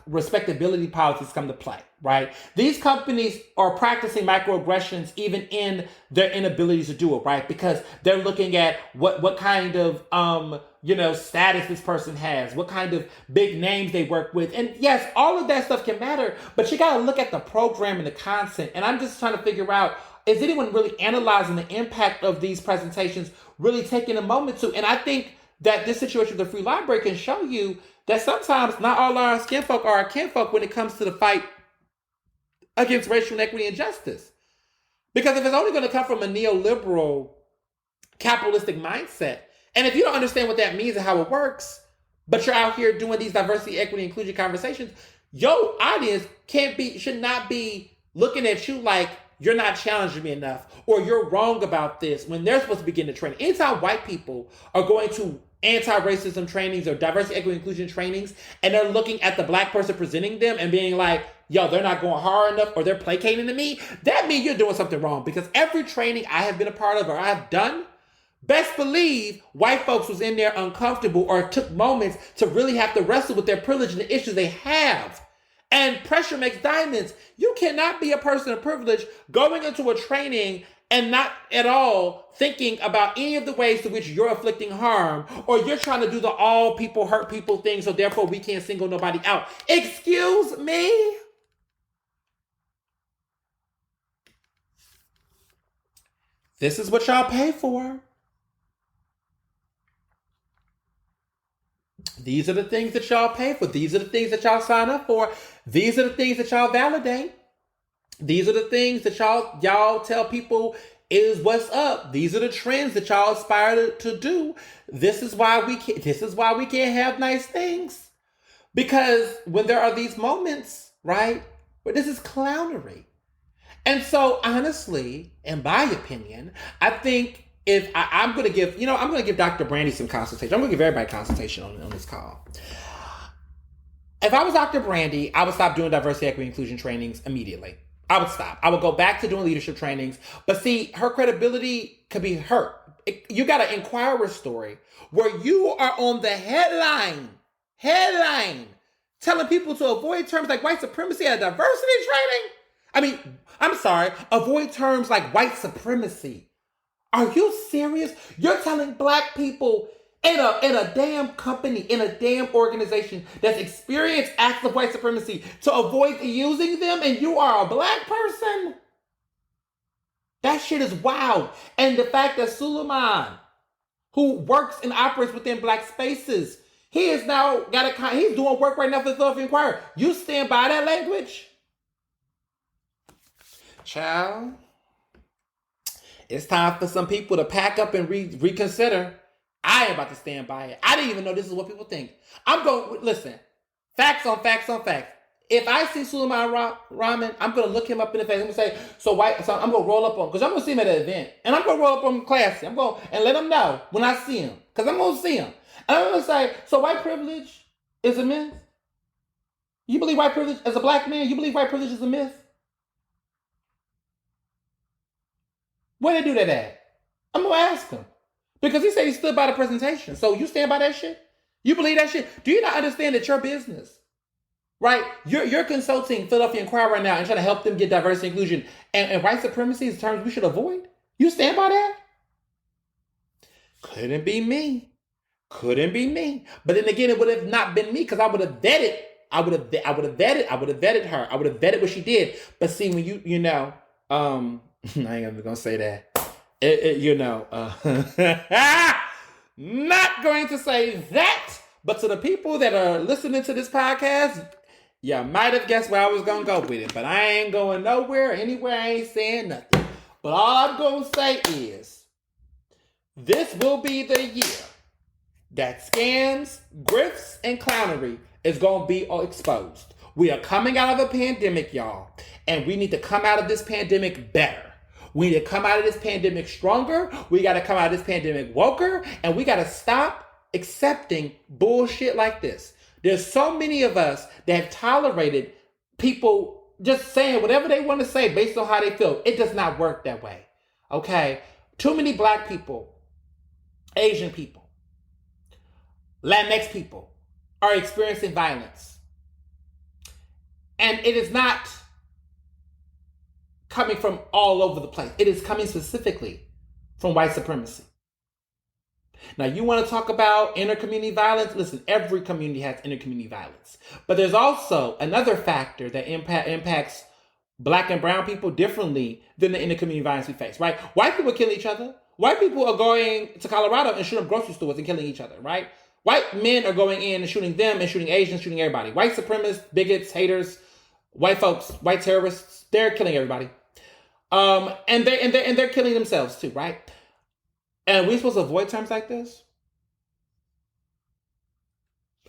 respectability politics come to play, right? These companies are practicing microaggressions even in their inability to do it, right? Because they're looking at what kind of, status this person has, what kind of big names they work with. And yes, all of that stuff can matter, but you got to look at the program and the content. And I'm just trying to figure out, is anyone really analyzing the impact of these presentations, really taking a moment to? And I think that this situation with the free library can show you that sometimes not all our kinfolk are our kinfolk when it comes to the fight against racial inequity and justice. Because if it's only going to come from a neoliberal capitalistic mindset, and if you don't understand what that means and how it works, but you're out here doing these diversity, equity, inclusion conversations, your audience should not be looking at you like you're not challenging me enough or you're wrong about this when they're supposed to be getting the training. Anytime white people are going to anti-racism trainings or diversity, equity, inclusion trainings, and they're looking at the black person presenting them and being like, yo, they're not going hard enough or they're placating to me, that means you're doing something wrong. Because every training I have been a part of or I've done, best believe white folks was in there uncomfortable or took moments to really have to wrestle with their privilege and the issues they have. And pressure makes diamonds. You cannot be a person of privilege going into a training and not at all thinking about any of the ways to which you're inflicting harm or you're trying to do the all people hurt people thing, so therefore we can't single nobody out. Excuse me? This is what y'all pay for. These are the things that y'all pay for. These are the things that y'all sign up for. These are the things that y'all validate. These are the things that y'all tell people is what's up. These are the trends that y'all aspire to do. This is why we can't have nice things. Because when there are these moments, right, where this is clownery. And so honestly, in my opinion, I think if I'm going to give Dr. Brandy some consultation. I'm going to give everybody consultation on this call. If I was Dr. Brandy, I would stop doing diversity, equity, inclusion trainings immediately. I would stop. I would go back to doing leadership trainings. But see, her credibility could be hurt. You got an Inquirer story where you are on the headline, telling people to avoid terms like white supremacy at a diversity training. I mean, I'm sorry, avoid terms like white supremacy. Are you serious? You're telling black people in a damn company, in a damn organization that's experienced acts of white supremacy to avoid using them, and you are a black person? That shit is wild. And the fact that Suleiman, who works and operates within black spaces, he is now he's doing work right now for the Philadelphia Inquirer. You stand by that language? Child. It's time for some people to pack up and reconsider. I am about to stand by it. I didn't even know this is what people think. I'm going, listen, facts on facts on facts. If I see Suleiman Rahman, I'm going to look him up in the face. I'm going to say, so I'm going to roll up on, because I'm going to see him at an event. And I'm going to roll up on him classy. I'm going and let him know when I see him, because I'm going to see him. And I'm going to say, so white privilege is a myth? You believe white privilege, as a black man, you believe white privilege is a myth? Where they do that at? I'm going to ask him. Because he said he stood by the presentation. So you stand by that shit? You believe that shit? Do you not understand that your business, right? You're consulting Philadelphia Inquirer right now and trying to help them get diversity inclusion. And white supremacy is terms we should avoid? You stand by that? Couldn't be me. Couldn't be me. But then again, it would have not been me because I would have vetted. I would have vetted her. I would have vetted what she did. But see, when I ain't even gonna say that. Not going to say that. But to the people that are listening to this podcast, you might have guessed where I was gonna go with it. But I ain't going nowhere, anywhere. I ain't saying nothing. But all I'm gonna say is, this will be the year that scams, grifts, and clownery is gonna be exposed. We are coming out of a pandemic, y'all, and we need to come out of this pandemic better. We need to come out of this pandemic stronger. We got to come out of this pandemic woker. And we got to stop accepting bullshit like this. There's so many of us that have tolerated people just saying whatever they want to say based on how they feel. It does not work that way. Okay? Too many black people, Asian people, Latinx people are experiencing violence. And it is not coming from all over the place. It is coming specifically from white supremacy. Now, you want to talk about inter-community violence? Listen, every community has inter-community violence. But there's also another factor that impacts black and brown people differently than the inner community violence we face, right? White people kill each other. White people are going to Colorado and shooting up grocery stores and killing each other, right? White men are going in and shooting them and shooting Asians, shooting everybody. White supremacists, bigots, haters, white folks, white terrorists, they're killing everybody. And they're killing themselves too, right? And are we supposed to avoid terms like this?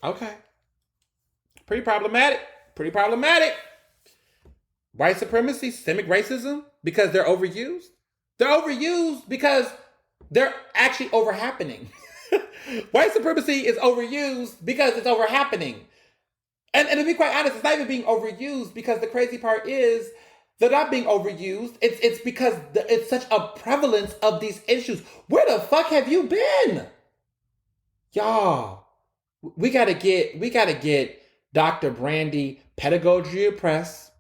Okay. Pretty problematic. Pretty problematic. White supremacy, systemic racism, because they're overused. They're overused because they're actually over happening. White supremacy is overused because it's over happening. And to be quite honest, it's not even being overused, because the crazy part is they're not being overused. It's because it's such a prevalence of these issues. Where the fuck have you been? Y'all, we gotta get Dr. Brandy Pedagogy of Press.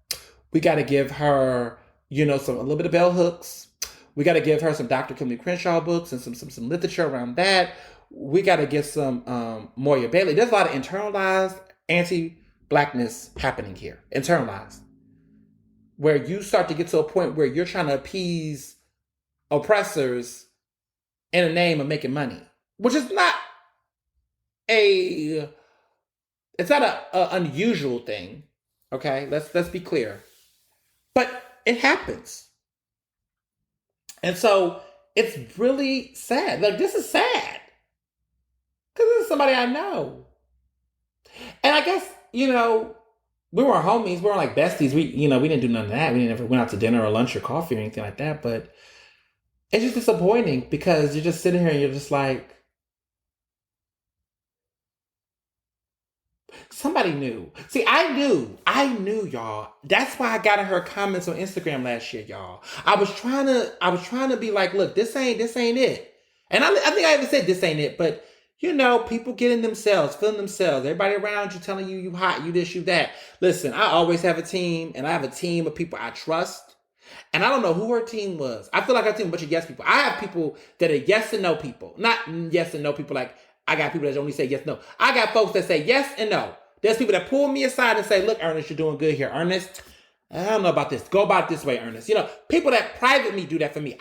We gotta give her, a little bit of bell hooks. We gotta give her some Dr. Kimberly Crenshaw books and some literature around that. We gotta get some Moya Bailey. There's a lot of internalized anti-blackness happening here. Internalized. Where you start to get to a point where you're trying to appease oppressors in the name of making money, which is not an unusual thing. Okay, let's be clear, but it happens, and so it's really sad. Like, this is sad because this is somebody I know, and I guess we were homies. We were like besties. We didn't do none of that. We didn't ever went out to dinner or lunch or coffee or anything like that. But it's just disappointing because you're just sitting here and you're just like, somebody knew. See, I knew, y'all. That's why I got in her comments on Instagram last year, y'all. I was trying to be like, look, this ain't it. And I think I even said this ain't it, but people getting themselves, feeling themselves, everybody around you telling you hot, you this, you that. Listen, I always have a team, and I have a team of people I trust. And I don't know who her team was. I feel like her team was a bunch of yes people. I have people that are yes and no people. Not yes and no people like I got people that only say yes, no. I got folks that say yes and no. There's people that pull me aside and say, look, Ernest, you're doing good here. Ernest, I don't know about this. Go about it this way, Ernest. People that privately do that for me.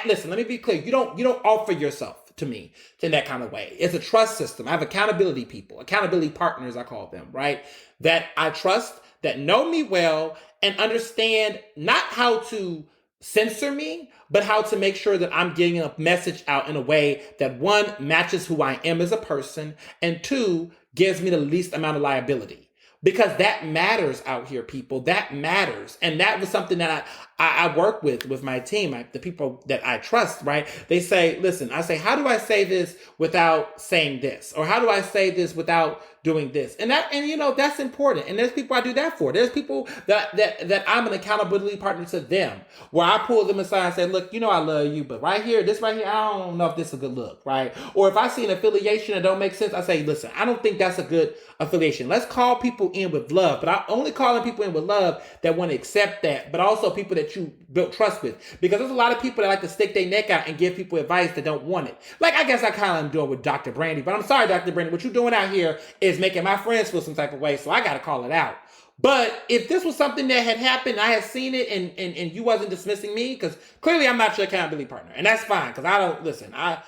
Listen, let me be clear. You don't offer yourself to me in that kind of way. It's a trust system. I have accountability people, accountability partners, I call them, right? That I trust, that know me well and understand not how to censor me, but how to make sure that I'm getting a message out in a way that, one, matches who I am as a person, and two, gives me the least amount of liability. Because that matters out here, people. That matters. And that was something that I work with my team, the people that I trust, right? They say, listen, I say, how do I say this without saying this? Or how do I say this without doing this? And that's important. And there's people I do that for. There's people that I'm an accountability partner to them, where I pull them aside and say, look, I love you, but this right here, I don't know if this is a good look, right? Or if I see an affiliation that don't make sense, I say, listen, I don't think that's a good affiliation. Let's call people in with love, but I only calling people in with love that want to accept that, but also people that you built trust with. Because there's a lot of people that like to stick their neck out and give people advice that don't want it. Like, I guess I kind of am doing with Dr. Brandy, but I'm sorry, Dr. Brandy, what you're doing out here is making my friends feel some type of way, so I got to call it out. But if this was something that had happened, I had seen it, and you wasn't dismissing me, because clearly I'm not your accountability partner, and that's fine, because I don't listen. I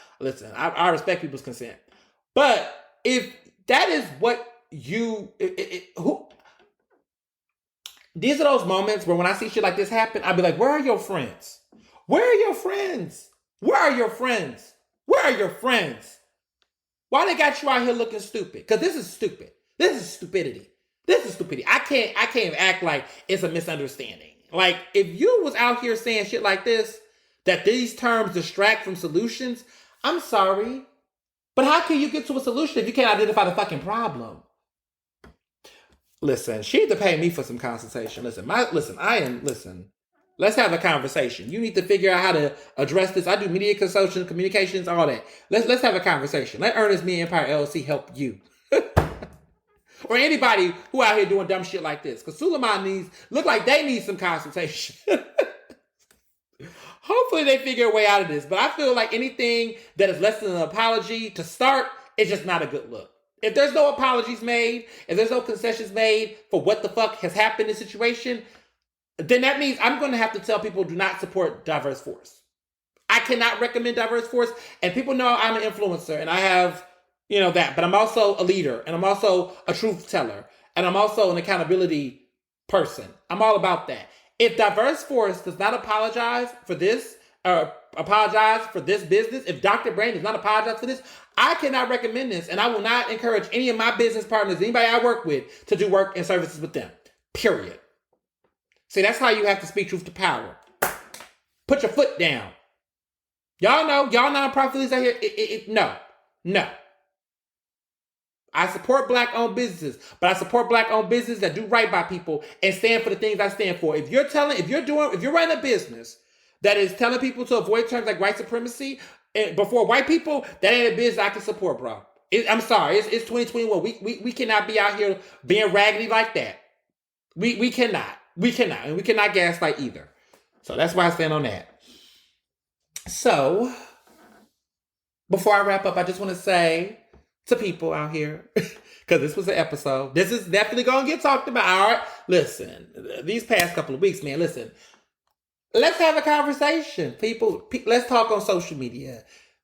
respect people's consent. But if that is what these are those moments where when I see shit like this happen, I'd be like, where are your friends? Where are your friends? Where are your friends? Where are your friends? Why they got you out here looking stupid? Because this is stupid. This is stupidity. This is stupidity. I can't act like it's a misunderstanding. Like, if you was out here saying shit like this, that these terms distract from solutions, I'm sorry. But how can you get to a solution if you can't identify the fucking problem? Listen, she need to pay me for some consultation. Listen. Let's have a conversation. You need to figure out how to address this. I do media consulting, communications, all that. Let's have a conversation. Let Ernest Me Empire LLC help you. Or anybody who out here doing dumb shit like this. Because Suleiman look like they need some consultation. Hopefully they figure a way out of this. But I feel like anything that is less than an apology to start is just not a good look. If there's no apologies made, if there's no concessions made for what the fuck has happened in the situation, then that means I'm going to have to tell people do not support DiverseForce. I cannot recommend DiverseForce, and people know I'm an influencer, and I have, that, but I'm also a leader, and I'm also a truth teller, and I'm also an accountability person. I'm all about that. If DiverseForce does not apologize for this, or apologize for this business, if Dr. Brain does not apologize for this, I cannot recommend this, and I will not encourage any of my business partners, anybody I work with, to do work and services with them. Period. See, that's how you have to speak truth to power. Put your foot down. Y'all nonprofit leaders out here, no. I support black-owned businesses, but I support black-owned businesses that do right by people and stand for the things I stand for. If you're running a business that is telling people to avoid terms like white supremacy before white people, that ain't a business I can support, bro. I'm sorry, it's 2021. We cannot be out here being raggedy like that. We cannot, and we cannot gaslight either. So that's why I stand on that. So, before I wrap up, I just want to say to people out here, because this was an episode, this is definitely going to get talked about. All right, listen, these past couple of weeks, man, listen, let's have a conversation. People, let's talk on social media.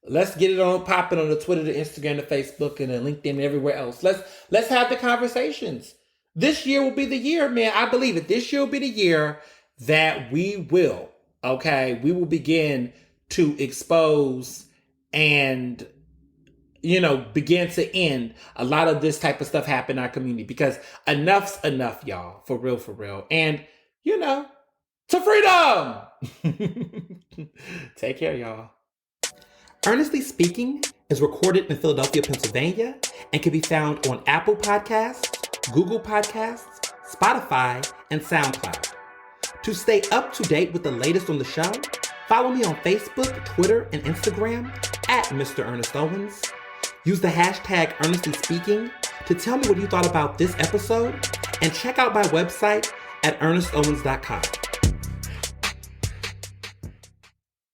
Let's get it on popping on the Twitter, the Instagram, the Facebook, and the LinkedIn, and everywhere else. Let's have the conversations. This year will be the year, man. I believe it. This year will be the year that we will begin to expose and, begin to end a lot of this type of stuff happen in our community, because enough's enough, y'all. For real. And, to freedom! Take care, y'all. Ernestly Speaking is recorded in Philadelphia, Pennsylvania, and can be found on Apple Podcasts, Google Podcasts, Spotify, and SoundCloud. To stay up to date with the latest on the show, follow me on Facebook, Twitter, and Instagram at Mr. Ernest Owens. Use the hashtag Ernestly Speaking to tell me what you thought about this episode, and check out my website at ernestowens.com.